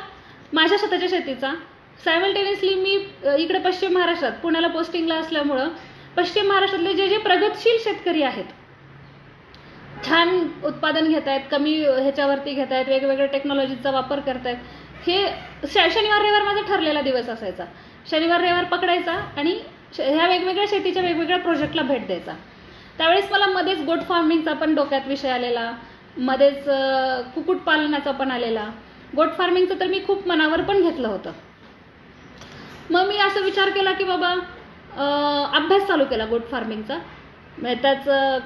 माझ्या स्वतःच्या शेतीचा. सायमल्टेनियसली मी इकडे पश्चिम महाराष्ट्रात, पुण्याला पोस्टिंगला असल्यामुळं, पश्चिम महाराष्ट्रातले जे प्रगतशील शेतकरी आहेत, छान उत्पादन घेत आहेत, कमी ह्याच्यावरती घेत आहेत, वेगवेगळ्या टेक्नॉलॉजीचा वापर करत आहेत, हे शनिवार रविवार माझा ठरलेला दिवस असायचा. शनिवार रविवार पकडायचा आणि ह्या वेगवेगळ्या शेतीच्या वेगवेगळ्या प्रोजेक्टला भेट द्यायचा. त्यावेळेस मला मध्येच गोट फार्मिंगचा पण डोक्यात विषय आलेला, मध्येच कुक्कुटपालनाचा पण आलेला. गोट फार्मिंगचं तर मी खूप मनावर पण घेतलं होतं. मग मी असं विचार केला की बाबा अभ्यास चालू केला गोट फार्मिंगचा.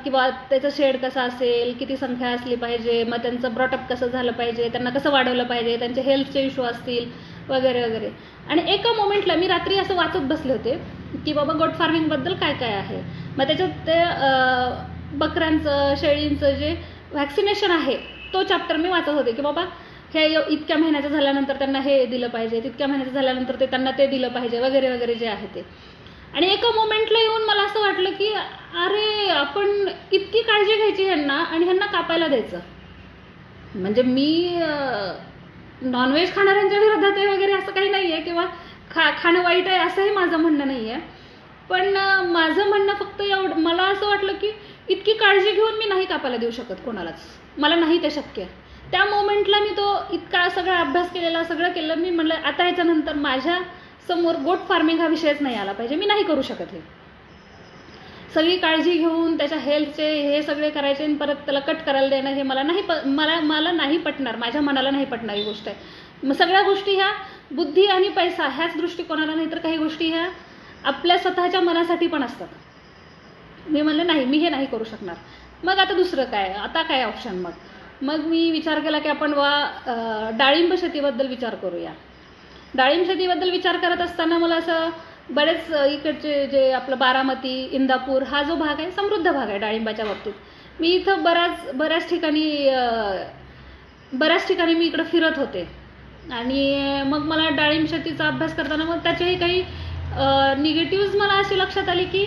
किंवा त्याचं शेड कसं असेल, किती संख्या असली पाहिजे, मग त्यांचं ब्रॉटअप कसं झालं पाहिजे, त्यांना कसं वाढवलं पाहिजे, त्यांचे हेल्थचे इश्यू असतील वगैरे वगैरे. आणि एका मोमेंटला मी रात्री असं वाचत बसले होते की बाबा गोट फार्मिंगबद्दल काय काय आहे. मग त्याच्यात ते बकऱ्यांचं, शेळींचं जे व्हॅक्सिनेशन आहे तो चॅप्टर मी वाचत होते, की बाबा हे इतक्या महिन्याचं झाल्यानंतर त्यांना हे दिलं पाहिजे, तितक्या महिन्याचं झाल्यानंतर त्यांना ते दिलं पाहिजे, वगैरे वगैरे जे आहे ते. आणि एका मोमेंटला येऊन मला असं वाटलं की अरे, आपण इतकी काळजी घ्यायची ह्यांना आणि ह्यांना कापायला द्यायचं. म्हणजे मी नॉनव्हेज खाणाऱ्यांच्या विरोधात आहे वगैरे असं काही नाही आहे, किंवा खाणं वाईट आहे असंही माझं म्हणणं नाही आहे. पण माझं म्हणणं फक्त एवढं, मला असं वाटलं की इतकी काळजी घेऊन मी नाही कापायला देऊ शकत कोणालाच, मला नाही ते शक्य. त्या मोमेंटला मी तो इतका सगळा अभ्यास केलेला, सगळं केलं. मी म्हणलं आता ह्याच्यानंतर माझ्या समोर गोट फार्मिंग हा विषयच नाही आला पाहिजे, मी नाही करू शकत. हे सगळी काळजी घेऊन त्याच्या हेल्थचे हे सगळे करायचे आणि परत त्याला कट करायला देणं, हे मला नाही पटणार, माझ्या मनाला नाही पटणारी गोष्ट आहे. मग सगळ्या गोष्टी ह्या बुद्धी आणि पैसा ह्याच दृष्टिकोनाला, नाही तर काही गोष्टी ह्या आपल्या स्वतःच्या मनासाठी पण असतात. मी म्हणलं नाही, मी हे नाही करू शकणार. मग आता दुसरं काय, आता काय ऑप्शन? मग मी विचार केला की आपण डाळिंब शेतीबद्दल विचार करूया. डाळिंब शेतीबद्दल विचार करत असताना मला असं बरेच इकडचे जे आपलं बारामती, इंदापूर हा जो भाग आहे समृद्ध भाग आहे डाळिंबाच्या बाबतीत. मी इथं बऱ्याच ठिकाणी मी इकडं फिरत होते आणि मग मला डाळिंब शेतीचा अभ्यास करताना मग त्याच्याही काही निगेटिव्ज मला अशी लक्षात आली की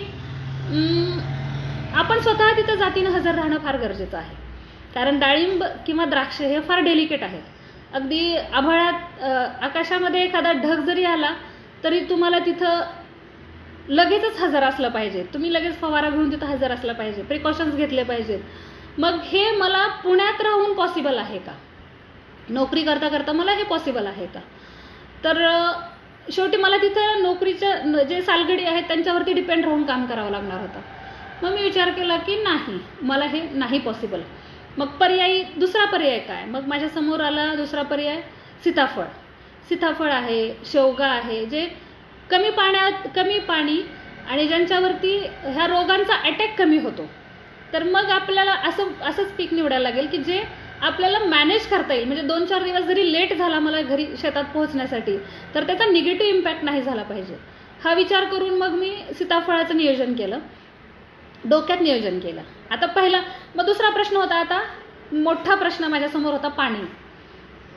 आपण स्वतः तिथं जातीनं हजर राहणं फार गरजेचं आहे. कारण डाळिंब किंवा द्राक्ष हे फार डेलिकेट आहेत. अगदी आभाळात आकाशामध्ये एखादा ढग जरी आला तरी तुम्हाला तिथं लगेचच हजर असलं पाहिजे, तुम्ही लगेच फवारा घेऊन तिथं हजर असलं पाहिजे, प्रिकॉशन्स घेतले पाहिजेत. मग हे मला पुण्यात राहून पॉसिबल आहे का? नोकरी करता करता मला हे पॉसिबल आहे का? तर शेवटी मला तिथं नोकरीच्या जे सालगडी आहेत त्यांच्यावरती डिपेंड राहून काम करावं लागणार होतं. मग मी विचार केला की नाही, मला हे नाही पॉसिबल. मग दुसरा पर्याय काय? मग माझ्यासमोर आला दुसरा पर्याय सीताफळ आहे, शेवगा आहे, जे कमी पाणी आणि ज्यांच्यावरती ह्या रोगांचा अटॅक कमी होतो. तर मग आपल्याला असंच पीक निवडायला लागेल की जे आपल्याला मॅनेज करता येईल. म्हणजे 2-4 दिवस जरी लेट झाला मला घरी शेतात पोहोचण्यासाठी तर त्याचा निगेटिव्ह इम्पॅक्ट नाही झाला पाहिजे, हा विचार करून मग मी सीताफळाचं नियोजन केलं, डोक्यात नियोजन केलं. आता मग दुसरा प्रश्न होता, आता मोठा प्रश्न माझ्यासमोर होता पाणी.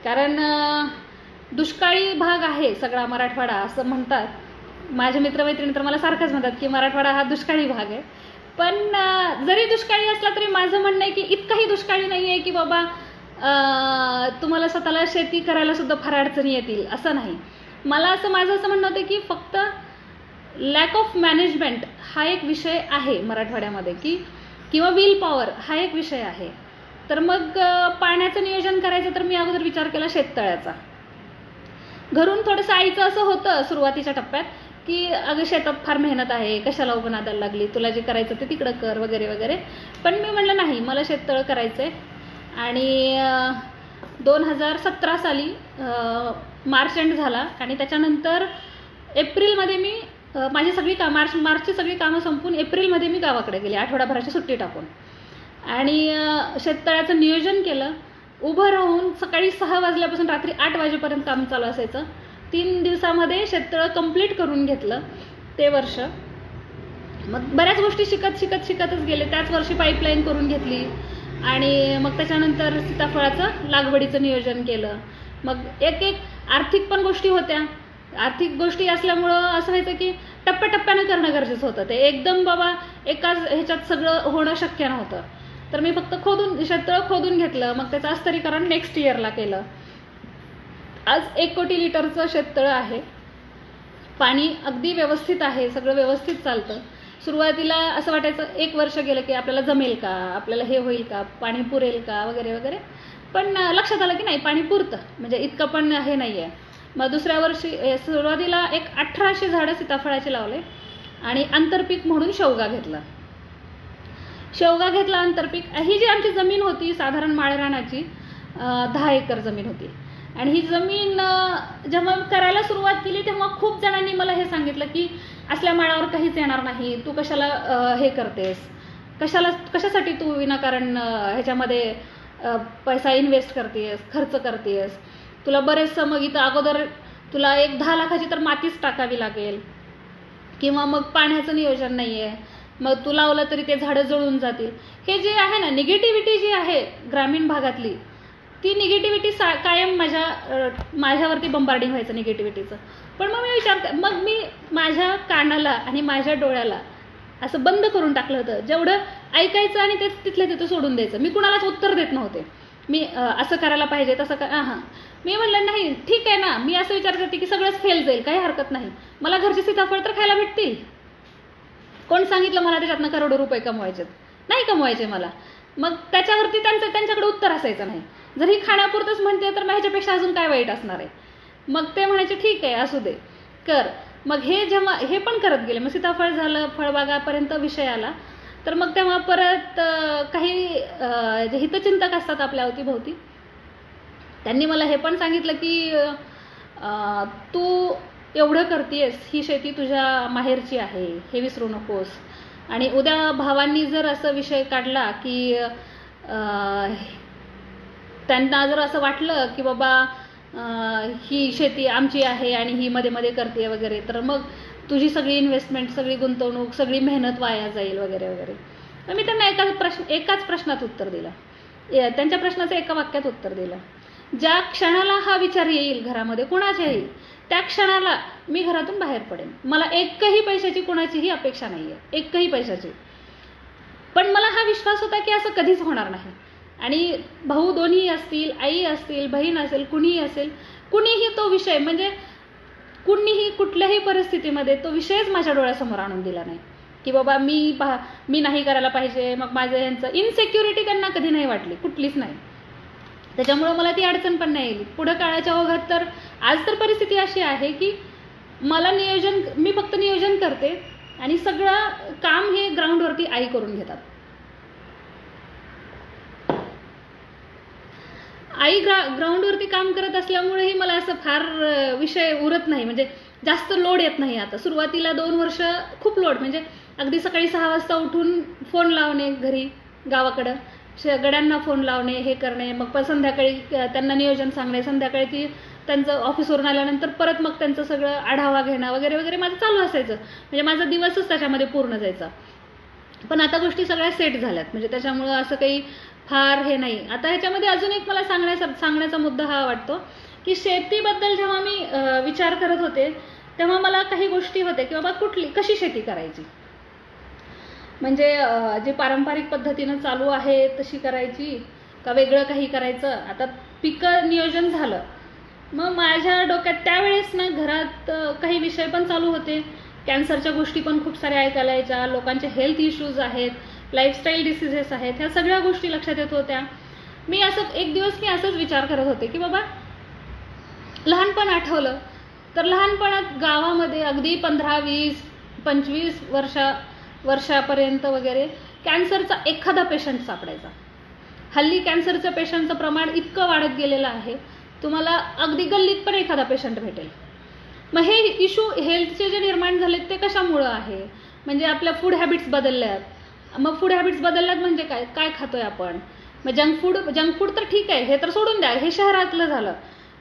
कारण दुष्काळी भाग आहे सगळा मराठवाडा असं म्हणतात. माझे मित्रमैत्रिणी तर मला सारखंच म्हणतात की मराठवाडा हा दुष्काळी भाग आहे. पण जरी दुष्काळी असला तरी माझं म्हणणं आहे की इतकाही दुष्काळी नाही आहे की बाबा तुम्हाला स्वतःला शेती करायला सुद्धा फार अडचणी येतील, असं नाही. माझं असं म्हणणं होतं की फक्त लॅक ऑफ मॅनेजमेंट हा एक विषय आहे मराठवाड्यामध्ये, किंवा विल पॉवर हा एक विषय आहे. तर मग पाण्याचं नियोजन करायचं तर मी अगोदर विचार केला शेततळ्याचा. घरून थोडंसं आईचं असं होतं सुरुवातीच्या टप्प्यात की अगं शेतात फार मेहनत आहे, कशाला उभं नादायला लागली, तुला जे करायचं ते तिकडं कर वगैरे वगैरे. पण मी म्हणलं नाही, मला शेततळं करायचं आहे. आणि 2017 साली मार्च एंड झाला आणि त्याच्यानंतर एप्रिलमध्ये मी माझी सगळी मार्चची सगळी कामं संपून एप्रिलमध्ये मी गावाकडे गेले, आठवडाभराची सुट्टी टाकून. आणि शेततळ्याचं नियोजन केलं. उभं राहून सकाळी 6 वाजल्यापासून रात्री 8 वाजेपर्यंत काम चालू असायचं. 3 दिवसामध्ये शेततळं कंप्लीट करून घेतलं ते वर्ष. मग बऱ्याच गोष्टी शिकतच गेले. त्याच वर्षी पाईपलाईन करून घेतली आणि मग त्याच्यानंतर सीताफळाचं लागवडीचं नियोजन केलं. मग एक आर्थिक पण गोष्टी होत्या. आर्थिक गोष्टी असल्यामुळं असं व्हायचं की टप्प्याटप्प्यानं करणं गरजेचं होतं. ते एकदम बाबा एकाच ह्याच्यात सगळं होणं शक्य नव्हतं. तर मी फक्त शेततळं खोदून घेतलं, मग त्याचं अस्तरीकरण नेक्स्ट इयरला केलं. आज 1 कोटी लिटरचं शेततळं आहे. पाणी अगदी व्यवस्थित आहे, सगळं व्यवस्थित चालतं. सुरुवातीला असं वाटायचं 1 वर्ष गेलं की आपल्याला जमेल का, आपल्याला हे होईल का, पाणी पुरेल का वगैरे वगैरे. पण लक्षात आलं की नाही, पाणी पुरतं, म्हणजे इतकं पण हे नाही आहे. मग दुसऱ्या वर्षी सुरुवातीला 1800 झाडं सीताफळाची लावले आणि आंतरपीक म्हणून शेवगा घेतला आंतरपीक. ही जी आमची जमीन होती साधारण माळरानाची 10 एकर जमीन होती. आणि ही जमीन जेव्हा करायला सुरुवात केली तेव्हा खूप जणांनी मला हे सांगितलं की असल्या माळावर काहीच येणार नाही, तू कशाला हे करतेस, कशासाठी तू विनाकारण ह्याच्यामध्ये पैसा इन्व्हेस्ट करतेस, खर्च करतेस, तुला बरेचसं मग इथं अगोदर तुला 10 लाखाची तर मातीच टाकावी लागेल, किंवा मग पाण्याचं नियोजन नाही आहे, मग तू लावलं तरी ते झाडं जळून जातील. हे जे आहे ना निगेटिव्हिटी जी आहे ग्रामीण भागातली, ती निगेटिव्हिटी कायम माझ्यावरती बंबार्डिंग व्हायचं निगेटिव्हिटीचं. पण मग मी माझ्या कानाला आणि माझ्या डोळ्याला असं बंद करून टाकलं होतं. जेवढं ऐकायचं आणि तेच तिथल्या तिथं सोडून द्यायचं. मी कुणालाच उत्तर देत नव्हते. मी असं करायला पाहिजे तसं हां मी म्हटलं नाही ठीक आहे ना, मी असं विचार करते की सगळंच फेल जाईल, काही हरकत नाही, मला घरचे सीताफळ तर खायला भेटतील. कोण सांगितलं मला त्याच्यातनं करोडो रुपये कमवायचे? नाही कमवायचे मला. मग त्याच्यावरती त्यांच्याकडे उत्तर असायचं नाही. जर ही खाण्यापुरतंच म्हणते तर मग ह्याच्यापेक्षा अजून काय वाईट असणार आहे. मग ते म्हणायचे ठीक आहे असू दे कर. मग हे जेव्हा हे पण करत गेले, मग सीताफळ झालं, फळबागापर्यंत विषय आला, तर मग तेव्हा परत काही जे हितचिंतक असतात आपल्या अवतीभोवती, त्यांनी मला हे पण सांगितलं की तू एवढं करतेस, ही शेती तुझ्या माहेरची आहे हे विसरू नकोस. आणि उद्या भावांनी जर असं विषय काढला की त्यांना जर असं वाटलं की बाबा ही शेती आमची आहे आणि ही मध्ये मध्ये करते वगैरे, तर मग तुझी सगळी इन्व्हेस्टमेंट, सगळी गुंतवणूक, सगळी मेहनत वाया जाईल वगैरे वगैरे. तर मी त्यांना एकाच प्रश्नात उत्तर दिलं, त्यांच्या प्रश्नाचं एका वाक्यात उत्तर दिलं. ज्या क्षणाला हा विचार येईल घरामध्ये कुणाच्याही, त्या क्षणाला मी घरातून बाहेर पडेन. मला एकही पैशाची कुणाचीही अपेक्षा नाही आहे, एकही पैशाची. पण मला हा विश्वास होता की असं कधीच होणार नाही. आणि भाऊ दोन्ही असतील, आई असतील, बहीण असेल, कुणीही असेल, कुणीही तो विषय म्हणजे कुणीही कुठल्याही परिस्थितीमध्ये तो विषयच माझ्या डोळ्यासमोर आणून दिला नाही की बाबा मी नाही करायला पाहिजे. मग माझं यांचं इनसेक्युरिटी त्यांना कधी नाही वाटली, कुठलीच नाही. त्याच्यामुळं मला ती अडचण पण नाही येईल. पुढं काळाच्या ओघात तर आज तर परिस्थिती अशी आहे की मी फक्त नियोजन करते आणि सगळं काम हे ग्राउंडवरती आई करून घेतात. आई ग्राउंडवरती काम करत असल्यामुळेही मला असं फार विषय उरत नाही, म्हणजे जास्त लोड येत नाही. आता सुरुवातीला 2 वर्ष खूप लोड, म्हणजे अगदी सकाळी 6 वाजता उठून फोन लावणे घरी गावाकडं, गड्यांना फोन लावणे, हे करणे, मग संध्याकाळी त्यांना नियोजन सांगणे, संध्याकाळी त्यांचं ऑफिसवरून आल्यानंतर परत मग त्यांचं सगळं आढावा घेणं वगैरे वगैरे माझं चालू असायचं. म्हणजे माझा दिवसच त्याच्यामध्ये पूर्ण जायचा. पण आता गोष्टी सगळ्या सेट झाल्यात, म्हणजे त्याच्यामुळं असं काही फार हे नाही. आता ह्याच्यामध्ये अजून एक मला सांगण्याचा मुद्दा हा वाटतो की शेतीबद्दल जेव्हा मी विचार करत होते तेव्हा मला काही गोष्टी होत्या की बाबा कशी शेती करायची, म्हणजे जे पारंपरिक पद्धतीनं चालू आहे तशी करायची का वेगळं काही करायचं. आता पिकं नियोजन झालं, मग माझ्या डोक्यात त्यावेळेस ना घरात काही विषय पण चालू होते. कॅन्सरच्या गोष्टी पण खूप साऱ्या ऐकायला यायच्या, लोकांचे हेल्थ इश्यूज आहेत, लाईफस्टाईल डिसिजेस आहेत, ह्या सगळ्या गोष्टी लक्षात येत होत्या. एक दिवस मी असंच विचार करत होते की बाबा लहानपण आठवलं तर लहानपणात गावामध्ये अगदी 15, 20, 25 वर्षापर्यंत वगैरे कॅन्सरचा एखादा पेशंट सापडायचा. हल्ली कॅन्सरचं पेशंटचं प्रमाण इतकं वाढत गेलेलं आहे, तुम्हाला अगदी गल्लीत पण एखादा पेशंट भेटेल. मग हे इश्यू हेल्थचे जे निर्माण झालेत ते कशामुळं आहे, म्हणजे आपल्या फूड हॅबिट्स बदलल्यात. मग फूड हॅबिट्स बदलल्यात म्हणजे काय खातोय आपण. मग जंक फूड तर ठीक आहे, हे तर सोडून द्या, हे शहरातलं झालं.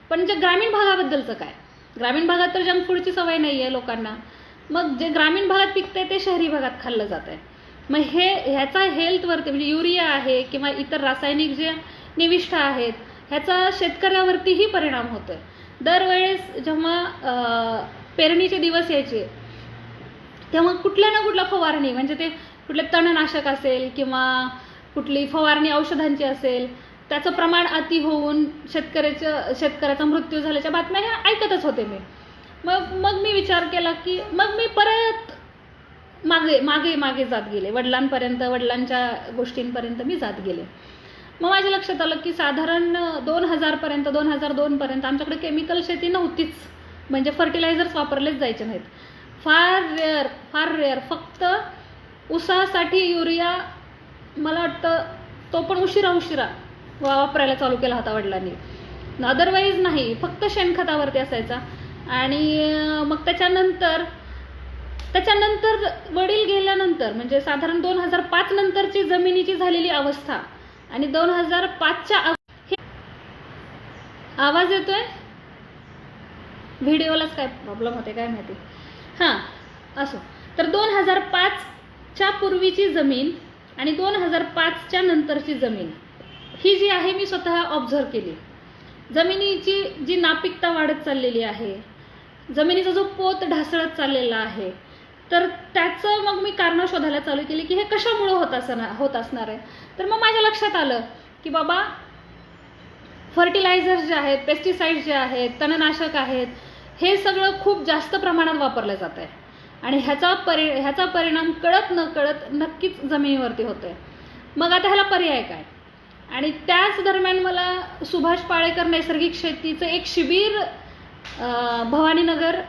पण जे ग्रामीण भागाबद्दलचं काय, ग्रामीण भागात तर जंक फूडची सवय नाही आहे लोकांना. मग जे ग्रामीण भागात पिकतंय ते शहरी भागात खाल्लं जात आहे. मग ह्याचा हेल्थवरती म्हणजे युरिया आहे किंवा इतर रासायनिक जे निविष्ठा आहेत ह्याचा शेतकऱ्यावरतीही परिणाम होतोय. दरवेळेस जेव्हा पेरणीचे दिवस यायचे तेव्हा कुठल्या ना कुठल्या फवारणी, म्हणजे ते कुठले तणनाशक असेल किंवा कुठली फवारणी औषधांची असेल, त्याचं प्रमाण अति होऊन शेतकऱ्याचा मृत्यू झाल्याच्या बातम्या ह्या ऐकतच होते मी. मग मी विचार केला की मग मी परत मागे जात गेले, वडिलांच्या गोष्टींपर्यंत मी जात गेले. मग माझ्या लक्षात आलं की साधारण 2002 पर्यंत आमच्याकडे केमिकल शेती नव्हतीच, म्हणजे फर्टिलायझर्स वापरलेच जायचे नाहीत. फार रेअर फक्त ऊसासाठी युरिया मला वाटतं तो पण उशिरा वापरायला चालू केला होता वडिलांनी, अदरवाईज नाही, फक्त शेणखतावरती असायचा. आणि मग त्याच्यानंतर वडील गेल्यानंतर म्हणजे साधारण 2005 नंतरची जमिनीची झालेली अवस्था आणि 2005च्या आवाज येतोय, व्हिडिओलाच काय प्रॉब्लेम होते काय माहिती. हां असो, तर 2005च्या पूर्वीची जमीन आणि 2005च्या नंतरची जमीन ही जी आहे मी स्वतः ऑब्झर्व केली. जमिनीची जी नापिकता वाढत चाललेली आहे, जमिनीचा जो पोत ढासळत चाललेला आहे, तर त्याचं मग मी कारणं शोधायला चालू केली की हे कशामुळं होत असणार आहे. तर मग माझ्या लक्षात आलं की बाबा फर्टिलायझर्स जे आहेत, पेस्टिसाइड्स जे आहेत, तणनाशक आहेत, हे सगळं खूप जास्त प्रमाणात वापरलं जात आहे आणि ह्याचा परिणाम कळत न कळत नक्कीच जमिनीवरती होतो आहे. मग आता ह्याला पर्याय काय? आणि त्याच दरम्यान मला सुभाष पाळेकर नैसर्गिक शेतीचं एक शिबिर भवानीनगर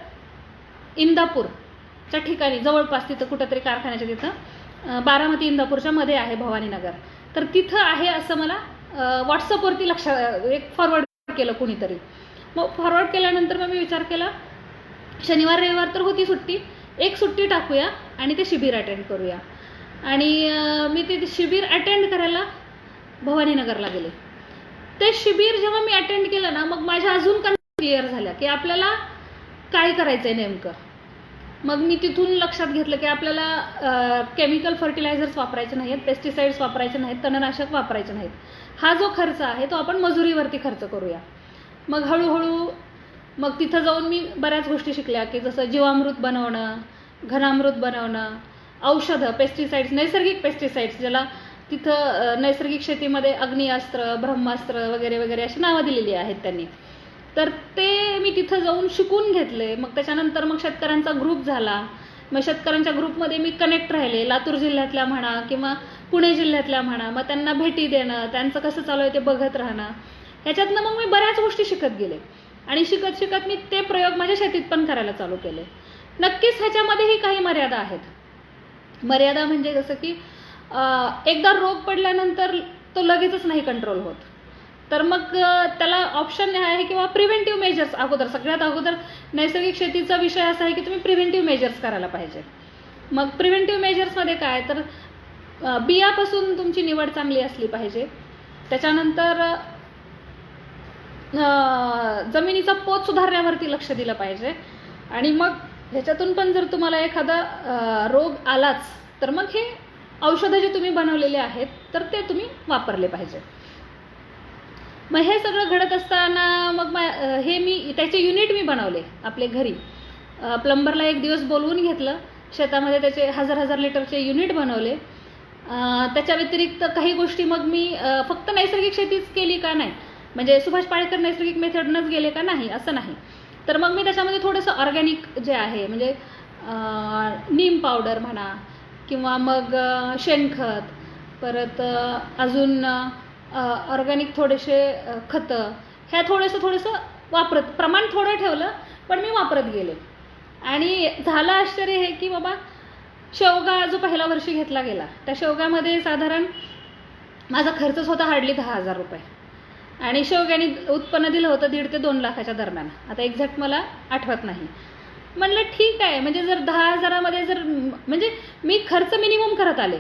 इंदापूरच्या ठिकाणी जवळपास तिथं कुठंतरी कारखान्याच्या तिथं बारामती इंदापूरच्या मध्ये आहे भवानीनगर. तर तिथं आहे असं मला व्हॉट्सअपवरती एक फॉरवर्ड केलं कुणीतरी. मग फॉरवर्ड केल्यानंतर मग मी विचार केला शनिवार रविवार तर होती सुट्टी, एक सुट्टी टाकूया आणि ते शिबिर अटेंड करूया. आणि मी ते शिबिर अटेंड करायला भवानीनगरला गेले. ते शिबिर जेव्हा मी अटेंड केलं ना, मग माझ्या अजून क्लिअर झाल्या की आपल्याला काय करायचं आहे नेमकं. मग मी तिथून लक्षात घेतलं की आपल्याला केमिकल फर्टिलायझर्स वापरायचे नाहीत, पेस्टिसाइड्स वापरायचे नाहीत, तणनाशक वापरायचे नाहीत. हा जो खर्च आहे तो आपण मजुरीवरती खर्च करूया. मग हळूहळू मग तिथं जाऊन मी बऱ्याच गोष्टी शिकल्या की जसं जीवामृत बनवणं, घनामृत बनवणं, औषधं, पेस्टिसाइड्स, नैसर्गिक पेस्टिसाइड्स ज्याला तिथं नैसर्गिक शेतीमध्ये अग्निअस्त्र, ब्रह्मास्त्र वगैरे वगैरे अशी नावं दिलेली आहेत त्यांनी. तर ते मी तिथं जाऊन शिकून घेतले. मग त्याच्यानंतर मग शेतकऱ्यांचा ग्रुप झाला. मग शेतकऱ्यांच्या ग्रुपमध्ये मी कनेक्ट राहिले, लातूर जिल्ह्यातल्या म्हणा किंवा पुणे जिल्ह्यातल्या म्हणा. मग त्यांना भेटी देणं, त्यांचं कसं चालू आहे ते बघत राहणं, ह्याच्यातनं मग मी बऱ्याच गोष्टी शिकत गेले आणि शिकत शिकत मी ते प्रयोग माझ्या शेतीत पण करायला चालू केले. नक्कीच ह्याच्यामध्येही काही मर्यादा आहेत. मर्यादा म्हणजे जसं की एकदा रोग पडल्यानंतर तो लगेचच नाही कंट्रोल होत. तर मग त्याला ऑप्शन आहे किंवा प्रिव्हेंटिव्ह मेजर्स सगळ्यात अगोदर नैसर्गिक शेतीचा विषय असा आहे की तुम्ही प्रिव्हेंटिव्ह मेजर्स करायला पाहिजे. मग प्रिव्हेंटिव्ह मेजर्समध्ये काय तर बियापासून तुमची निवड चांगली असली पाहिजे. त्याच्यानंतर जमिनीचा पोत सुधारण्यावरती लक्ष दिलं पाहिजे. आणि मग ह्याच्यातून पण जर तुम्हाला एखादा रोग आलाच तर मग हे औषधं जे तुम्ही बनवलेले आहेत तर ते तुम्ही वापरले पाहिजे. मग हे सगळं घडत असताना मग हे मी त्याचे युनिट मी बनवले आपले घरी. प्लंबरला एक दिवस बोलवून घेतलं, शेतामध्ये त्याचे 1000 लिटरचे युनिट बनवले. त्याच्या व्यतिरिक्त काही गोष्टी मग मी फक्त नैसर्गिक शेतीच केली का नाही, म्हणजे सुभाष पाळेकर नैसर्गिक मेथडनंच गेले का नाही असं नाही. तर मग मी त्याच्यामध्ये थोडंसं ऑर्गॅनिक जे आहे म्हणजे नीम पावडर म्हणा किंवा मग शेणखत, परत अजून ऑर्गॅनिक थोडेसे खतं, ह्या थोडंसं प्रमाण थोडं ठेवलं पण मी वापरत गेले. आणि झालं आश्चर्य हे की बाबा शेवगा जो पहिल्या वर्षी घेतला गेला त्या शेवगामध्ये साधारण माझा खर्चच होता हार्डली 10,000 रुपये आणि शेवग्याने उत्पन्न दिलं होतं 1.5 ते 2 लाखाच्या दरम्यान. आता एक्झॅक्ट मला आठवत नाही. म्हणलं ठीक आहे, म्हणजे जर 10,000मध्ये जर म्हणजे मी खर्च मिनिमम करत आले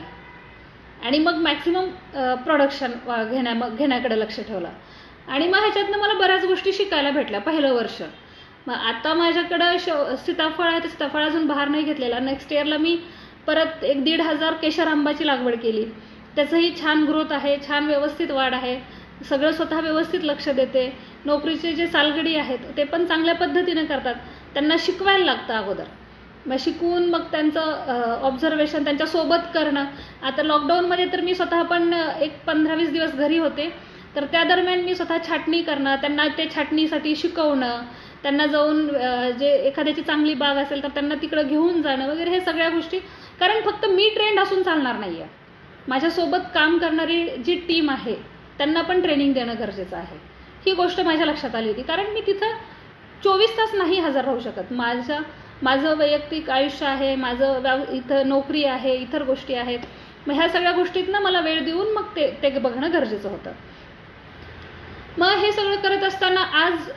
आणि मग मॅक्सिमम प्रोडक्शन घेण्याकडे लक्ष ठेवलं. आणि मग ह्याच्यातनं मला बऱ्याच गोष्टी शिकायला भेटल्या पहिलं वर्ष. मग आता माझ्याकडं सीताफळ आहे, तर सीताफळ अजून बहार नाही घेतलेला. नेक्स्ट इयरला मी परत 1,500 केशर आंबाची लागवड केली. त्याचंही छान ग्रोथ आहे, छान व्यवस्थित वाढ आहे. सगळं स्वतः व्यवस्थित लक्ष देते. नोकरीचे जे सालगडी आहेत ते पण चांगल्या पद्धतीने करतात. त्यांना शिकवायला लागतं अगोदर. मग शिकवून मग त्यांचं ऑब्झर्वेशन त्यांच्यासोबत करणं. आता लॉकडाऊनमध्ये तर मी स्वतः पण एक 15-20 दिवस घरी होते, तर त्या दरम्यान मी स्वतः छाटणी करणं, त्यांना ते छाटणीसाठी शिकवणं, त्यांना जाऊन जे एखाद्याची चांगली बाग असेल तर त्यांना तिकडं घेऊन जाणं वगैरे, हे सगळ्या गोष्टी. कारण फक्त मी ट्रेंड असून चालणार नाही आहे, माझ्यासोबत काम करणारी जी टीम आहे त्यांना पण ट्रेनिंग देणं गरजेचं आहे. ही गोष्ट माझ्या लक्षात आली होती. कारण मी तिथं 24 तास नाही हजर राहू शकत. माझं वैयक्तिक आयुष्य आहे, इथं नोकरी आहे, इतर गोष्टी आहेत. मग ह्या सगळ्या गोष्टीतनं मला वेळ देऊन मग ते बघणं गरजेचं होतं. मग हे सगळं करत असताना आज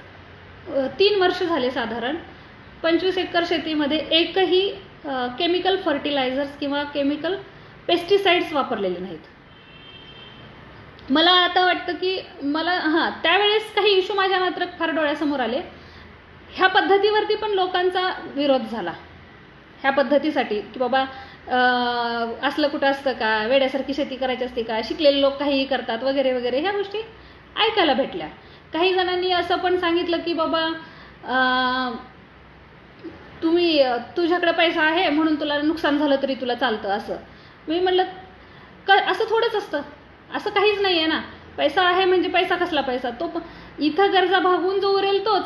3 वर्ष झाले साधारण 25 एकर शेतीमध्ये एकही केमिकल फर्टिलायझर्स किंवा केमिकल पेस्टिसाइड्स वापरलेले नाहीत. मला आता वाटतं की त्यावेळेस काही इश्यू माझ्या मात्र फार डोळ्यासमोर आले. ह्या पद्धतीवरती पण लोकांचा विरोध झाला, ह्या पद्धतीसाठी की बाबा असलं कुठं असतं का, वेड्यासारखी शेती करायची असते का, शिकलेले लोक काहीही करतात वगैरे वगैरे, ह्या गोष्टी ऐकायला भेटल्या. काही जणांनी असं पण सांगितलं की बाबा तुझ्याकडे पैसा आहे म्हणून तुला नुकसान झालं तरी तुला चालतं असं. मी म्हटलं असं थोडंच असतं, असं काहीच नाही आहे ना. पैसा आहे म्हणजे पैसा कसला पैसा, तो इथं गरजा भागवून जो उरेल तोच.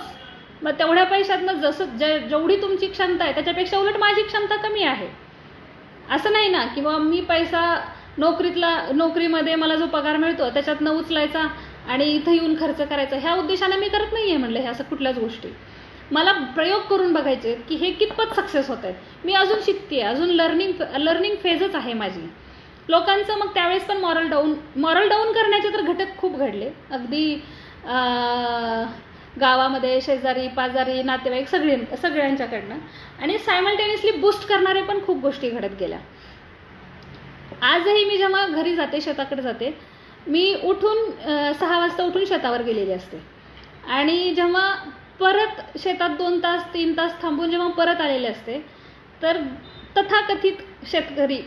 मग तेवढ्या पैशातनं जसं जेवढी तुमची क्षमता आहे त्याच्यापेक्षा उलट माझी क्षमता कमी आहे. असं नाही ना की बाबा मी पैसा नोकरीमध्ये मला जो पगार मिळतो त्याच्यातनं उचलायचा आणि इथं येऊन खर्च करायचा, ह्या उद्देशाने मी करत नाही आहे म्हणलं हे असं कुठल्याच गोष्टी. मला प्रयोग करून बघायचे की हे कितपत सक्सेस होत आहेत. मी अजून शिकते, अजून लर्निंग फेजच आहे माझी. लोकांचं मग त्यावेळेस पण मॉरल डाऊन करण्याचे तर घटक खूप घडले, अगदी गावामध्ये शेजारी पाजारी नातेवाईक सगळ्यांच्याकडनं, आणि सायमल्टेनियसली बूस्ट करणारे पण खूप गोष्टी घडत गेल्या. आजही मी जेव्हा घरी जाते, शेताकडे जाते, मी उठून 6 वाजता उठून शेतावर गेलेली असते, आणि जेव्हा परत शेतात 2 तास 3 तास थांबून जेव्हा परत आलेले असते, तर तथाकथित शेतकरी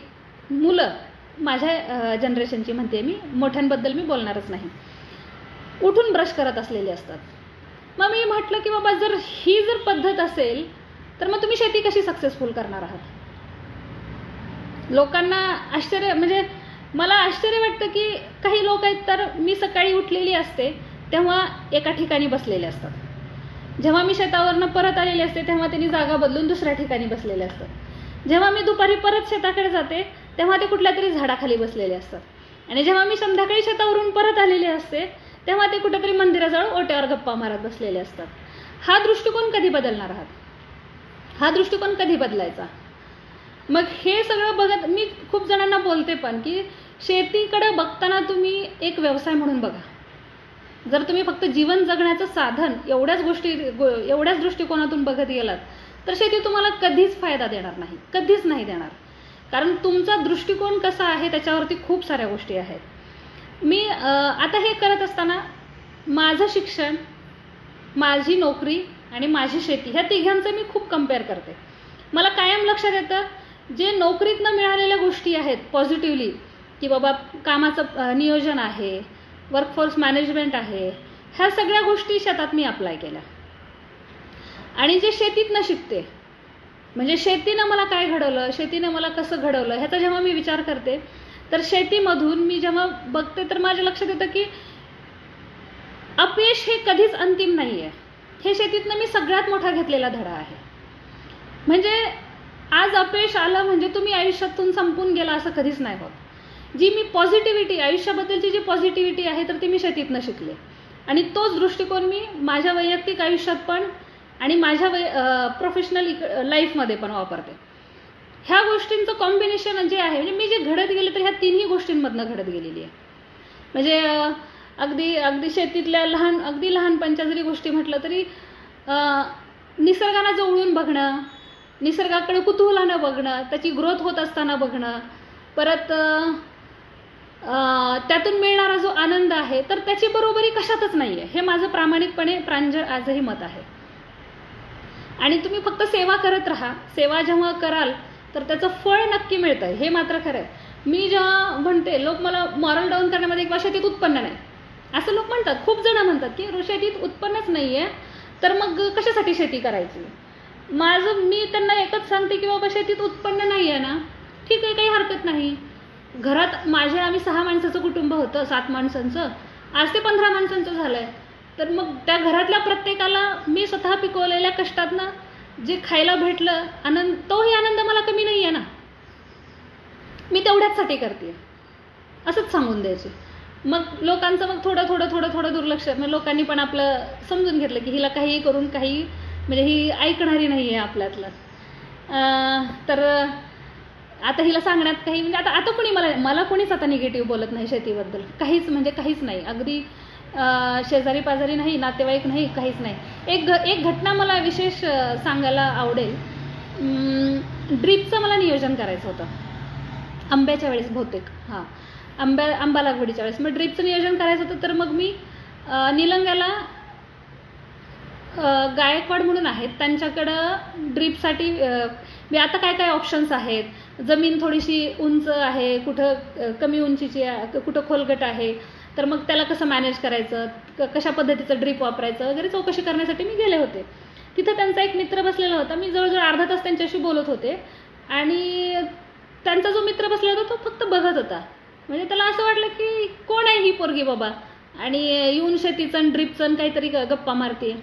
मुलं, माझ्या जनरेशनची म्हणते मी, मोठ्यांबद्दल मी बोलणारच नाही, उठून ब्रश करत असलेले असतात. मग मी म्हटलं की बाबा जर ही पद्धत असेल तर मग तुम्ही शेती कशी सक्सेसफुल करणार आहात. लोकांना म्हणजे मला आश्चर्य वाटतं की काही लोक आहेत तर मी सकाळी उठलेली असते तेव्हा एका ठिकाणी बसलेले असतात, जेव्हा मी शेतावरनं परत आलेले असते तेव्हा त्यांनी जागा बदलून दुसऱ्या ठिकाणी बसलेले असतात, जेव्हा मी दुपारी परत शेताकडे जाते तेव्हा ते कुठल्या तरी झाडाखाली बसलेले असतात, आणि जेव्हा मी संध्याकाळी शेतावरून परत आलेले असते तेव्हा ते कुठेतरी मंदिराजवळ ओट्यावर गप्पा मारत बसलेले असतात. हा दृष्टिकोन कधी बदलणार आहात, हा दृष्टिकोन कधी बदलायचा. मग हे सगळं बघत मी खूप जणांना बोलते पण की शेतीकडे बघताना तुम्ही एक व्यवसाय म्हणून बघा. जर तुम्ही फक्त जीवन जगण्याचं साधन एवढ्याच दृष्टिकोनातून बघत गेलात तर शेती तुम्हाला कधीच फायदा देणार नाही, कधीच नाही देणार. कारण तुमचा दृष्टिकोन कसा आहे त्याच्यावरती खूप साऱ्या गोष्टी आहेत. मी आता हे करत असताना माझं शिक्षण, माझी नोकरी आणि माझी शेती ह्या तिघांचं मी खूप कम्पेअर करते. मला कायम लक्षात येतं जे नोकरीतनं मिळालेल्या गोष्टी आहेत पॉझिटिव्हली, की बाबा कामाचं नियोजन आहे, वर्कफोर्स मॅनेजमेंट आहे, ह्या सगळ्या गोष्टी शेतात मी अप्लाय केल्या. आणि जे शेतीतनं शिकते, म्हणजे शेतीनं मला काय घडवलं, शेतीनं मला कसं घडवलं ह्याचा जेव्हा मी विचार करते तर शेतीमधून मी जेव्हा बघते तर माझ्या लक्षात येतं की अपयश हे कधीच अंतिम नाही आहे. हे शेतीतनं मी सगळ्यात मोठा घेतलेला धडा आहे. म्हणजे आज अपयश आलं म्हणजे तुम्ही आयुष्यातून संपून गेला असं कधीच नाही होत. जी मी पॉझिटिव्हिटी, आयुष्याबद्दलची जी पॉझिटिव्हिटी आहे तर ती मी शेतीतनं शिकले, आणि तोच दृष्टिकोन मी माझ्या वैयक्तिक आयुष्यात पण आणि माझ्या प्रोफेशनल लाईफमध्ये पण वापरते. ह्या गोष्टींचं कॉम्बिनेशन जे आहे, म्हणजे मी जे घडत गेले तर ह्या तिन्ही गोष्टींमधनं घडत गेलेली आहे. म्हणजे अगदी शेतीतल्या अगदी लहानपणच्या जरी गोष्टी म्हटलं तरी निसर्गाला जवळून बघणं, निसर्गाकडे कुतूहलानं बघणं, त्याची ग्रोथ होत असताना बघणं, परत त्यातून मिळणारा जो आनंद आहे तर त्याची बरोबरी कशातच नाही आहे, हे माझं प्रामाणिकपणे प्रांजळ आजही मत आहे. आणि तुम्ही फक्त सेवा करत राहा, सेवा जेव्हा कराल तर त्याचं फळ नक्की मिळतं, हे मात्र खरं आहे. मी जेव्हा म्हणते, लोक मला मॉरल डाऊन करण्यामध्ये किंवा शेतीत उत्पन्न नाही असं लोक म्हणतात, खूप जण म्हणतात की शेतीत उत्पन्नच नाही आहे तर मग कशासाठी शेती करायची. मी त्यांना एकच सांगते की बाबा शेतीत उत्पन्न नाही आहे ना, ठीक आहे, काही हरकत नाही. घरात आम्ही 6 माणसाचं कुटुंब होतं, 7 माणसांचं, आज ते 15 माणसांचं झालं आहे. तर मग त्या घरातल्या प्रत्येकाला मी स्वतः पिकवलेल्या कष्टातनं जे खायला भेटलं आनंद, तोही आनंद मला कमी नाही आहे ना, मी तेवढ्याचसाठी करते असंच सांगून द्यायचे. मग लोकांचं मग थोडं दुर्लक्ष, मग लोकांनी पण आपलं समजून घेतलं की हिला काही करून काही, म्हणजे ही ऐकणारी नाही आहे आपल्यातलं. तर आता हिला सांगण्यात काही, म्हणजे आता कोणी मला कोणीच आता निगेटिव्ह बोलत नाही शेतीबद्दल, काहीच नाही. अगदी शेजारी पाजारी नाही, नातेवाईक नाही, काहीच नाही. एक घटना मला विशेष सांगायला आवडेल. ड्रीपचं मला नियोजन करायचं होतं आंब्याच्या वेळेस, बहुतेक आंबा लागवडीच्या वेळेस. मग ड्रीपचं नियोजन करायचं होतं तर मग मी निलंग्याला गायकवाड म्हणून आहेत त्यांच्याकडं ड्रीपसाठी मी आता काय ऑप्शन्स आहेत, जमीन थोडीशी उंच आहे, कुठं कमी उंचीची आहे, कुठं खोलगट आहे, तर मग त्याला कसं मॅनेज करायचं, कशा पद्धतीचं ड्रीप वापरायचं वगैरे चौकशी करण्यासाठी मी गेले होते. तिथं त्यांचा एक मित्र बसलेला होता. मी जवळजवळ अर्धा तास त्यांच्याशी बोलत होते आणि त्यांचा जो मित्र बसलेला होता तो फक्त बघत होता. म्हणजे त्याला असं वाटलं की कोण आहे ही पोरगी बाबा, आणि येऊन शेतीचं ड्रिपचं काहीतरी गप्पा मारते.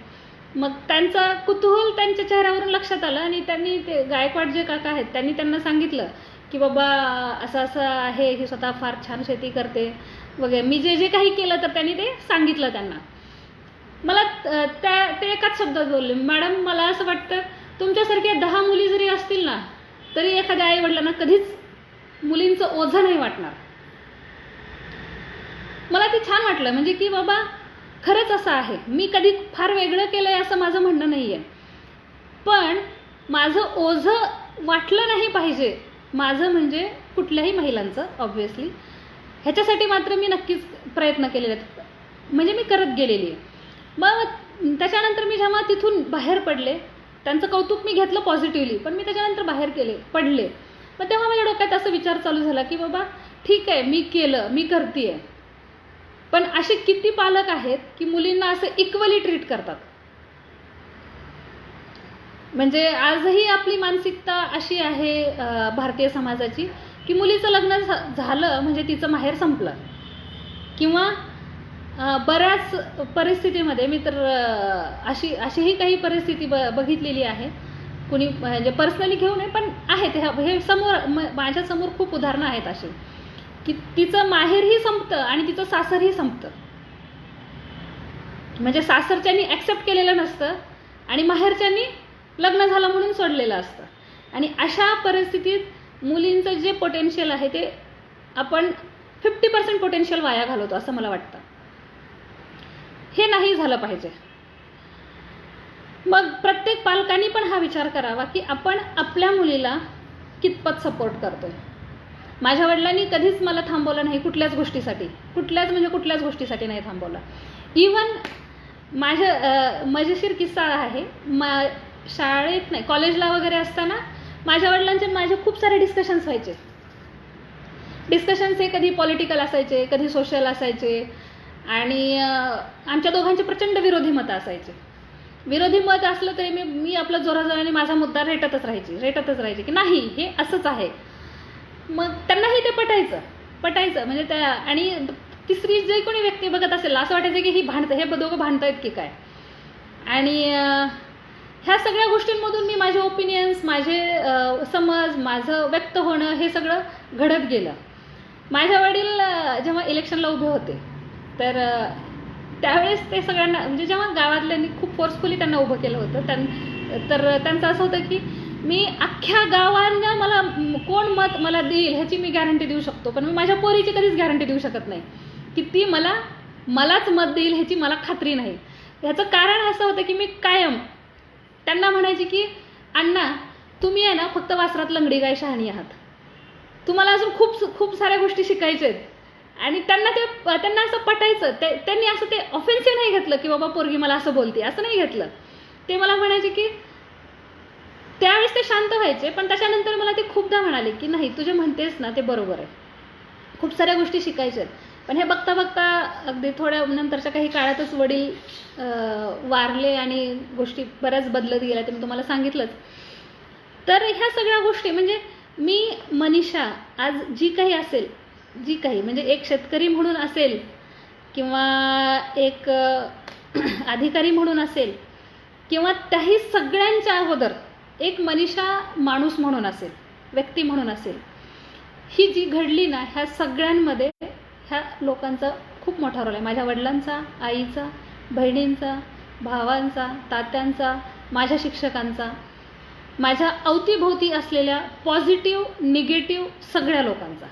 मग त्यांचा कुतूहल त्यांच्या चेहऱ्यावरून लक्षात आलं आणि त्यांनी ते गायकवाड जे काका आहेत त्यांनी त्यांना सांगितलं की बाबा असं असं आहे, ही स्वतः फार छान शेती करते वगैरे. मी जे जे काही केलं तर त्यांनी ते सांगितलं त्यांना. मला ते एकाच शब्दात बोलले, मॅडम मला असं वाटतं तुमच्यासारख्या 10 मुली जरी असतील ना तरी एखाद्या आई वडिलांना कधीच मुलींचं ओझं नाही वाटणार. मला ते छान वाटलं, म्हणजे की बाबा खरंच असं आहे. मी कधी फार वेगळं केलंय असं माझं म्हणणं नाही आहे, पण माझं ओझं वाटलं नाही पाहिजे माझं म्हणजे कुठल्याही महिलांचं ऑब्व्हियसली. ह्याच्यासाठी मात्र मी नक्कीच प्रयत्न केलेले आहेत, म्हणजे मी करत गेलेली आहे. मग त्याच्यानंतर मी जेव्हा तिथून बाहेर पडले, त्यांचं कौतुक मी घेतलं पॉझिटिव्हली, पण मी त्याच्यानंतर बाहेर पडले. मग तेव्हा माझ्या डोक्यात असा विचार चालू झाला की बाबा ठीक आहे, मी केलं, मी करते, पण असे किती पालक आहेत की मुलींना असं इक्वली ट्रीट करतात. म्हणजे आजही आपली मानसिकता अशी आहे भारतीय समाजाची की मुलीचं लग्न झालं म्हणजे तिचं माहेर संपलं. किंवा बऱ्याच परिस्थितीमध्ये मी तर अशीही काही परिस्थिती बघितलेली आहे. कुणी म्हणजे पर्सनली घेऊ नये, पण आहेत हे समोर, माझ्यासमोर खूप उदाहरणं आहेत अशी की तिचं माहेरही संपतं आणि तिचं सासरही संपतं. म्हणजे सासरच्यांनी ॲक्सेप्ट केलेलं नसतं आणि माहेरच्यांनी लग्न झालं म्हणून सोडलेलं असतं. आणि अशा परिस्थितीत मुलींचं जे पोटेन्शियल आहे ते आपण 50% पोटेन्शियल वाया घालवतो असं मला वाटतं. हे नाही झालं पाहिजे. मग प्रत्येक पालकांनी पण हा विचार करावा की आपण आपल्या मुलीला कितपत सपोर्ट करतोय. माझ्या वडिलांनी कधीच मला थांबवलं नाही कुठल्याच गोष्टीसाठी, कुठल्याच गोष्टीसाठी नाही थांबवलं. इवन मजेशीर किस्सा आहे, शाळेत नाही कॉलेजला वगैरे असताना माझ्या वडिलांचे माझे खूप सारे डिस्कशन्स व्हायचे. डिस्कशन्स हे कधी पॉलिटिकल असायचे, कधी सोशल असायचे आणि आमच्या दोघांचे प्रचंड विरोधी मतं असायचे. विरोधी मत असलं तरी मी आपलं जोराजोराने माझा मुद्दा रेटतच राहायचे की नाही हे असंच आहे. मग त्यांनाही ते पटायचं म्हणजे त्या. आणि तिसरी जे कोणी व्यक्ती बघत असेल असं वाटायचं की हे दोघं भांडतायत की काय. आणि ह्या सगळ्या गोष्टींमधून मी माझे ओपिनियन्स, माझे समज, माझं व्यक्त होणं हे सगळं घडत गेलं. माझे वडील जेव्हा इलेक्शनला उभे होते तर त्यावेळेस ते सगळ्यांना म्हणजे जेव्हा गावातल्यांनी खूप फोर्सफुली त्यांना उभं केलं होतं तर त्यांचं असं होतं की मी अख्ख्या गावांना मला कोण मत मला देईल ह्याची मी गॅरंटी देऊ शकतो, पण मी माझ्या पोरीची कधीच गॅरंटी देऊ शकत नाही की ती मलाच मत देईल ह्याची मला खात्री नाही. ह्याचं कारण असं होतं की मी कायम त्यांना म्हणायची की अण्णा तुम्ही आहे ना फक्त वासरात लंगडी गाय शहाणी आहात, तुम्हाला अजून खूप साऱ्या गोष्टी शिकायच्या आहेत. आणि त्यांना असं पटायचं. त्यांनी असं ते ऑफेन्सिव्ह नाही घेतलं की बाबा पोरगी मला असं बोलते, असं नाही घेतलं. ते मला म्हणायचे की त्यावेळेस ते शांत व्हायचे, पण त्याच्यानंतर मला ते खूपदा म्हणाले की नाही तुझे म्हणतेस ना ते बरोबर आहे, खूप साऱ्या गोष्टी शिकायच्या आहेत. पण हे बघता बघता अगदी थोड्या नंतरच्या काही काळातच वडील वारले आणि गोष्टी बऱ्याच बदलत गेल्या, ते मी तुम्हाला सांगितलंच. तर ह्या सगळ्या गोष्टी म्हणजे मी मनीषा आज जी काही म्हणजे एक शेतकरी म्हणून असेल किंवा एक अधिकारी म्हणून असेल किंवा त्याही सगळ्यांच्या अगोदर एक मनीषा माणूस म्हणून असेल, व्यक्ती म्हणून असेल, ही जी घडली ना ह्या सगळ्यांमध्ये ह्या लोकांचा खूप मोठा रोल आहे. माझ्या वडिलांचा, आईचा, बहिणींचा, भावांचा, तात्यांचा, माझ्या शिक्षकांचा, माझ्या अवतीभोवती असलेल्या पॉझिटिव्ह निगेटिव्ह सगळ्या लोकांचा.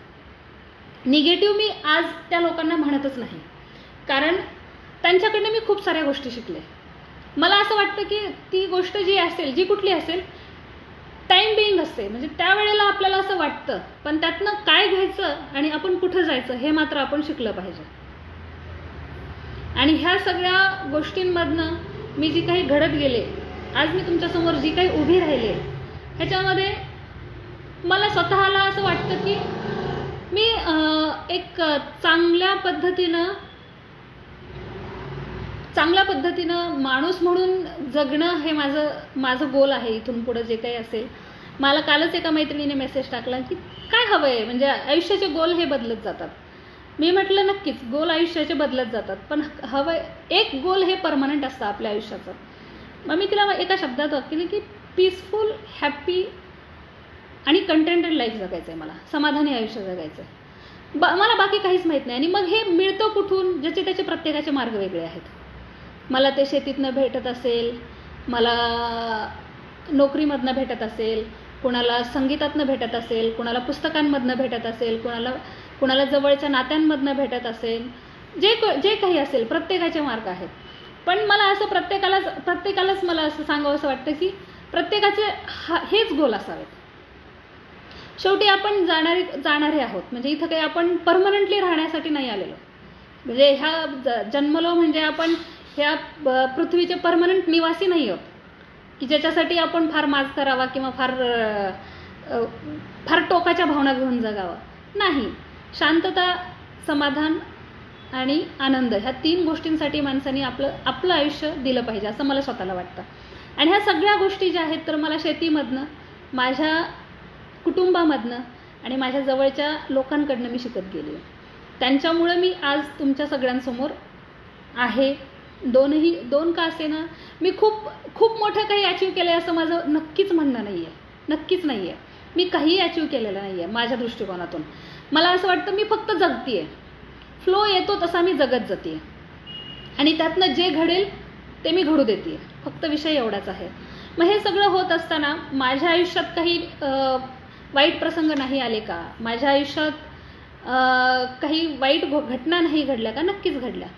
निगेटिव्ह मी आज त्या लोकांना म्हणतच नाही, कारण त्यांच्याकडनं मी खूप साऱ्या गोष्टी शिकले. मला असं वाटतं की ती गोष्ट जी असेल, जी कुठली असेल, टाईम बिईंग असते, म्हणजे त्यावेळेला आपल्याला असं वाटतं, पण त्यातनं काय घ्यायचं आणि आपण कुठं जायचं हे मात्र आपण शिकलं पाहिजे. आणि ह्या सगळ्या गोष्टींमधनं मी जी काही घडत गेले, आज मी तुमच्यासमोर जी काही उभी राहिले, ह्याच्यामध्ये मला स्वतःला असं वाटतं की मी एक चांगल्या पद्धतीनं माणूस म्हणून जगणं हे माझं गोल आहे इथून पुढं जे काही असेल. मला कालच एका मैत्रिणीने मेसेज टाकला की काय हवं आहे, म्हणजे आयुष्याचे गोल हे बदलत जातात. मी म्हटलं नक्कीच गोल आयुष्याचे बदलत जातात, पण हवं एक गोल हे परमनंट असतं आपल्या आयुष्याचं. मग मी तिला एका शब्दात केली की पीसफुल, हॅप्पी आणि कंटेंटेड लाईफ जगायचं आहे मला, समाधानी आयुष्य जगायचं आहे. मला बाकी काहीच माहीत नाही. आणि मग हे मिळतं कुठून? ज्याचे त्याचे प्रत्येकाचे मार्ग वेगळे आहेत. मला ते शेतीतनं भेटत असेल, मला नोकरीमधनं भेटत असेल, कुणाला संगीतातनं भेटत असेल, कुणाला पुस्तकांमधनं भेटत असेल, कुणाला जवळच्या नात्यांमधनं भेटत असेल, जे काही असेल प्रत्येकाचे मार्ग आहेत. पण मला असं प्रत्येकालाच मला असं सांगावं असं वाटतं की प्रत्येकाचे हेच गोल असावेत. शेवटी आपण जाणारे आहोत, म्हणजे इथं काही आपण परमनंटली राहण्यासाठी नाही आलेलो. म्हणजे ह्या जन्मलो म्हणजे आपण ह्या पृथ्वीचे परमनंट निवासी नाही आहोत की ज्याच्यासाठी आपण फार माज करावा किंवा फार टोकाच्या भावना घेऊन जगावं. नाही, शांतता, समाधान आणि आनंद ह्या 3 गोष्टींसाठी माणसाने आपलं आयुष्य दिलं पाहिजे असं मला स्वतःला वाटतं. आणि ह्या सगळ्या गोष्टी ज्या आहेत तर मला शेतीमधनं, माझ्या कुटुंबामधनं आणि माझ्या जवळच्या लोकांकडनं मी शिकत गेली. त्यांच्यामुळं मी आज तुमच्या सगळ्यांसमोर आहे. दोन का असेना, मी खूप मोठं काही अचीव केलं आहे असं माझं नक्कीच म्हणणं नाही आहे, नक्कीच नाही आहे. मी काहीही अचीव केलेलं नाही आहे माझ्या दृष्टिकोनातून. मला असं वाटतं मी फक्त जगते आहे, फ्लो येतो तसा मी जगत जाते आणि त्यातनं जे घडेल ते मी घडू देते, फक्त विषय एवढाच आहे. मग हे सगळं होत असताना माझ्या आयुष्यात काही वाईट प्रसंग नाही आले का? माझ्या आयुष्यात काही वाईट घटना नाही घडल्या का? नक्कीच घडल्या.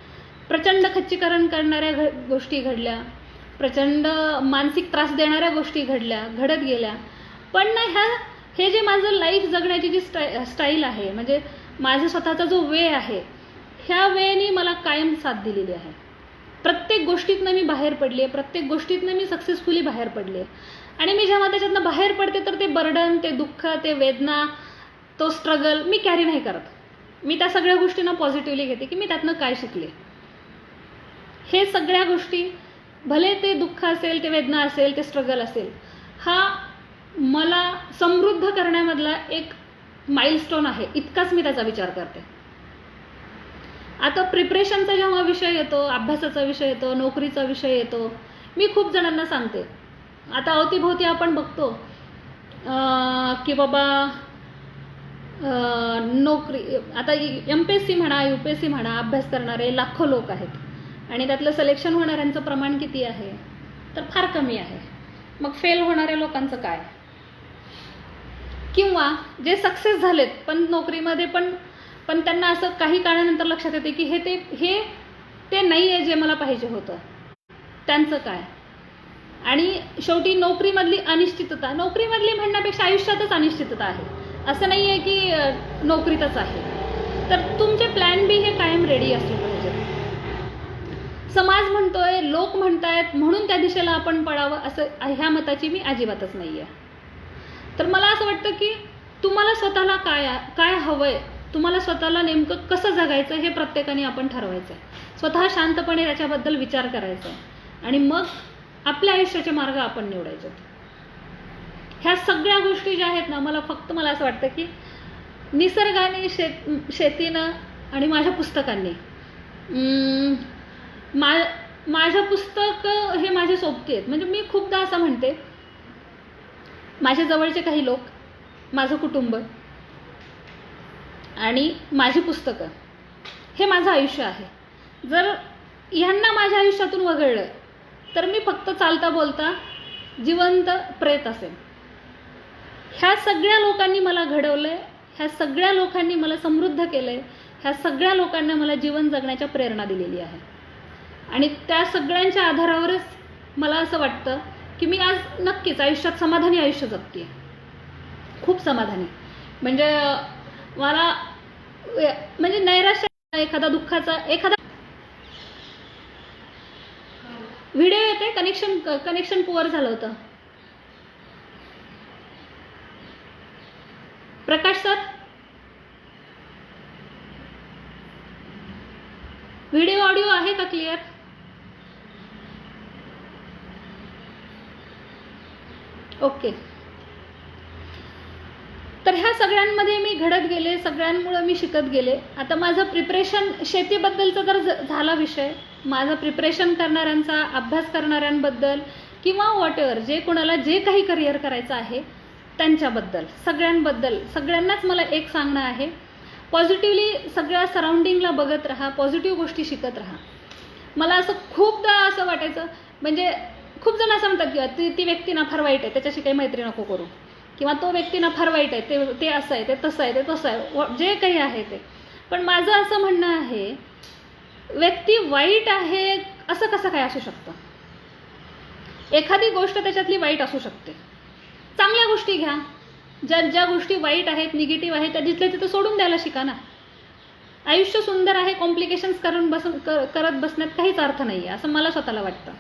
प्रचंड खच्चीकरण करणाऱ्या गोष्टी घडल्या, प्रचंड मानसिक त्रास देणाऱ्या गोष्टी घडत गेल्या. पण ना हे जे माझं लाईफ जगण्याची जी स्टाईल आहे, म्हणजे माझा स्वतःचा जो वे आहे, ह्या वेळेने मला कायम साथ दिलेली आहे. प्रत्येक गोष्टीतनं मी बाहेर पडली आहे, प्रत्येक गोष्टीतनं मी सक्सेसफुली बाहेर पडली आहे. आणि मी जेव्हा त्याच्यातनं बाहेर पडते तर ते बर्डन, ते दुःख, ते वेदना, तो स्ट्रगल मी कॅरी नाही करत. मी त्या सगळ्या गोष्टींना पॉझिटिव्हली घेते की मी त्यातनं काय शिकले. हे सगळ्या गोष्टी, भले ते दुःख असेल, ते वेदना असेल, ते स्ट्रगल असेल, हा मला समृद्ध करण्यामधला एक माइलस्टोन आहे, इतकाच मी त्याचा विचार करते. आता प्रिपरेशनचा जेव्हा विषय येतो, अभ्यासाचा विषय येतो, नोकरीचा विषय येतो, मी खूप जणांना सांगते. आता अवतीभोवती आपण बघतो की बाबा नोकरी, आता MPSC म्हणा, UPSC म्हणा, अभ्यास करणारे लाखो लोक आहेत आणि त्यातलं सिलेक्शन होणाऱ्यांचं प्रमाण किती आहे? तर फार कमी आहे. मग फेल होणाऱ्या लोकांचं काय? किंवा जे सक्सेस झालेत पण नोकरीमध्ये पण त्यांना असं काही काळानंतर लक्षात येते की हे नाही आहे जे मला पाहिजे होतं, त्यांचं काय? आणि शेवटी नोकरीमधली अनिश्चितता, नोकरीमधली म्हणण्यापेक्षा आयुष्यातच अनिश्चितता आहे. असं नाही आहे की नोकरीतच आहे. तर तुमचे प्लॅन बी हे कायम रेडी असले पाहिजेत. समाज म्हणतोय, लोक म्हणतायत म्हणून त्या दिशेला आपण पळावं असं ह्या मताची मी अजिबातच नाही आहे. तर मला असं वाटतं की तुम्हाला स्वतःला काय हवंय, तुम्हाला स्वतःला नेमकं कसं जगायचं हे प्रत्येकाने आपण ठरवायचं आहे. स्वतः शांतपणे त्याच्याबद्दल विचार करायचा आणि मग आपल्या आयुष्याचे मार्ग आपण निवडायचे. ह्या सगळ्या गोष्टी ज्या आहेत ना, मला असं वाटतं की निसर्गाने, शेतीनं आणि माझ्या पुस्तकांनी, माझं पुस्तक हे माझे सोबती आहेत. म्हणजे मी खूपदा असं म्हणते, माझ्या जवळचे काही लोक, माझं कुटुंब आणि माझी पुस्तकं हे माझं आयुष्य आहे. जर ह्यांना माझ्या आयुष्यातून वगळलं तर मी फक्त चालता बोलता जिवंत प्रेत असेल. ह्या सगळ्या लोकांनी मला घडवलंय, ह्या सगळ्या लोकांनी मला समृद्ध केलंय, ह्या सगळ्या लोकांना मला जीवन जगण्याच्या प्रेरणा दिलेली आहे. आणि त्या सगळ्यांच्या आधारावरच मला असं वाटतं की मी आज नक्कीच आयुष्यात समाधानी आयुष्य जगते, खूप समाधानी. म्हणजे मला म्हणजे नैराश्य, एखादा दुःखाचा एखादा व्हिडिओ येते, कनेक्शन पुअर झालं होतं. प्रकाश सर, व्हिडिओ ऑडिओ आहे का क्लिअर? ओके. तर ह्या सगळ्यांमध्ये मी घडत गेले, सगळ्यांमुळं मी शिकत गेले. आता माझं प्रिपरेशन शेतीबद्दलचा जर झाला विषय, माझं प्रिपरेशन करणाऱ्यांचा, अभ्यास करणाऱ्यांबद्दल किंवा वॉटेवर जे कोणाला जे काही करिअर करायचं आहे त्यांच्याबद्दल, सगळ्यांनाच मला एक सांगणं आहे, पॉझिटिव्हली सगळ्या सराउंडिंगला बघत राहा, पॉझिटिव्ह गोष्टी शिकत राहा. मला असं खूपदा असं वाटायचं, म्हणजे खूप जण असं म्हणतात की ती व्यक्ती ना फार वाईट आहे, त्याच्याशी काही मैत्री नको करू, किंवा तो व्यक्ती ना फार वाईट आहे, ते असं आहे, ते तसं आहे, ते तसं आहे, जे काही आहे ते. पण माझं असं म्हणणं आहे, व्यक्ती वाईट आहे असं कसं काय असू शकतं? एखादी गोष्ट त्याच्यातली वाईट असू शकते. चांगल्या गोष्टी घ्या, ज्या गोष्टी वाईट आहेत, निगेटिव्ह आहेत, त्या जिथल्या तिथं सोडून द्यायला शिका ना. आयुष्य सुंदर आहे, कॉम्प्लिकेशन्स करत बसण्यात काहीच अर्थ नाही आहे, असं मला स्वतःला वाटतं.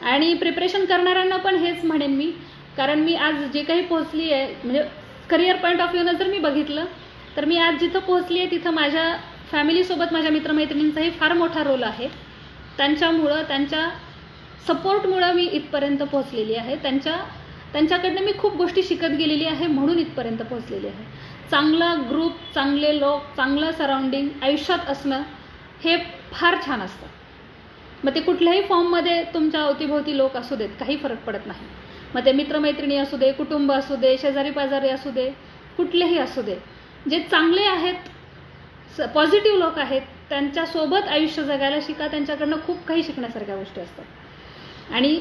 आणि प्रिपरेशन करणाऱ्यांना पण हेच म्हणेन मी, कारण मी आज जे काही पोहोचली आहे, म्हणजे करिअर पॉईंट ऑफ व्ह्यूनं जर मी बघितलं तर मी आज जिथं पोहोचली आहे तिथं माझ्या फॅमिलीसोबत माझ्या मित्रमैत्रिणींचाही फार मोठा रोल आहे. त्यांच्यामुळं, त्यांच्या सपोर्टमुळं मी इथपर्यंत पोहोचलेली आहे. त्यांच्याकडनं मी खूप गोष्टी शिकत गेलेली आहे, म्हणून इथपर्यंत पोहोचलेली आहे. चांगला ग्रुप, चांगले लोक, चांगलं सराउंडिंग आयुष्यात असणं हे फार छान असतं. मग ते कुठल्याही फॉर्ममध्ये तुमच्या अवतीभोवती लोक असू देत, काही फरक पडत नाही. मग ते मित्रमैत्रिणी असू दे, कुटुंब असू दे, शेजारी पाजारी असू दे, कुठलेही असू दे, जे चांगले आहेत, पॉझिटिव्ह लोक आहेत, त्यांच्यासोबत आयुष्य जगायला शिका. त्यांच्याकडनं खूप काही शिकण्यासारख्या गोष्टी असतात. आणि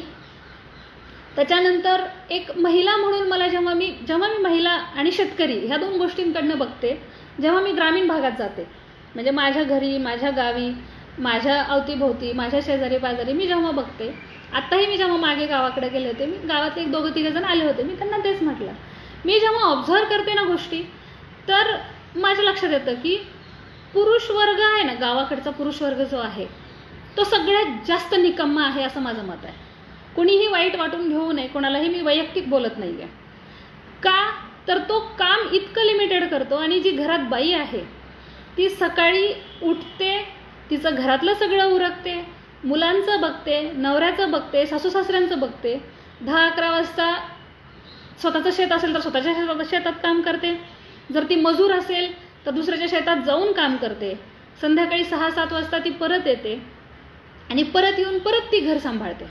त्याच्यानंतर एक महिला म्हणून मला जेव्हा मी महिला आणि शेतकरी ह्या दोन गोष्टींकडनं बघते, जेव्हा मी ग्रामीण भागात जाते, म्हणजे माझ्या घरी, माझ्या गावी, माझ्या अवतीभोवती, माझ्या शेजारी पाजारी मी जेव्हा बघते, आत्ताही मी जेव्हा मागे गावाकडे गेले होते, मी गावातले 1-2-3 जण आले होते, मी त्यांना तेच म्हटलं, मी जेव्हा ऑब्झर्व करते ना गोष्टी, तर माझ्या लक्षात येतं की पुरुष वर्ग आहे ना, गावाकडचा पुरुष वर्ग जो आहे तो सगळ्यात जास्त निकम्मा आहे, असं माझं मत आहे. कुणीही वाईट वाटून घेऊ नये, कोणालाही मी वैयक्तिक बोलत नाही आहे. का तर तो काम इतकं लिमिटेड करतो, आणि जी घरात बाई आहे ती सकाळी उठते, तिचं घरातलं सगळं उरकते, मुलांचं बघते, नवऱ्याचं बघते, सासू सासऱ्यांचं बघते, 10-11 वाजता स्वतःचं शेत असेल तर स्वतःच्या शेतात काम करते, जर ती मजूर असेल तर दुसऱ्याच्या शेतात जाऊन काम करते, संध्याकाळी 6-7 वाजता ती परत येते, आणि परत येऊन परत ती घर सांभाळते.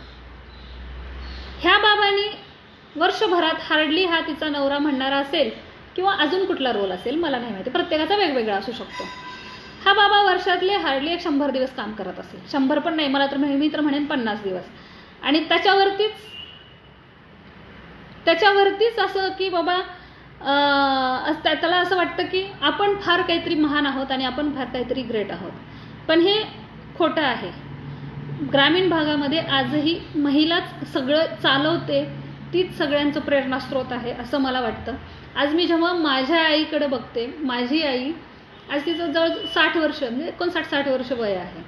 ह्या बाबांनी वर्षभरात हार्डली हा तिचा नवरा म्हणणारा असेल किंवा अजून कुठला रोल असेल मला नाही माहिती, प्रत्येकाचा वेगवेगळा असू शकतो. हा बाबा वर्षातले हार्डली 100 दिवस काम करत असेल, 100 पण नाही, मला तर मी तर म्हणेन 50 दिवस. आणि त्याच्यावरतीच असं की बाबा त्याला असं वाटतं की आपण फार काहीतरी महान आहोत आणि आपण फार काहीतरी ग्रेट आहोत. पण हे खोटं आहे. ग्रामीण भागामध्ये आजही महिलाच सगळं चालवते, तीच सगळ्यांचं प्रेरणास्रोत आहे असं मला वाटतं. आज मी जेव्हा माझ्या आईकडे बघते, माझी आई आज तिचं जवळ 60 वर्ष, म्हणजे 59-60 वर्ष वय आहे,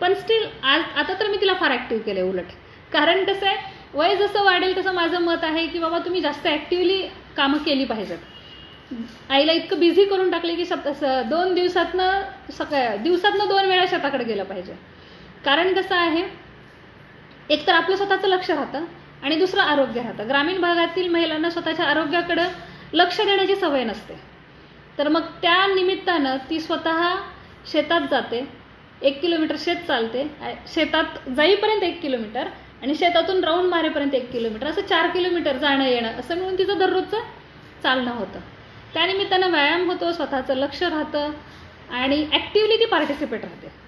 पण स्टील आता तर मी तिला फार ॲक्टिव्ह केलं उलट. कारण कसं आहे, वय जसं वाढेल तसं माझं मत आहे की बाबा तुम्ही जास्त ॲक्टिव्हली कामं केली पाहिजेत. आईला इतकं बिझी करून टाकले की दिवसातनं 2 वेळा शेताकडे गेलं पाहिजे. कारण कसं आहे, एक तर आपलं स्वतःचं लक्ष राहतं आणि दुसरं आरोग्य राहतं. ग्रामीण भागातील महिलांना स्वतःच्या आरोग्याकडं लक्ष देण्याची सवय नसते, तर मग त्या निमित्तानं ती स्वतः शेतात जाते, 1 किलोमीटर शेत चालते, शेतात जाईपर्यंत 1 किलोमीटर आणि शेतातून राऊंड मारेपर्यंत 1 किलोमीटर, असं 4 किलोमीटर जाणं येणं, असं मिळून तिचं दररोजचं चालणं होतं. त्यानिमित्तानं व्यायाम होतो, स्वतःचं लक्ष राहतं आणि ॲक्टिव्हली ती पार्टिसिपेट राहते.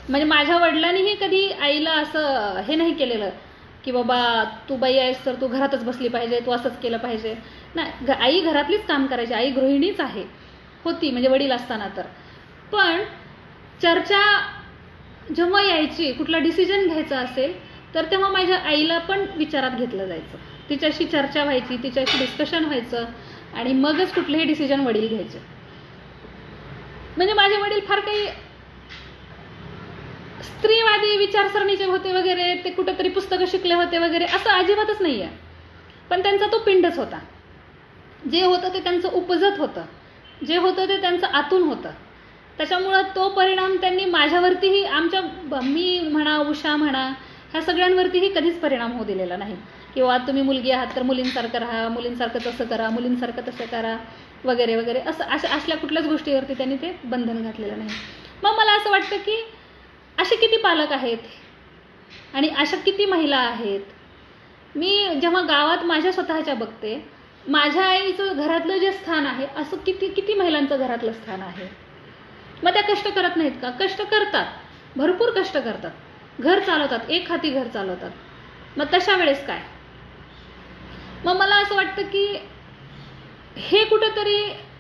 म्हणजे माझ्या वडिलांनीही कधी आईला असं हे नाही केलेलं की बाबा तू बाई आहेस तर तू घरातच बसली पाहिजे, तू असंच केलं पाहिजे. नाही, आई घरातलीच काम करायची, आई गृहिणीच होती म्हणजे वडील असताना. तर पण चर्चा जेव्हा यायची, कुठला डिसिजन घ्यायचा असेल तर तेव्हा माझ्या आईला पण विचारात घेतलं जायचं, तिच्याशी चर्चा व्हायची, तिच्याशी डिस्कशन व्हायचं आणि मगच कुठलेही डिसिजन वडील घ्यायचे. म्हणजे माझे वडील फार काही स्त्रीवादी विचारसरणीचे होते वगैरे, ते कुठेतरी पुस्तकं शिकले होते वगैरे, असं अजिबातच नाही आहे. पण त्यांचा तो पिंडच होता. जे होतं ते त्यांचं उपजत होतं, जे होतं ते त्यांचं आतून होतं. त्याच्यामुळं तो परिणाम त्यांनी माझ्यावरतीही, मी म्हणा, उषा म्हणा, ह्या सगळ्यांवरतीही कधीच परिणाम होऊ दिलेला नाही. किंवा तुम्ही मुलगी आहात तर मुलींसारखं राहा, मुलींसारखं तसं करा, मुलींसारखं तसं करा वगैरे वगैरे, असल्या कुठल्याच गोष्टीवरती त्यांनी ते बंधन घातलेलं नाही. मग मला असं वाटतं की असे किती पालक आहेत आणि अशा किती महिला आहेत. मी जेव्हा गावात माझ्या स्वतःच्या बघते, माझ्या आईचं घरातलं जे स्थान आहे असं किती महिलांचं घरातलं स्थान आहे. मग त्या कष्ट करत नाहीत का? कष्ट करतात, भरपूर कष्ट करतात, घर चालवतात, एक हाती घर चालवतात. मग तशा वेळेस काय? मग मला असं वाटतं की हे कुठंतरी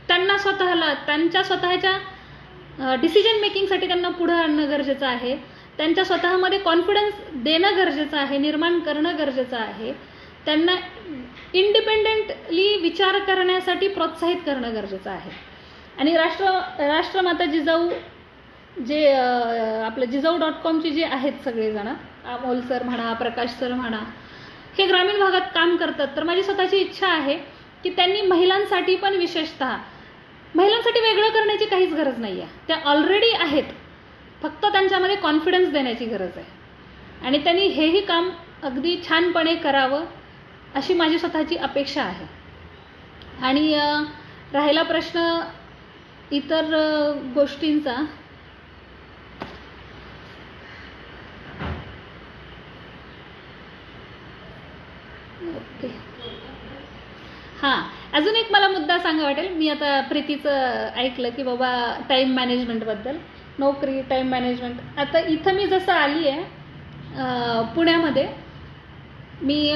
त्यांना स्वतःला त्यांच्या स्वतःच्या डिसिजन मेकिंगसाठी त्यांना पुढं आणणं गरजेचं आहे. त्यांच्या स्वतःमध्ये कॉन्फिडन्स देणं गरजेचं आहे, निर्माण करणं गरजेचं आहे. त्यांना इंडिपेंडेंटली विचार करण्यासाठी प्रोत्साहित करणं गरजेचं आहे. आणि राष्ट्रमाता जिजाऊ जे आपलं jizaऊ.com जे आहेत सगळेजण, अमोल सर म्हणा, प्रकाश सर म्हणा, हे ग्रामीण भागात काम करतात. तर माझी स्वतःची इच्छा आहे की त्यांनी महिलांसाठी पण, विशेषतः महिलांसाठी वेगळं करण्याची काहीच गरज नाही आहे. त्या ऑलरेडी आहेत, फक्त त्यांच्यामध्ये कॉन्फिडन्स देण्याची गरज आहे. आणि त्यांनी हेही काम अगदी छानपणे करावं अशी माझी स्वतःची अपेक्षा आहे. आणि राहिला प्रश्न इतर गोष्टींचा, ओके, हां, अजून एक मला मुद्दा सांगा वाटेल. मी आता प्रीतीचं ऐकलं की बाबा टाईम मॅनेजमेंटबद्दल, नोकरी, टाईम मॅनेजमेंट. आता इथं मी जसं आली आहे पुण्यामध्ये, मी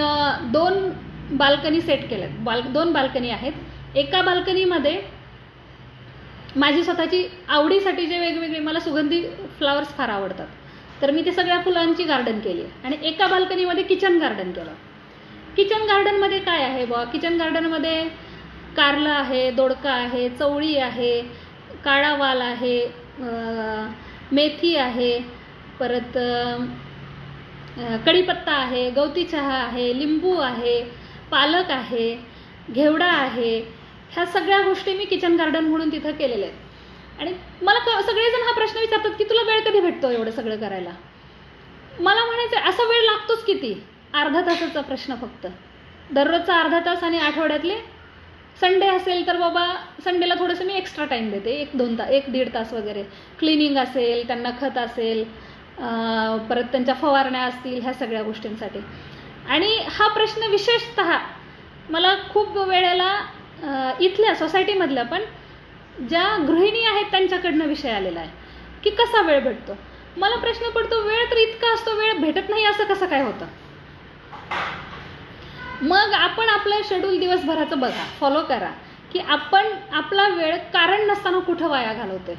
2 बाल्कनी सेट केल्यात. 2 बाल्कनी आहेत. एका बाल्कनीमध्ये माझी स्वतःची आवडीसाठी जे वेगवेगळे, मला सुगंधी फ्लावर्स फार आवडतात, तर मी ते सगळ्या फुलांची गार्डन केली. आणि एका बाल्कनीमध्ये किचन गार्डन केलं. किचन गार्डनमध्ये काय आहे बुवा? किचन गार्डनमध्ये कारलं आहे, दोडका आहे, चवळी आहे, काळा वाल आहे, मेथी आहे, परत कढीपत्ता आहे, गवती चहा आहे, लिंबू आहे, पालक आहे, घेवडा आहे. ह्या सगळ्या गोष्टी मी किचन गार्डन म्हणून तिथं केलेल्या आहेत. आणि मला सगळेजण हा प्रश्न विचारतात की तुला वेळ कधी भेटतो एवढं सगळं करायला? मला म्हणायचं असा वेळ लागतोच किती? अर्धा तासाचा प्रश्न फक्त. दररोजचा अर्धा तास, आणि आठवड्यातले संडे असेल तर बाबा संडेला थोडंसं मी एक्स्ट्रा टाईम देते, 1-1.5 तास वगैरे. क्लिनिंग असेल, त्यांना खत असेल, परत त्यांच्या फवारण्या असतील, ह्या सगळ्या गोष्टींसाठी. आणि हा प्रश्न विशेषतः मला खूप वेळेला इथल्या सोसायटीमधल्या पण ज्या गृहिणी आहेत त्यांच्याकडनं विषय आलेला आहे की कसा वेळ भेटतो. मला प्रश्न पडतो, वेळ तर इतका असतो, वेळ भेटत नाही असं कसं काय होतं? मग आपण आपलं शेड्यूल दिवसभराचं बघा, फॉलो करा की आपण आपला वेळ कारण नसताना कुठं वाया घालवतोय.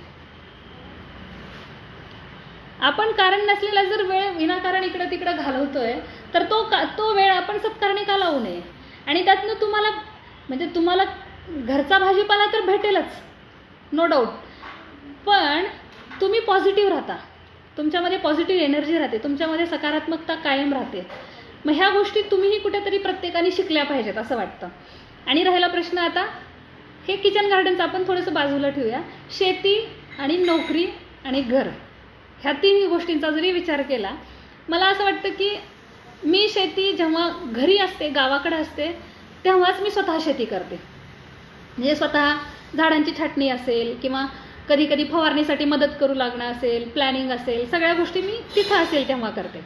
आपण कारण नसलेला जर वेळ विनाकारण इकडं तिकडं घालवतोय तर तो वेळ आपण सत्कारणी का लावू नये. आणि त्यातनं तुम्हाला घरचा भाजीपाला तर भेटेलच, नो डाऊट, पण तुम्ही पॉझिटिव्ह राहता, तुमच्यामध्ये पॉझिटिव्ह एनर्जी राहते, तुमच्यामध्ये सकारात्मकता कायम राहते. मग ह्या गोष्टी तुम्हीही कुठेतरी प्रत्येकाने शिकल्या पाहिजेत असं वाटतं. आणि राहिला प्रश्न आता, हे किचन गार्डनचं आपण थोडंसं बाजूला ठेवूया. शेती आणि नोकरी आणि घर, ह्या 3 गोष्टींचा जरी विचार केला, मला असं वाटतं की मी शेती जेव्हा घरी असते, गावाकडे असते, तेव्हाच मी स्वतः शेती करते. म्हणजे स्वतः झाडांची छाटणी असेल किंवा कधी कधी फवारणीसाठी मदत करू लागणं असेल, प्लॅनिंग असेल, सगळ्या गोष्टी मी तिथं असेल तेव्हा करते.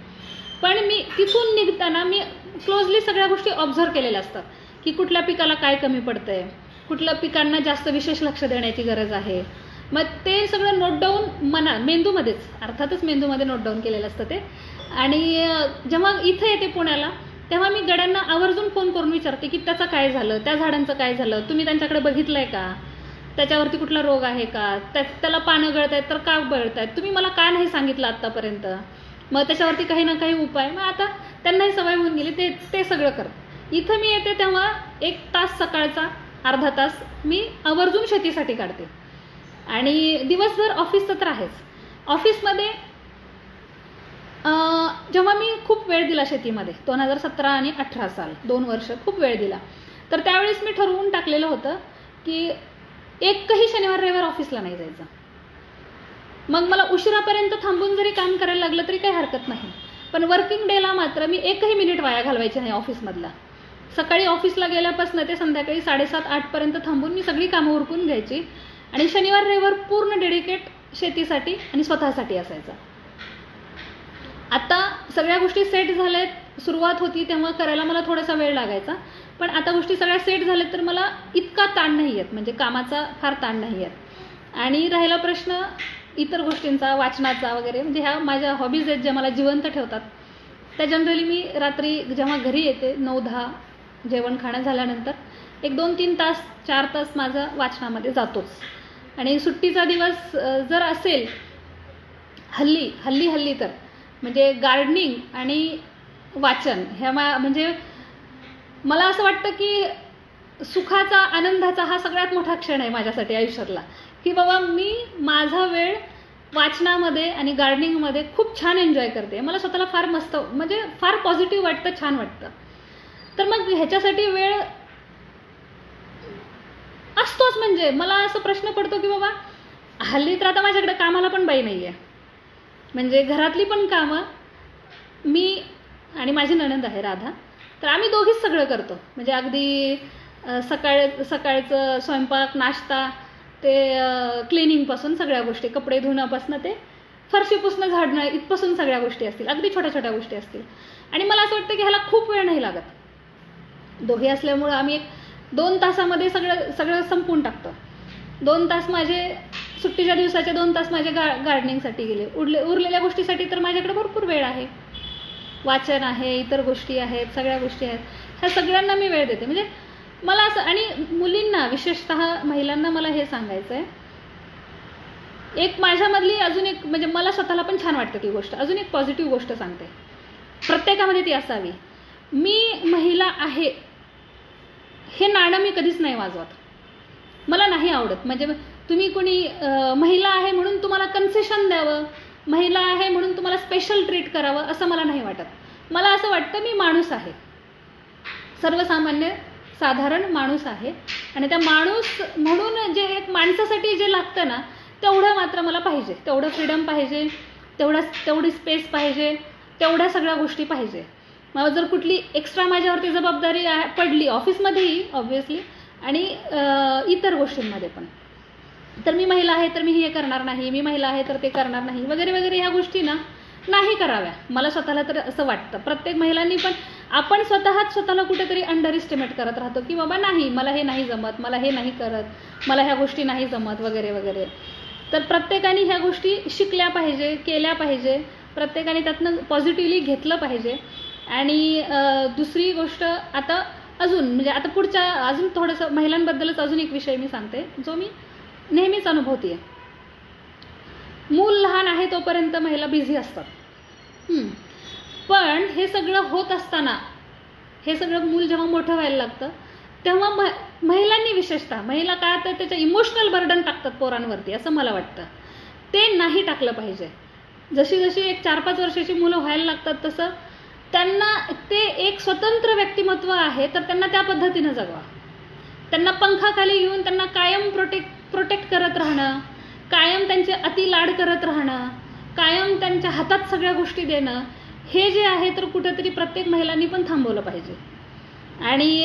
पण मी तिथून निघताना मी क्लोजली सगळ्या गोष्टी ऑब्झर्व केलेल्या असतात की कुठल्या पिकाला काय कमी पडतं आहे, कुठल्या पिकांना जास्त विशेष लक्ष देण्याची गरज आहे. मग ते सगळं नोट डाऊन मेंदूमध्येच, अर्थातच मेंदूमध्ये नोट डाऊन केलेलं असतं ते. आणि जेव्हा इथं येते पुण्याला, तेव्हा मी गड्यांना आवर्जून फोन करून विचारते की त्याचं काय झालं, त्या झाडांचं काय झालं, तुम्ही त्यांच्याकडे बघितलं आहे का, त्याच्यावरती कुठला रोग आहे का, त्याला पानं गळत आहेत तर का गळत आहेत, तुम्ही मला का नाही सांगितलं आत्तापर्यंत, मग त्याच्यावरती काही ना काही उपाय. मग आता त्यांनाही सवय होऊन गेली, ते सगळं करत. इथं मी येते तेव्हा 1 तास सकाळचा, अर्धा तास मी आवर्जून शेतीसाठी काढते. आणि दिवसभर ऑफिसचं तर आहेच. ऑफिसमध्ये जेव्हा मी खूप वेळ दिला शेतीमध्ये, 2017 आणि 18 साल, 2 वर्ष खूप वेळ दिला, तर त्यावेळेस मी ठरवून टाकलेलं होतं की एकही शनिवार रविवार ऑफिसला नाही जायचं. मग मला उशिरापर्यंत थांबून जरी काम करायला लागलं तरी काही हरकत नाही, पण वर्किंग डेला मात्र मी एकही मिनिट वाया घालवायचे नाही ऑफिसमधला. सकाळी ऑफिसला गेल्यापासून ते संध्याकाळी 7:30-8पर्यंत थांबून मी सगळी कामं उरकून घ्यायची आणि शनिवार रविवार पूर्ण डेडिकेट शेतीसाठी आणि स्वतःसाठी असायचं. आता सगळ्या गोष्टी सेट झाल्यात, सुरुवात होती तेव्हा करायला मला थोडासा वेळ लागायचा, पण आता गोष्टी सगळ्या सेट झाल्यात तर मला इतका ताण नाही येत, म्हणजे कामाचा फार ताण नाही येत. आणि राहिला प्रश्न इतर गोष्टींचा, वाचनाचा वगैरे, म्हणजे ह्या माझ्या हॉबीज आहेत ज्या मला जिवंत ठेवतात. त्या जनरली मी रात्री जेव्हा घरी येते 9-10 जेवण खाणं झाल्यानंतर 1-2-3 तास 4 तास माझा वाचनामध्ये जातोच. आणि सुट्टीचा दिवस जर असेल, हल्ली तर म्हणजे गार्डनिंग आणि वाचन ह्या म्हणजे मला असं वाटतं की सुखाचा, आनंदाचा हा सगळ्यात मोठा क्षण आहे माझ्यासाठी आयुष्यातला, की बाबा मी माझा वेळ वाचनामध्ये आणि गार्डनिंगमध्ये खूप छान एन्जॉय करते. मला स्वतःला फार मस्त, म्हणजे फार पॉझिटिव्ह वाटतं, छान वाटतं. तर मग ह्याच्यासाठी वेळ असतोच. म्हणजे मला असं प्रश्न पडतो की बाबा हल्ली तर आता माझ्याकडे कामाला पण बाई नाही आहे, म्हणजे घरातली पण कामं मी आणि माझी नणंद आहे राधा, तर आम्ही दोघीच सगळं करतो. म्हणजे अगदी सकाळचं स्वयंपाक, नाश्ता ते क्लिनिंगपासून सगळ्या गोष्टी, कपडे धुण्यापासून ते फरशी पुसणं, झाडणं इथपासून सगळ्या गोष्टी असतील, अगदी छोट्या छोट्या गोष्टी असतील. आणि मला असं वाटतं की ह्याला खूप वेळ नाही लागत. दोघे असल्यामुळं आम्ही 2 तासामध्ये सगळं संपवून टाकतो. 2 तास माझे सुट्टीच्या दिवसाचे 2 तास माझ्या गार्डनिंगसाठी गेले. उरलेल्या गोष्टीसाठी तर माझ्याकडे भरपूर वेळ आहे. वाचन आहे, इतर गोष्टी आहेत, सगळ्या गोष्टी आहेत, ह्या सगळ्यांना मी वेळ देते. म्हणजे मला असं, आणि मुलींना विशेषतः महिलांना मला हे सांगायचं आहे, एक माझ्यामधली अजून एक, म्हणजे मला स्वतःला पण छान वाटतं ती गोष्ट, अजून एक पॉझिटिव्ह गोष्ट सांगते, प्रत्येकामध्ये ती असावी. मी महिला आहे हे नाणं मी कधीच नाही वाजवत. मला नाही आवडत. म्हणजे तुम्ही कोणी महिला आहे म्हणून तुम्हाला कन्सेशन द्यावं, महिला आहे म्हणून तुम्हाला स्पेशल ट्रीट करावं, असं मला नाही वाटत. मला असं वाटतं मी माणूस आहे, सर्वसामान्य साधारण माणूस आहे, आणि त्या माणूस म्हणून जे एक माणसासाठी जे लागतं ना, तेवढं मात्र मला पाहिजे. तेवढं फ्रीडम पाहिजे, तेवढी स्पेस पाहिजे, तेवढ्या सगळ्या गोष्टी पाहिजे. मला जर कुठली एक्स्ट्रा माझ्यावरती जबाबदारी पडली, ऑफिसमध्येही ऑब्व्हियसली आणि इतर गोष्टींमध्ये पण, तर मी महिला आहे तर मी हे करणार नाही, मी महिला आहे तर ते करणार नाही, वगैरे वगैरे ह्या गोष्टी ना नाही कराव्या. मला स्वतःला तर असं वाटतं. प्रत्येक महिलांनी पण, आपण स्वतःला कुठेतरी अंडर इस्टिमेट करत राहतो की बाबा नाही, मला हे नाही जमत, मला हे नाही करत, मला ह्या गोष्टी नाही जमत, वगैरे वगैरे. तर प्रत्येकाने ह्या गोष्टी शिकल्या पाहिजे, केल्या पाहिजे, प्रत्येकाने त्यातनं पॉझिटिव्हली घेतलं पाहिजे. आणि दुसरी गोष्ट, आता अजून म्हणजे आता पुढच्या अजून थोडंसं महिलांबद्दलच अजून एक विषय मी सांगते, जो मी नेहमीच अनुभवते. मूल लहान आहे तोपर्यंत महिला बिझी असतात, पण हे सगळं होत असताना, हे सगळं मूल जेव्हा मोठं व्हायला लागतं तेव्हा महिलांनी, विशेषतः महिला काय तर त्याचं इमोशनल बर्डन टाकतात पोरांवरती, असं मला वाटतं. ते नाही टाकलं पाहिजे. जशी जशी एक 4-5 वर्षाची मुलं व्हायला लागतात तसं त्यांना ते एक स्वतंत्र व्यक्तिमत्व आहे, तर त्यांना त्या पद्धतीनं जगवा. त्यांना पंखाखाली घेऊन त्यांना कायम प्रोटेक्ट करत राहणं, कायम त्यांचे अति लाड करत राहणं, कायम त्यांच्या हातात सगळ्या गोष्टी देणं, हे जे आहे तर कुठेतरी प्रत्येक महिलांनी पण थांबवलं पाहिजे. आणि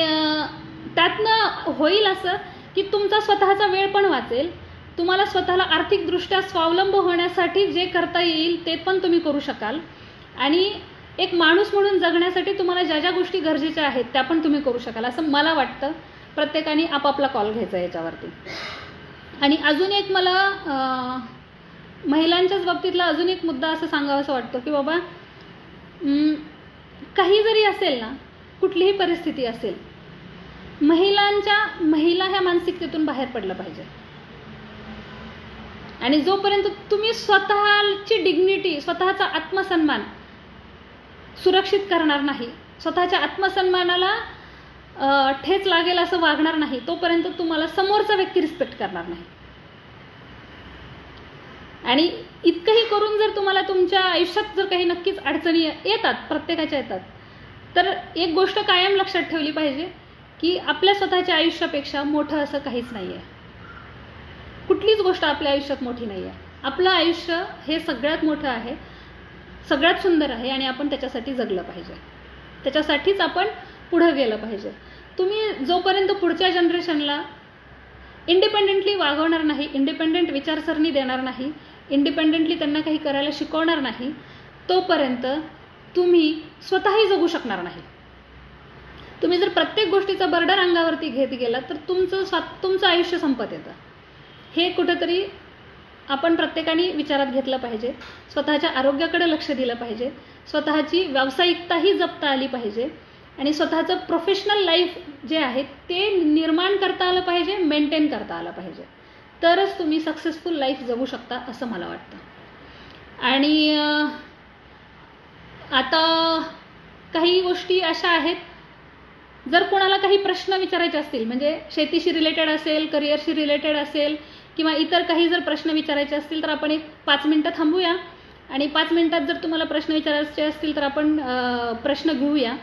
त्यातनं होईल असं की तुमचा स्वतःचा वेळ पण वाचेल, तुम्हाला स्वतःला आर्थिकदृष्ट्या स्वावलंब होण्यासाठी जे करता येईल ते पण तुम्ही करू शकाल, आणि एक माणूस म्हणून जगण्यासाठी तुम्हाला ज्या ज्या गोष्टी गरजेच्या आहेत त्या पण तुम्ही करू शकाल, असं मला वाटतं. प्रत्येकाने आपापला कॉल घ्यायचा याच्यावरती. आणि अजून एक मला महिलांच्याच बाबतीतला अजून एक मुद्दा असं सांगावासा वाटतो की बाबा काही जरी असेल ना, कुठलीही परिस्थिती असेल, महिला ह्या मानसिकतेतून बाहेर पडलं पाहिजे. आणि जोपर्यंत तुम्ही स्वतःची डिग्निटी, स्वतःचा आत्मसन्मान सुरक्षित करणार नाही, स्वतःच्या आत्मसन्मानाला ठेच लागेल असं वागणार नाही, तोपर्यंत तुम्हाला समोरचा व्यक्ती रिस्पेक्ट करणार नाही. आणि इतकंही करून जर तुम्हाला तुमच्या आयुष्यात जर काही नक्कीच अडचणी येतात, प्रत्येकाच्या येतात, तर एक गोष्ट कायम लक्षात ठेवली पाहिजे की आपल्या स्वतःच्या आयुष्यापेक्षा मोठं असं काहीच नाही आहे. कुठलीच गोष्ट आपल्या आयुष्यात मोठी नाही आहे. आपलं आयुष्य हे सगळ्यात मोठं आहे. सगळ्यात सुंदर आहे आणि आपण त्याच्यासाठी जगलं पाहिजे, त्याच्यासाठीच आपण पुढं गेलं पाहिजे. तुम्ही जोपर्यंत पुढच्या जनरेशनला इंडिपेंडेंटली वागवणार नाही, इंडिपेंडेंट विचारसरणी देणार नाही, इंडिपेंडेंटली त्यांना काही करायला शिकवणार नाही, तोपर्यंत तुम्ही स्वतःही जगू शकणार नाही. तुम्ही जर प्रत्येक गोष्टीचा बर्डर अंगावरती घेत गेला तर तुमचं आयुष्य संपत येतं. हे कुठंतरी आपण प्रत्येकाने विचारात घेतलं पाहिजे. स्वतःच्या आरोग्याकडे लक्ष दिलं पाहिजे, स्वतःची व्यावसायिकताही जपता आली पाहिजे आणि स्वतःचं प्रोफेशनल लाईफ जे आहे ते निर्माण करता आलं पाहिजे, मेंटेन करता आलं पाहिजे. तरच तुम्ही सक्सेसफुल लाईफ जगू शकता असं मला वाटतं. आणि आता काही गोष्टी अशा आहेत, जर कोणाला काही प्रश्न विचारायचे असतील, म्हणजे शेतीशी रिलेटेड असेल, करिअरशी रिलेटेड असेल किंवा इतर काही जर प्रश्न विचारायचे असतील तर आपण एक 5 मिनटं थांबूया आणि 5 मिनटात जर तुम्हाला प्रश्न विचारायचे असतील तर आपण प्रश्न घेऊया.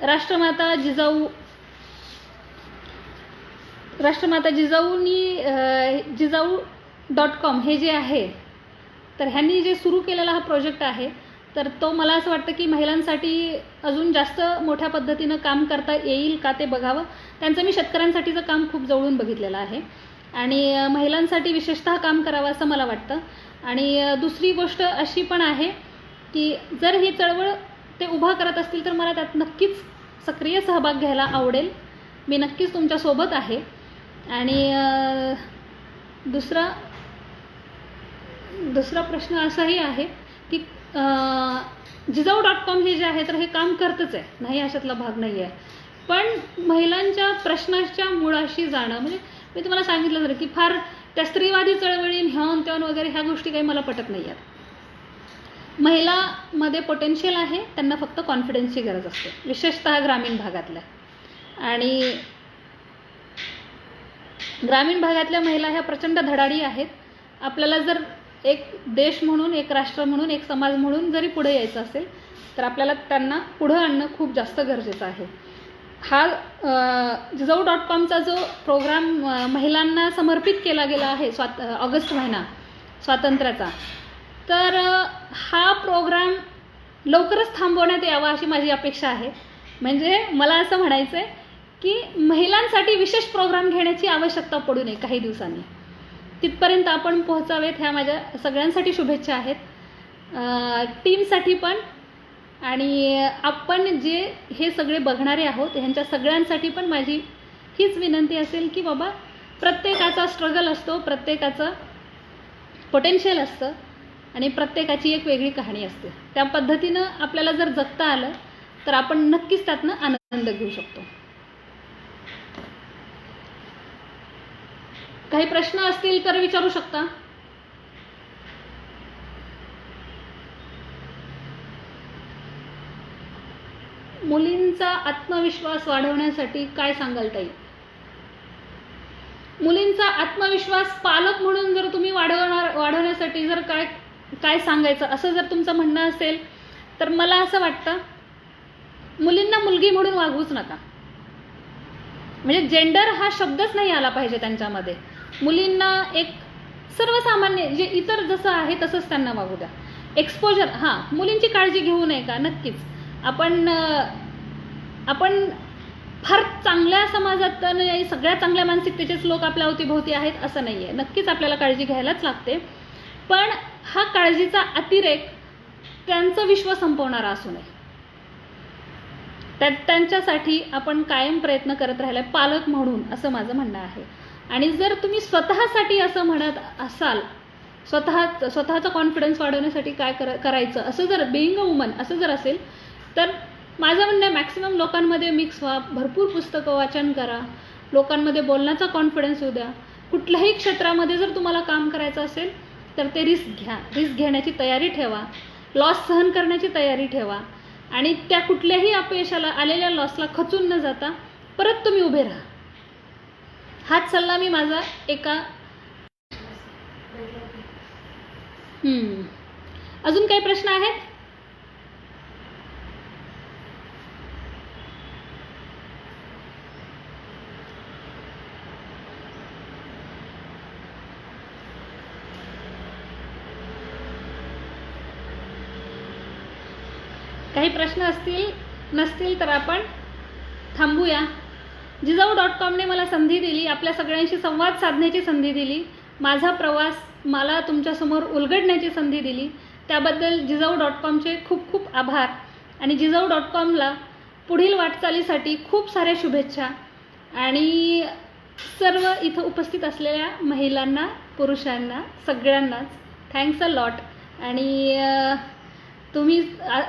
राष्ट्रमाता जिजाऊ.com हे जे आहे, तर ह्यांनी जे सुरू केलेला हा प्रोजेक्ट आहे, तर तो मला असं वाटतं की महिलांसाठी अजून जास्त मोठ्या पद्धतीनं काम करता येईल का ते बघावं. त्यांचं मी शेतकऱ्यांसाठीचं काम खूप जवळून बघितलेलं आहे आणि महिलांसाठी विशेषतः काम करावं असं मला वाटतं. आणि दुसरी गोष्ट अशी पण आहे की जर ही चळवळ ते उभा करत असतील तर मला त्यात नक्कीच सक्रिय सहभाग घ्यायला आवडेल. मी नक्कीच तुमच्यासोबत आहे. आणि दुसरा प्रश्न असाही आहे की जिजाऊ.com हे जे आहे तर हे काम करतच आहे, नाही अशातला भाग नाही आहे, पण महिलांच्या प्रश्नाच्या मुळाशी जाणं, म्हणजे मी तुम्हाला सांगितलं जर की फार त्या स्त्रीवादी चळवळी ह्यान त्यान वगैरे ह्या गोष्टी काही मला पटत नाही आहेत. महिलामध्ये पोटेन्शियल आहे, त्यांना फक्त कॉन्फिडन्सची गरज असते, विशेषतः ग्रामीण भागातल्या. आणि ग्रामीण भागातल्या महिला ह्या प्रचंड धडाडी आहेत. आपल्याला जर एक देश म्हणून, एक राष्ट्र म्हणून, एक समाज म्हणून जरी पुढे यायचं असेल तर आपल्याला त्यांना पुढं आणणं खूप जास्त गरजेचं आहे. हा जिजाऊ.comचा जो प्रोग्राम महिलांना समर्पित केला गेला आहे ऑगस्ट महिना स्वातंत्र्याचा, तर हा प्रोग्राम लवकरच थांबवण्यात यावा अशी माझी अपेक्षा आहे. म्हणजे मला असं म्हणायचं आहे की महिलांसाठी विशेष प्रोग्राम घेण्याची आवश्यकता पडू नये काही दिवसांनी. तिथपर्यंत आपण पोहोचावेत ह्या माझ्या सगळ्यांसाठी शुभेच्छा आहेत, टीमसाठी पण. आणि आपण जे हे सगळे बघणारे आहोत ह्यांच्या सगळ्यांसाठी पण माझी हीच विनंती असेल की बाबा, प्रत्येकाचा स्ट्रगल असतो, प्रत्येकाचं पोटेन्शियल असतं आणि प्रत्येकाची एक वेगळी कहाणी असते. त्या पद्धतीनं आपल्याला जर जगता आलं तर आपण नक्कीच त्यातनं आनंद घेऊ शकतो. काही प्रश्न असतील तर विचारू शकता. मुलींचा आत्मविश्वास वाढवण्यासाठी काय सांगाल ताई? मुलींचा आत्मविश्वास पालक म्हणून जर तुम्ही वाढवण्यासाठी जर काय सांगायचं असं जर तुमचं म्हणणं असेल तर मला असं वाटतं, मुलींना मुलगी म्हणून वागवूच नका. म्हणजे जेंडर हा शब्दच नाही आला पाहिजे त्यांच्यामध्ये. मुलींना एक सर्वसामान्य जे इतर जसं आहे तसंच त्यांना वागू द्या. एक्सपोजर, हां, मुलींची काळजी घेऊ नये का? नक्कीच. आपण फार चांगल्या समाजात नाही, सगळ्या चांगल्या मानसिकतेचेच लोक आपल्या अवतीभोवती आहेत असं नाही आहे. नक्कीच आपल्याला काळजी घ्यायलाच लागते, पण हा काळजीचा अतिरेक त्यांचं विश्व संपवणारा असू नये. त्यांच्यासाठी आपण कायम प्रयत्न करत राहिला पालक म्हणून, असं माझं म्हणणं आहे. आणि जर तुम्ही स्वतःसाठी असं म्हणत असाल, स्वतःचा कॉन्फिडन्स वाढवण्यासाठी काय करायचं असं जर, बिईंग अ वुमन असं जर असेल तर माझं म्हणणं आहे मॅक्सिमम लोकांमध्ये मिक्स व्हा, भरपूर पुस्तकं वाचन करा, लोकांमध्ये बोलण्याचा कॉन्फिडन्स येऊ द्या. कुठल्याही क्षेत्रामध्ये जर तुम्हाला काम करायचं असेल तर ते रिस्क घ्या, रिस्क घेण्याची तयारी ठेवा, लॉस सहन करण्याची तयारी ठेवा आणि त्या कुठल्याही अपयशाला, आलेल्या लॉसला खचून न जाता परत तुम्ही उभे राहा. हाच सल्ला मी माझा एका अजून काही प्रश्न आहेत? काही प्रश्न असतील नसतील तर आपण थांबूया. jijaऊ.comने मला संधी दिली, आपल्या सगळ्यांशी संवाद साधण्याची संधी दिली, माझा प्रवास मला तुमच्यासमोर उलगडण्याची संधी दिली, त्याबद्दल jijaऊ.comचे खूप खूप आभार. आणि jijaऊ.comला पुढील वाटचालीसाठी खूप साऱ्या शुभेच्छा. आणि सर्व इथं उपस्थित असलेल्या महिलांना, पुरुषांना, सगळ्यांनाच थँक्स अ लॉट. आणि तुम्ही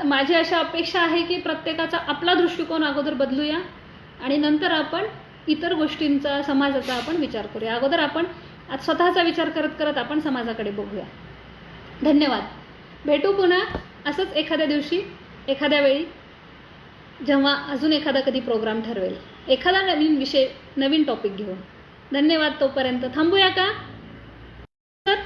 माझी अशा अपेक्षा आहे की प्रत्येकाचा आपला दृष्टिकोन अगोदर बदलूया आणि नंतर आपण इतर गोष्टींचा, समाजाचा आपण विचार करूया. अगोदर आपण स्वतःचा विचार करत करत आपण समाजाकडे बघूया. धन्यवाद. भेटू पुन्हा असंच एखाद्या दिवशी, एखाद्या वेळी, जेव्हा अजून एखादा कधी प्रोग्राम ठरवेल, एखादा नवीन विषय, नवीन टॉपिक घेऊन. धन्यवाद. तोपर्यंत थांबूया का सर?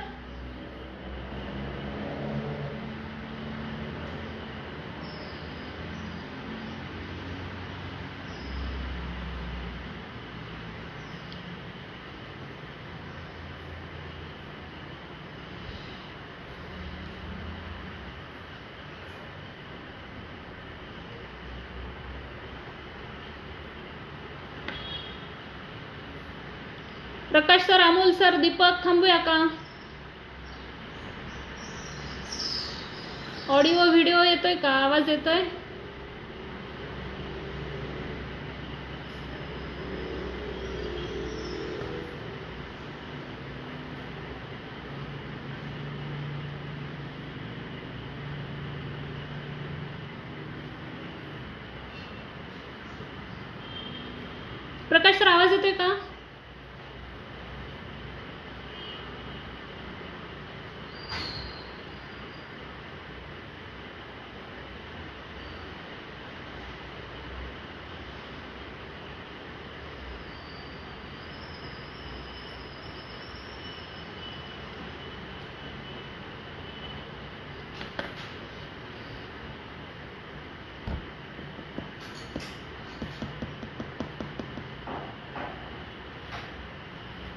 प्रकाश सर, अमोल सर, दीपक, थांबूया का? ऑडिओ व्हिडिओ येतोय का? आवाज येतोय? प्रकाश सर, आवाज येतोय का?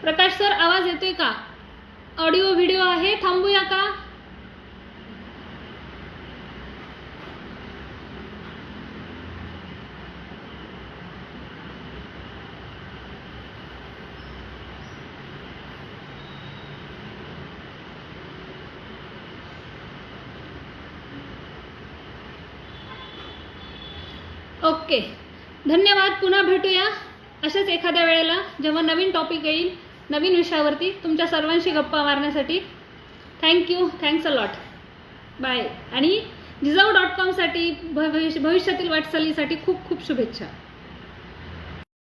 प्रकाश सर, आवाज येतोय का? ऑडिओ व्हिडिओ आहे, थांबूया का? ओके, धन्यवाद. पुन्हा भेटूया अशाच एखाद्या वेळेला, जेव्हा नवीन टॉपिक येईल, नवीन विषयावरती तुमच्या सर्वांशी गप्पा मारण्यासाठी. Thank you, thanks a lot. Bye. आणि jijaऊ.com साठी भविष्यातील वाटचालीसाठी खूप खूप शुभेच्छा.